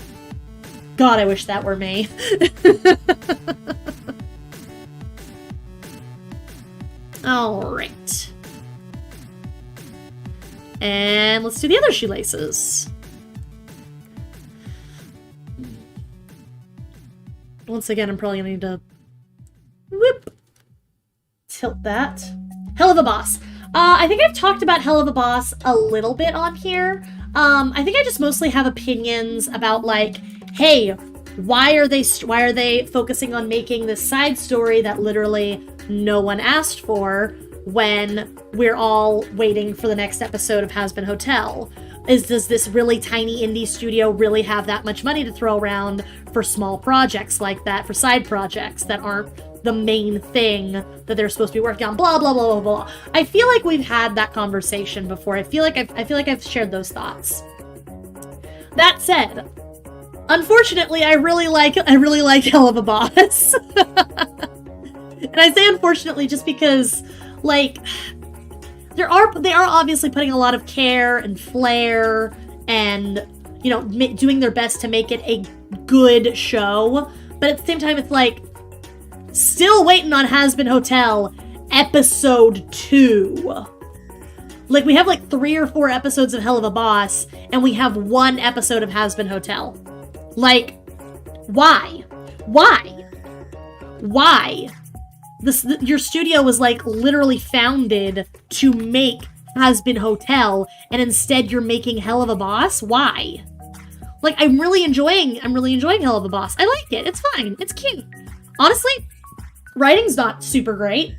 God, I wish that were me. Alright. And let's do the other shoelaces. Once again, I'm probably gonna need to whoop, tilt that. Hell of a Boss. I think I've talked about Hell of a Boss a little bit on here. I think I just mostly have opinions about like, hey, why are they focusing on making this side story that literally no one asked for when we're all waiting for the next episode of Hazbin Hotel? Does this really tiny indie studio really have that much money to throw around for small projects like that, for side projects that aren't the main thing that they're supposed to be working on? Blah blah blah blah blah. I feel like we've had that conversation before. I feel like I've shared those thoughts. That said, unfortunately, I really like Hell of a Boss. And I say unfortunately just because, like, they are obviously putting a lot of care and flair and, you know, doing their best to make it a good show. But at the same time, it's like, still waiting on Hazbin Hotel episode 2. Like, we have like 3 or 4 episodes of Hell of a Boss, and we have 1 episode of Hazbin Hotel. Like, why? Why? Why? Your studio was like literally founded to make Hazbin Hotel, and instead you're making Hell of a Boss? Why? Like, I'm really enjoying Hell of a Boss. I like it. It's fine. It's cute. Honestly, writing's not super great.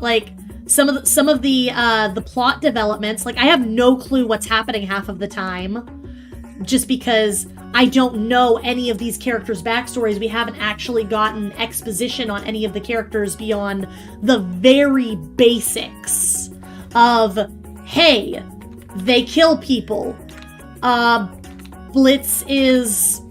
Like, some of the plot developments, like, I have no clue what's happening half of the time, just because I don't know any of these characters' backstories. We haven't actually gotten exposition on any of the characters beyond the very basics of, hey, they kill people. Blitz is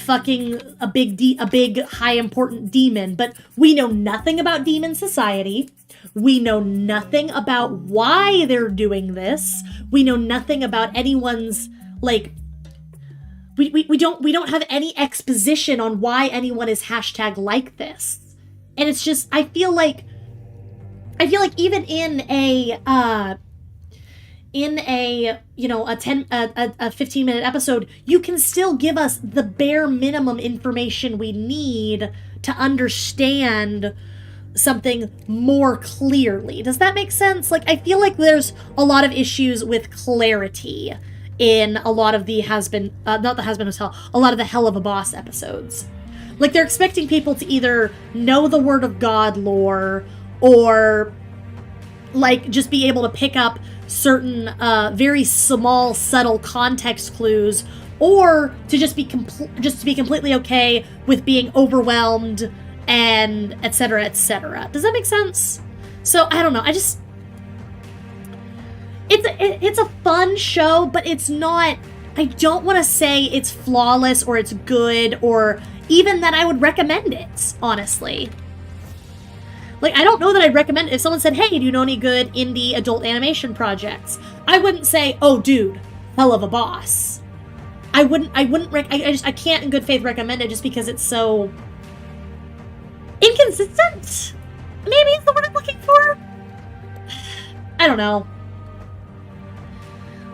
fucking a big high important demon, but we know nothing about demon society. We know nothing about why they're doing this. We know nothing about anyone's, like, we don't have any exposition on why anyone is hashtag like this. And it's just, I feel like even in a you know, a 15-minute episode, you can still give us the bare minimum information we need to understand something more clearly. Does that make sense? Like, I feel like there's a lot of issues with clarity in a lot of the not the Hazbin Hotel, a lot of the Hell of a Boss episodes. Like, they're expecting people to either know the Word of God lore, or, like, just be able to pick up certain very small, subtle context clues, or to just be completely okay with being overwhelmed and etc. etc. Does that make sense? So I don't know. It's a fun show, but it's not. I don't want to say it's flawless or it's good or even that I would recommend it. Honestly, like, I don't know that I'd recommend it. If someone said, "Hey, do you know any good indie adult animation projects?" I wouldn't say, "Oh, dude, Hell of a Boss." I can't in good faith recommend it just because it's so inconsistent. Maybe is the word I'm looking for. I don't know.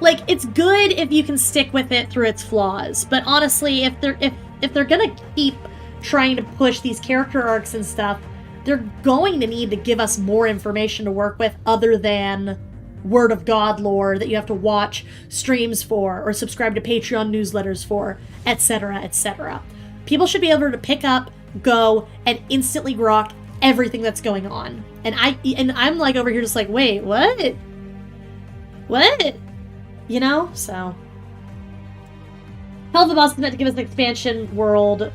like, it's good if you can stick with it through its flaws, but honestly, if they're gonna keep trying to push these character arcs and stuff, they're going to need to give us more information to work with other than Word of God lore that you have to watch streams for or subscribe to Patreon newsletters for, etc., etc. People should be able to pick up, go, and instantly grok everything that's going on. And I'm like over here just like, wait, what? What? You know? So. Hell of a Boss is meant to give us an expansion world.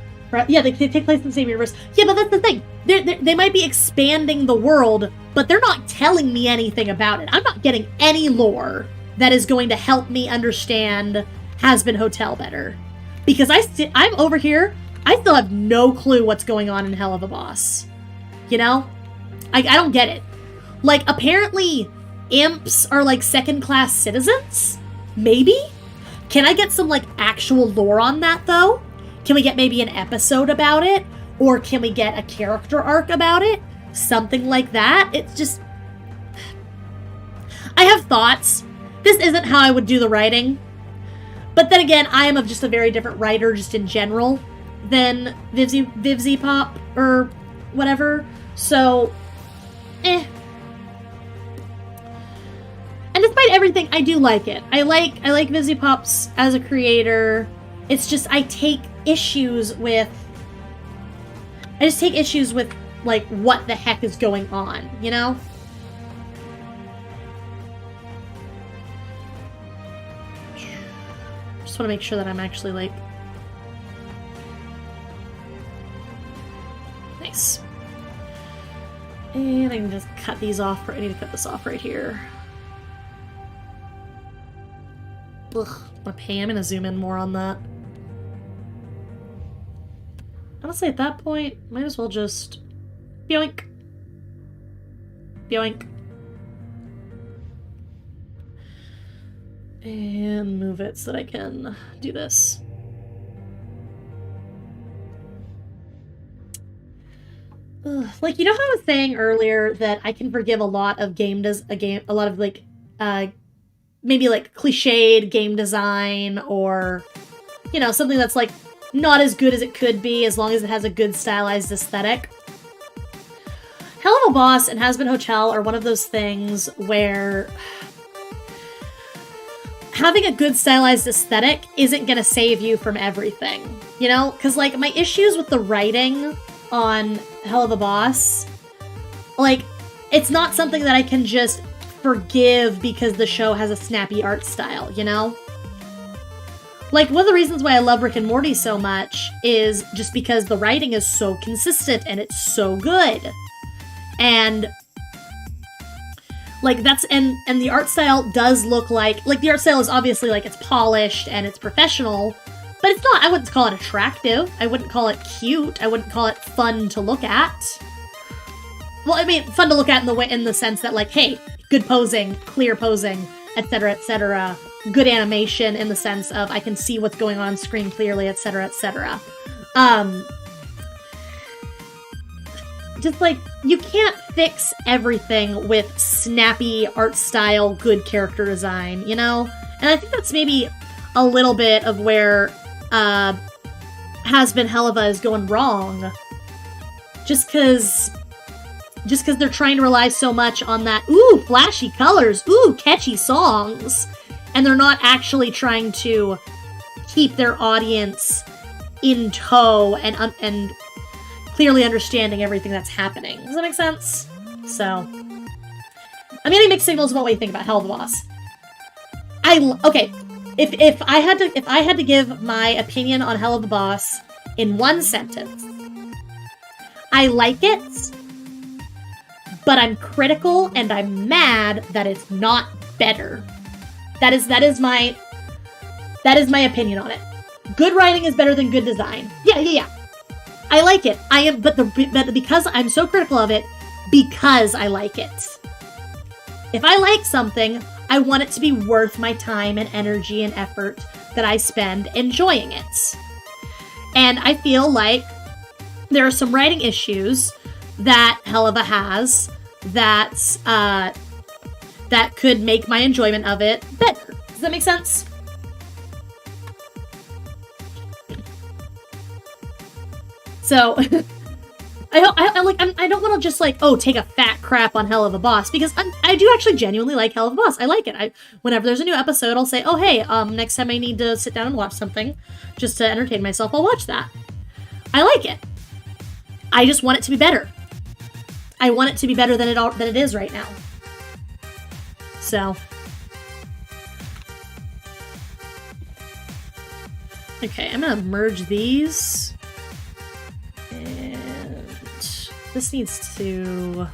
Yeah, they take place in the same universe. Yeah, but that's the thing. They might be expanding the world, but they're not telling me anything about it. I'm not getting any lore that is going to help me understand Has-Been Hotel better. Because I'm over here, I still have no clue what's going on in Hell of a Boss. You know? I don't get it. Like, apparently, imps are like second-class citizens? Maybe? Can I get some, like, actual lore on that, though? Can we get maybe an episode about it? Or can we get a character arc about it? Something like that? It's just... I have thoughts. This isn't how I would do the writing. But then again, I am just a very different writer just in general than Vivzy Pop or whatever. So, And despite everything, I do like it. I like Vivzy Pops as a creator. It's just I take issues with like what the heck is going on, you know? Just want to make sure that I'm actually like nice. And I can just cut these off. I need to cut this off right here. Ugh, okay, I'm gonna zoom in more on that. Honestly, at that point, might as well just... Yoink. Yoink. And move it so that I can do this. Ugh. Like, you know how I was saying earlier that I can forgive a lot of a lot of, like, maybe, like, cliched game design or, you know, something that's, like, not as good as it could be as long as it has a good stylized aesthetic. Hell of a Boss and Has-Been Hotel are one of those things where having a good stylized aesthetic isn't gonna save you from everything, you know? Because, like, my issues with the writing on Hell of a Boss, like, it's not something that I can just forgive because the show has a snappy art style, you know? Like, one of the reasons why I love Rick and Morty so much is just because the writing is so consistent and it's so good. And, like, that's, and the art style does look like the art style is obviously, like, it's polished and it's professional, but it's not, I wouldn't call it attractive. I wouldn't call it cute. I wouldn't call it fun to look at. Well, I mean, fun to look at in the sense that, like, hey, good posing, clear posing, etc., etc., good animation in the sense of I can see what's going on screen clearly, etc., etc. Just like, you can't fix everything with snappy art style, good character design, you know? And I think that's maybe a little bit of where Has-Been Helluva is going wrong. Just because they're trying to rely so much on that, ooh, flashy colors, ooh, catchy songs, and they're not actually trying to keep their audience in tow and clearly understanding everything that's happening. Does that make sense? So, I'm getting mixed signals about what you think about Hell of a Boss. Okay, if I had to give my opinion on Hell of a Boss in one sentence, I like it, but I'm critical and I'm mad that it's not better. That is my opinion on it. Good writing is better than good design. Yeah. I like it. But because I'm so critical of it, because I like it. If I like something, I want it to be worth my time and energy and effort that I spend enjoying it. And I feel like there are some writing issues that Helluva has that could make my enjoyment of it better. Does Does that make sense? So, I don't want to just like, oh, take a fat crap on Hell of a Boss, because I do actually genuinely like Hell of a Boss. I like it. Whenever there's a new episode, I'll say, oh, hey, next time I need to sit down and watch something just to entertain myself, I'll watch that. I like it. I just want it to be better. I want it to be better than it is right now. So. Okay, I'm gonna merge these. And this needs to...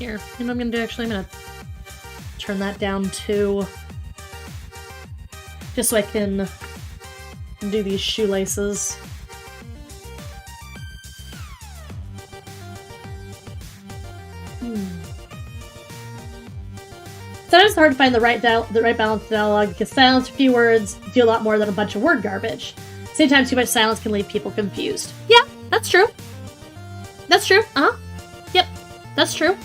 Here, you know what I'm gonna do actually? I'm gonna turn that down too. Just so I can do these shoelaces. Sometimes it's hard to find the right balance of dialogue, because silence, a few words, do a lot more than a bunch of word garbage. Same time, too much silence can leave people confused. Yeah, that's true. That's true. Yep, that's true.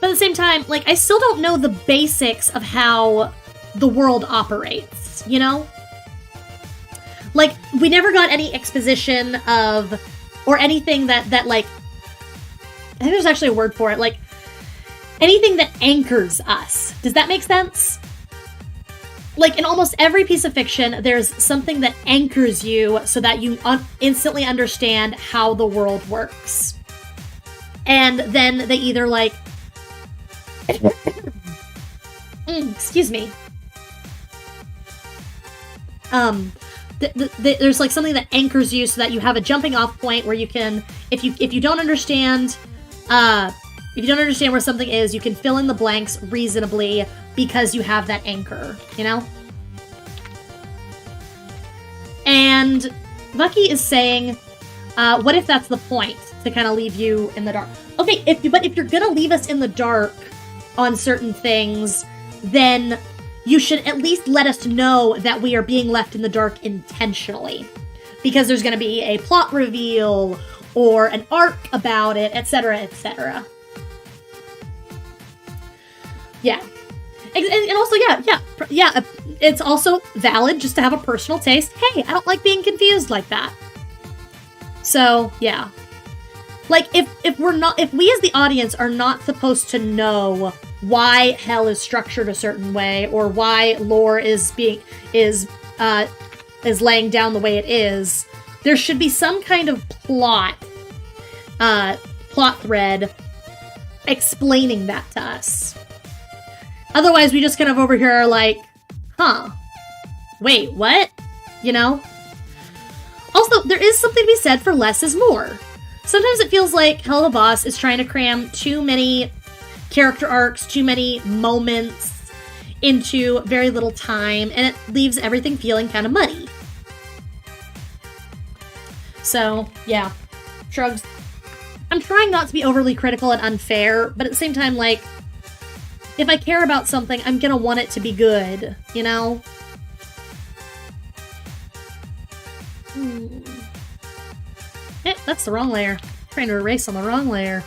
But at the same time, like, I still don't know the basics of how the world operates, you know? Like, we never got any exposition of, or anything that like, I think there's actually a word for it, like, anything that anchors us. Does that make sense? Like, in almost every piece of fiction, there's something that anchors you so that you instantly understand how the world works. And then they either, like... excuse me. There's, like, something that anchors you so that you have a jumping off point where you can... If you don't understand... If you don't understand where something is, you can fill in the blanks reasonably because you have that anchor, you know? And Bucky is saying, what if that's the point? To kind of leave you in the dark. Okay, but if you're gonna leave us in the dark on certain things, then you should at least let us know that we are being left in the dark intentionally. Because there's gonna be a plot reveal, or an arc about it, etc., etc. Yeah. And also, yeah, it's also valid just to have a personal taste. Hey, I don't like being confused like that. So, yeah. Like, if we as the audience are not supposed to know why hell is structured a certain way, or why lore is laying down the way it is, there should be some kind of plot thread explaining that to us. Otherwise, we just kind of over here are like, huh, wait, what? You know? Also, there is something to be said for less is more. Sometimes it feels like Hell of a Boss is trying to cram too many character arcs, too many moments into very little time, and it leaves everything feeling kind of muddy. So, yeah. Shrugs. I'm trying not to be overly critical and unfair, but at the same time, like, if I care about something, I'm gonna want it to be good, you know? That's the wrong layer. I'm trying to erase on the wrong layer.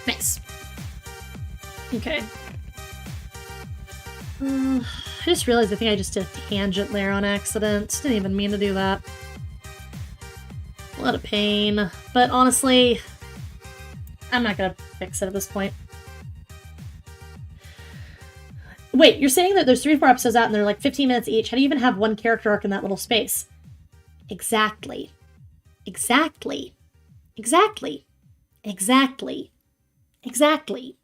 Nice. Okay. I just realized I think I just did a tangent layer on accident. Didn't even mean to do that. A lot of pain. But honestly, I'm not gonna fix it at this point. Wait, you're saying that there's 3 or 4 episodes out and they're like 15 minutes each. How do you even have one character arc in that little space? Exactly. Exactly. Exactly. Exactly. Exactly.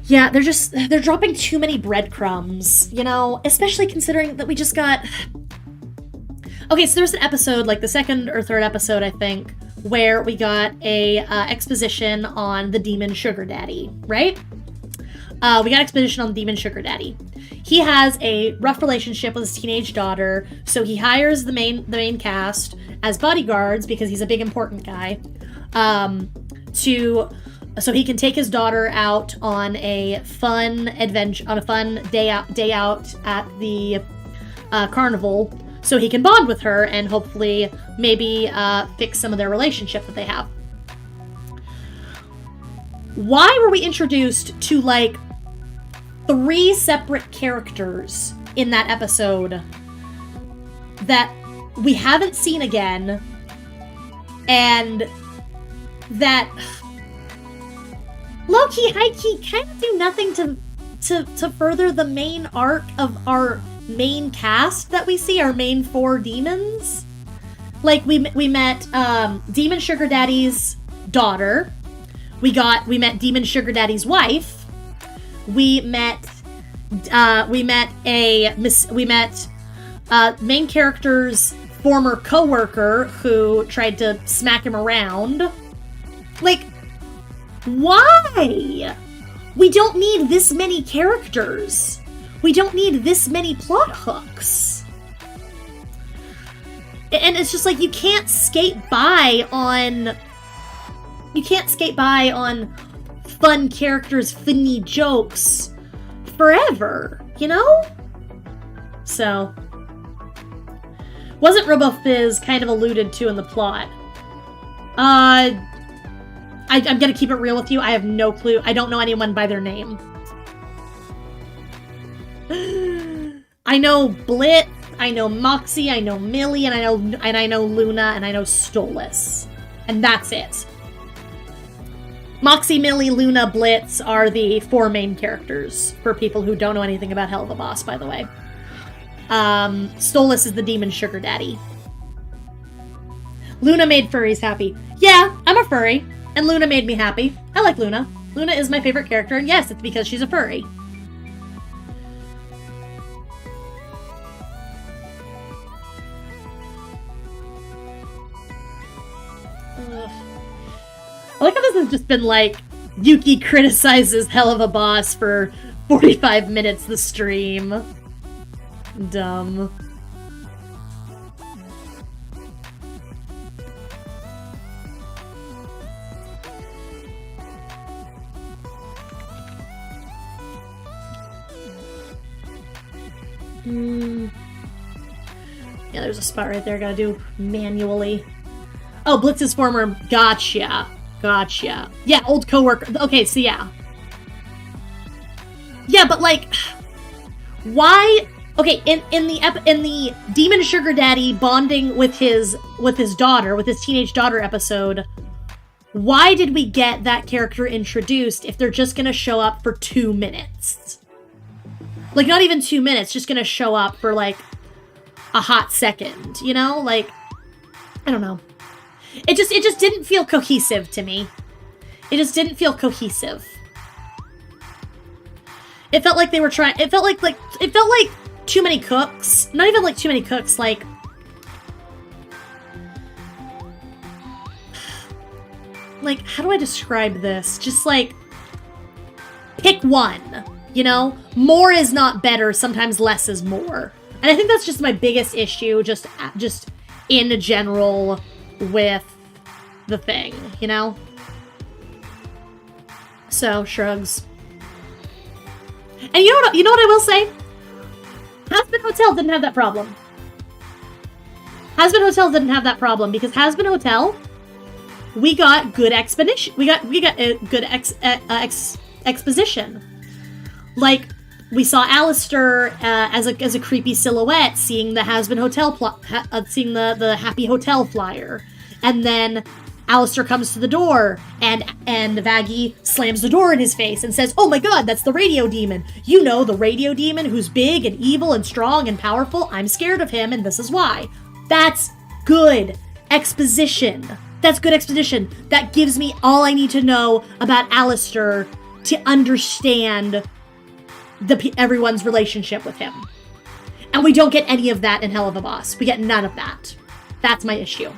Yeah, they're dropping too many breadcrumbs, you know, especially considering that we just got... Okay, so there's an episode, like the 2nd or 3rd episode, I think, where we got a exposition on the demon sugar daddy, right? We got exposition on the demon sugar daddy. He has a rough relationship with his teenage daughter, so he hires the main cast as bodyguards, because he's a big important guy, to so he can take his daughter out on a fun adventure, on a fun day out at the carnival, so he can bond with her and hopefully maybe fix some of their relationship that they have. Why were we introduced to like 3 separate characters in that episode that we haven't seen again, and that low-key, high-key kind of do nothing to further the main arc of our main cast that we see, our main 4 demons? Like, we met Demon Sugar Daddy's daughter. We met Demon Sugar Daddy's wife. We met main character's former co-worker who tried to smack him around. Like, why? We don't need this many characters. We don't need this many plot hooks. And it's just like, you can't skate by on fun characters, funny jokes forever, you know? So, wasn't RoboFizz kind of alluded to in the plot? I'm gonna keep it real with you. I have no clue. I don't know anyone by their name. I know Blitz, I know Moxie, I know Millie, and I know Luna, and I know Stolas. And that's it. Moxie, Millie, Luna, Blitz are the 4 main characters, for people who don't know anything about Hell of a Boss, by the way. Stolas is the Demon Sugar Daddy. Luna made furries happy. Yeah, I'm a furry, and Luna made me happy. I like Luna. Luna is my favorite character, and yes, it's because she's a furry. I like how this has just been like, Yuki criticizes Hell of a Boss for 45 minutes the stream. Dumb. Yeah, there's a spot right there I gotta do manually. Oh, Blitz's former. Gotcha. Gotcha. Yeah, old coworker. Okay, so yeah. Yeah, but like, why? Okay, in the Demon Sugar Daddy bonding with his daughter, with his teenage daughter episode, why did we get that character introduced if they're just gonna show up for 2 minutes? Like, not even 2 minutes, just gonna show up for like a hot second, you know? Like, I don't know. It just didn't feel cohesive to me. It just didn't feel cohesive. It felt like they were trying. It felt like too many cooks. Not even like too many cooks. Like how do I describe this? Just like pick one. You know, more is not better. Sometimes less is more. And I think that's just my biggest issue. Just in general with the thing, you know? So, shrugs. And you know what I will say? Hazbin Hotel didn't have that problem. Hazbin Hotel didn't have that problem because Hazbin Hotel, we got good exposition. We got a good exposition. Like, we saw Alistair as a creepy silhouette, seeing the Hazbin Hotel seeing the Happy Hotel flyer, and then Alistair comes to the door, and Vaggie slams the door in his face and says, "Oh my god, that's the radio demon. You know, the radio demon who's big and evil and strong and powerful. I'm scared of him, and this is why." That's good exposition. That's good exposition. That gives me all I need to know about Alistair to understand everyone's relationship with him. And we don't get any of that in Hell of a Boss. We get none of that. That's my issue.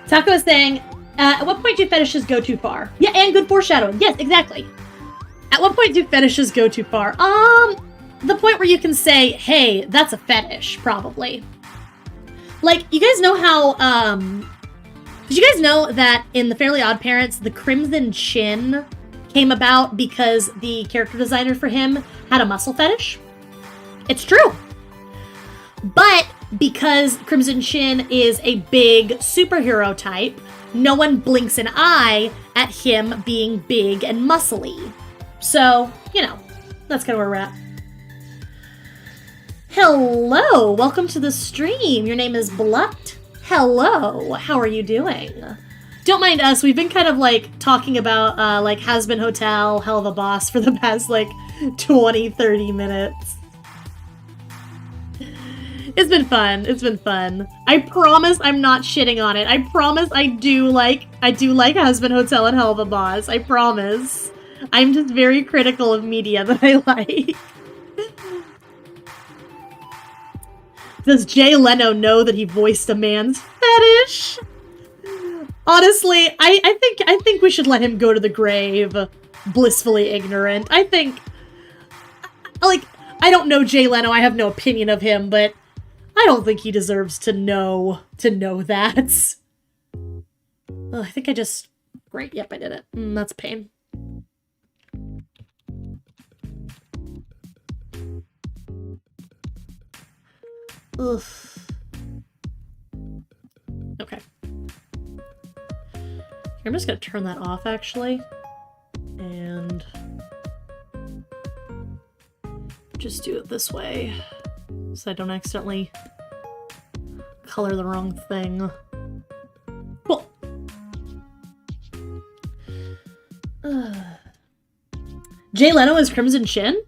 Taco is saying, at what point do fetishes go too far? Yeah, and good foreshadowing. Yes, exactly. At what point do fetishes go too far? The point where you can say, hey, that's a fetish, probably. Like, you guys know how, did you guys know that in The Fairly Odd Parents, the Crimson Chin came about because the character designer for him had a muscle fetish? It's true. But because Crimson Chin is a big superhero type, no one blinks an eye at him being big and muscly. So, you know, that's kind of where we're at. Hello, welcome to the stream. Your name is Blutt. Hello, how are you doing? Don't mind us, we've been kind of like talking about like Has Been Hotel, Hell of a Boss for the past like 20-30 minutes. It's been fun, it's been fun. I promise I'm not shitting on it. I promise I do like Has Been Hotel and Hell of a Boss. I promise. I'm just very critical of media that I like. Does Jay Leno know that he voiced a man's fetish? Honestly, I think we should let him go to the grave blissfully ignorant. I think, like, I don't know Jay Leno, I have no opinion of him, but I don't think he deserves to know that. Oh, I think I just... Great, yep, I did it. That's a pain. Ugh. Okay. I'm just gonna turn that off, actually. And... just do it this way. So I don't accidentally color the wrong thing. Cool. Jay Leno is Crimson Chin?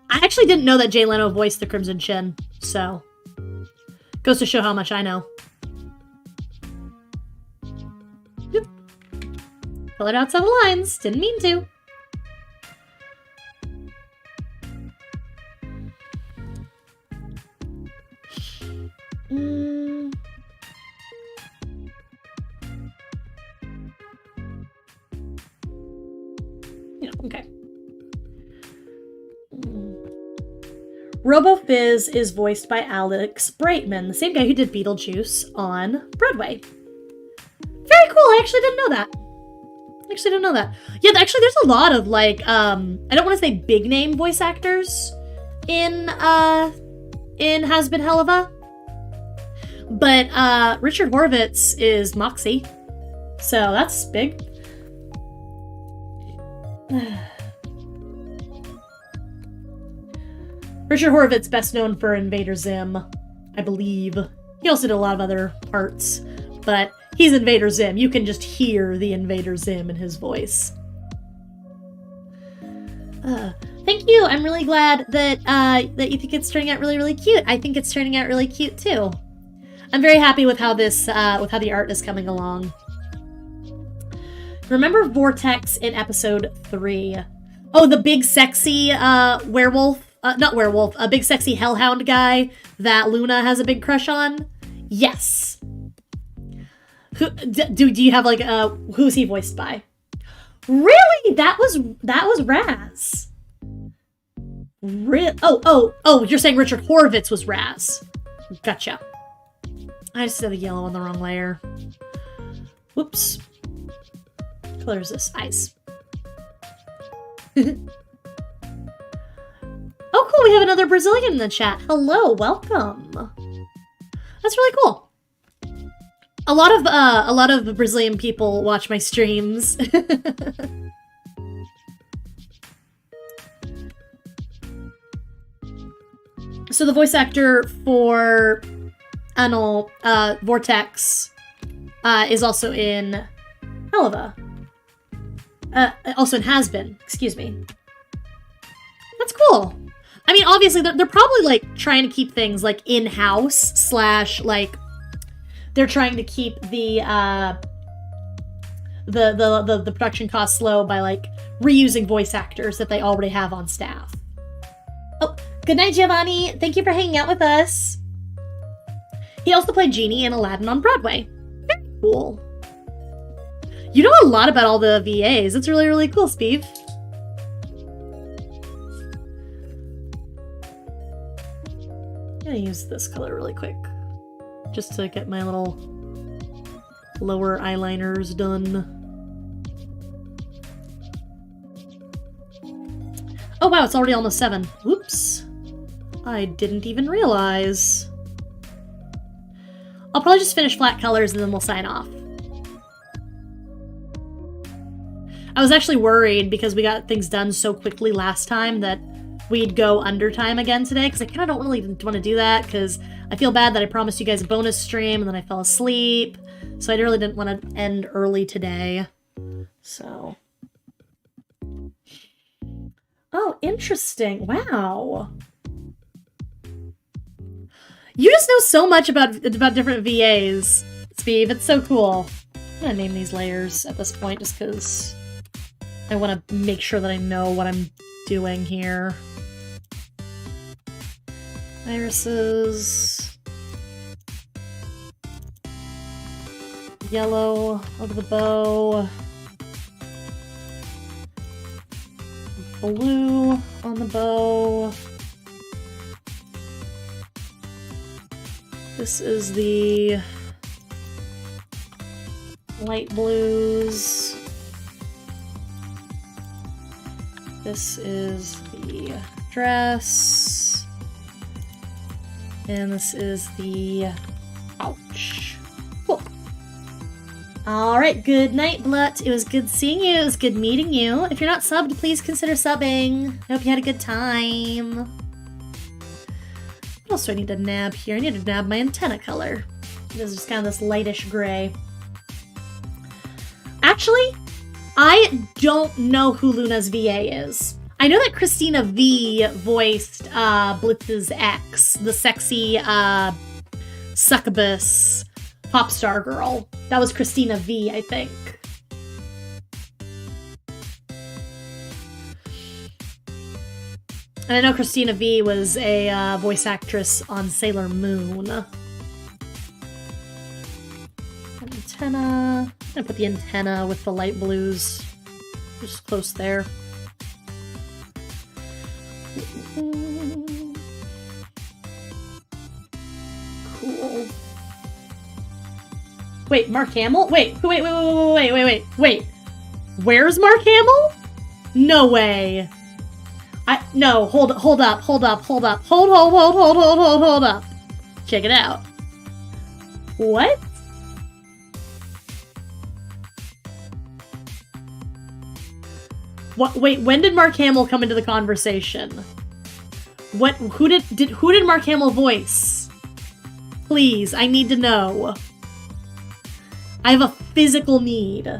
I actually didn't know that Jay Leno voiced the Crimson Chin, so... goes to show how much I know. Yep. Colored out several lines. Didn't mean to. Yeah, okay. RoboFizz is voiced by Alex Brightman, the same guy who did Beetlejuice on Broadway. Very cool, I actually didn't know that. Yeah, actually there's a lot of, like, I don't want to say big name voice actors in Has Been Helluva. But, Richard Horvitz is Moxie. So, that's big. Richard Horvitz, best known for Invader Zim, I believe. He also did a lot of other parts, but he's Invader Zim. You can just hear the Invader Zim in his voice. Thank you. I'm really glad that that you think it's turning out really, really cute. I think it's turning out really cute too. I'm very happy with how this, with how the art is coming along. Remember Vortex in episode 3? Oh, the big sexy werewolf. Not werewolf, a big sexy hellhound guy that Luna has a big crush on? Yes. Do you have like who's he voiced by? Really? That was Raz. Oh, you're saying Richard Horvitz was Raz. Gotcha. I just did the yellow on the wrong layer. Whoops. What color is this? Ice. Oh, cool, we have another Brazilian in the chat. Hello, welcome. That's really cool. A lot of Brazilian people watch my streams. So the voice actor for Vortex is also in Helluva. Also in Has Been, excuse me. That's cool. I mean, obviously, they're probably, like, trying to keep things, like, in-house, / like, they're trying to keep the production costs low by, like, reusing voice actors that they already have on staff. Oh, good night, Giovanni. Thank you for hanging out with us. He also played Genie in Aladdin on Broadway. Very cool. You know a lot about all the VAs. It's really, really cool, Steve. I'm gonna use this color really quick. just to get my little lower eyeliners done. Oh wow, it's already almost 7. Whoops. I didn't even realize. I'll probably just finish flat colors and then we'll sign off. I was actually worried because we got things done so quickly last time that we'd go under time again today, because I kind of don't really want to do that, because I feel bad that I promised you guys a bonus stream and then I fell asleep. So I really didn't want to end early today. So... Oh, interesting. Wow. You just know so much about different VAs, Steve. It's so cool. I'm gonna name these layers at this point just because I want to make sure that I know what I'm doing here. Irises. Yellow of the bow. Blue on the bow. This is the light blues. This is the dress. And this is the pouch. Cool. Alright, good night, Blut. It was good seeing you. It was good meeting you. If you're not subbed, please consider subbing. I hope you had a good time. What else do I need to nab here? I need to nab my antenna color. This is just kind of this lightish gray. Actually, I don't know who Luna's VA is. I know that Christina V voiced Blitz's ex, the sexy succubus pop star girl. That was Christina V, I think. And I know Christina V was a voice actress on Sailor Moon. Antenna. I'm gonna put the antenna with the light blues just close there. Cool. Wait, Mark Hamill? Wait. Where's Mark Hamill? No way. No, hold up. Hold up. Check it out. What? What? Wait, when did Mark Hamill come into the conversation? What? Who did Mark Hamill voice? Please, I need to know. I have a physical need.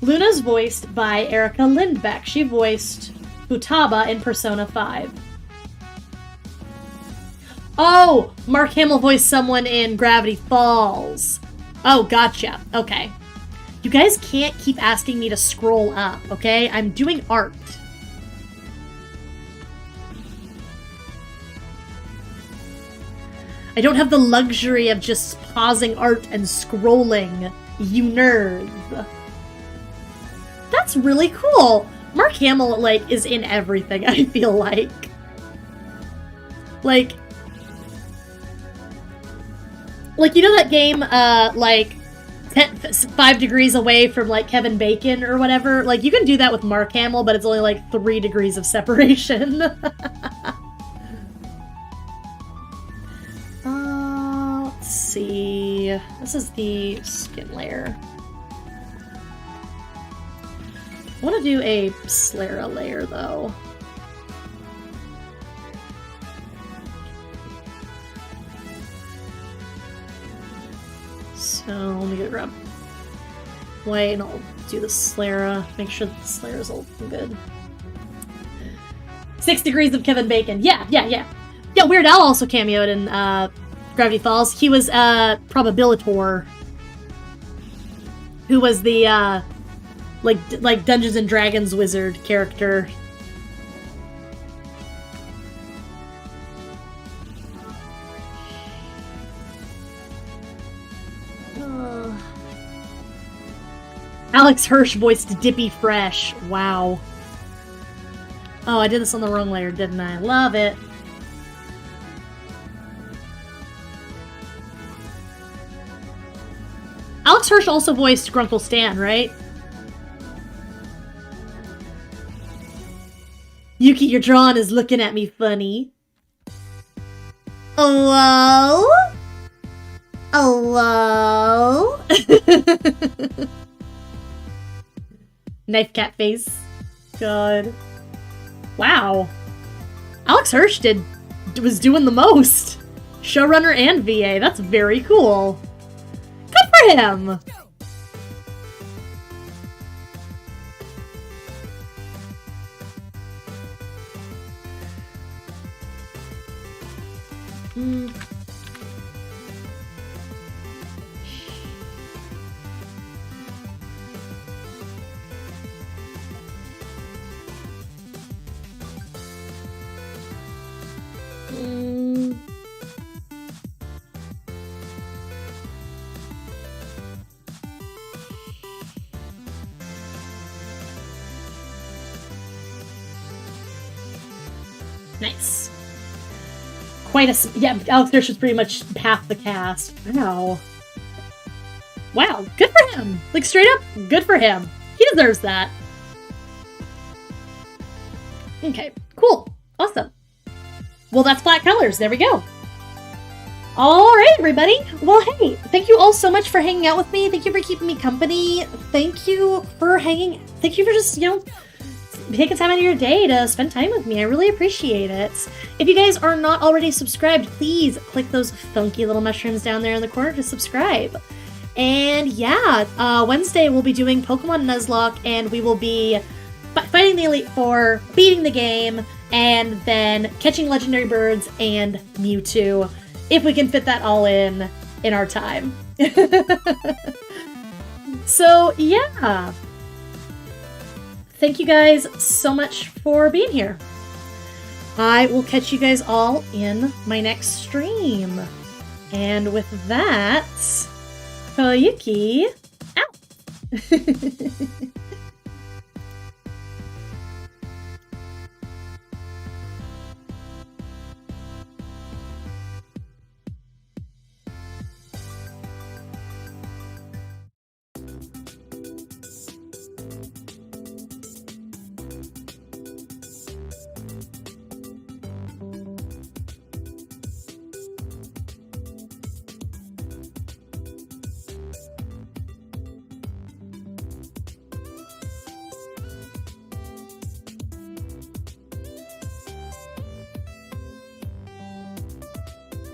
Luna's voiced by Erica Lindbeck. She voiced Futaba in Persona 5. Oh! Mark Hamill voiced someone in Gravity Falls. Oh, gotcha. Okay. You guys can't keep asking me to scroll up, okay? I'm doing art. I don't have the luxury of just pausing art and scrolling, you nerds. That's really cool. Mark Hamill, like, is in everything, I feel like. Like, you know that game, like, 5 degrees away from, like, Kevin Bacon or whatever? Like, you can do that with Mark Hamill, but it's only, like, 3 degrees of separation. Let's see. This is the skin layer. I want to do a Slera layer, though. So, let me grab white, and I'll do the Slera. Make sure that the Slera's all good. 6 degrees of Kevin Bacon. Yeah, Weird Al also cameoed in Gravity Falls. He was Probabilitor, who was the like Dungeons and Dragons wizard character. Alex Hirsch voiced Dippy Fresh. Wow. Oh, I did this on the wrong layer, didn't I? Love it. Alex Hirsch also voiced Grunkle Stan, right? Yuki, your drawing is looking at me funny. Hello? Hello? Knife cat face. God. Wow. Alex Hirsch was doing the most. Showrunner and VA. That's very cool. Good for him. Nice. Quite a... Yeah, Alex Hirsch is pretty much half the cast. Wow. Wow, good for him! Like, straight up, good for him. He deserves that. Okay, cool. Awesome. Well, that's Black Colors. There we go. Alright, everybody. Well, hey, thank you all so much for hanging out with me. Thank you for keeping me company. Thank you for just, you know, taking time out of your day to spend time with me. I really appreciate it. If you guys are not already subscribed, please click those funky little mushrooms down there in the corner to subscribe. And yeah, Wednesday we'll be doing Pokemon Nuzlocke, and we will be fighting the Elite Four, beating the game, and then catching legendary birds and Mewtwo, if we can fit that all in our time. So yeah. Thank you guys so much for being here. I will catch you guys all in my next stream. And with that, Koyuki out.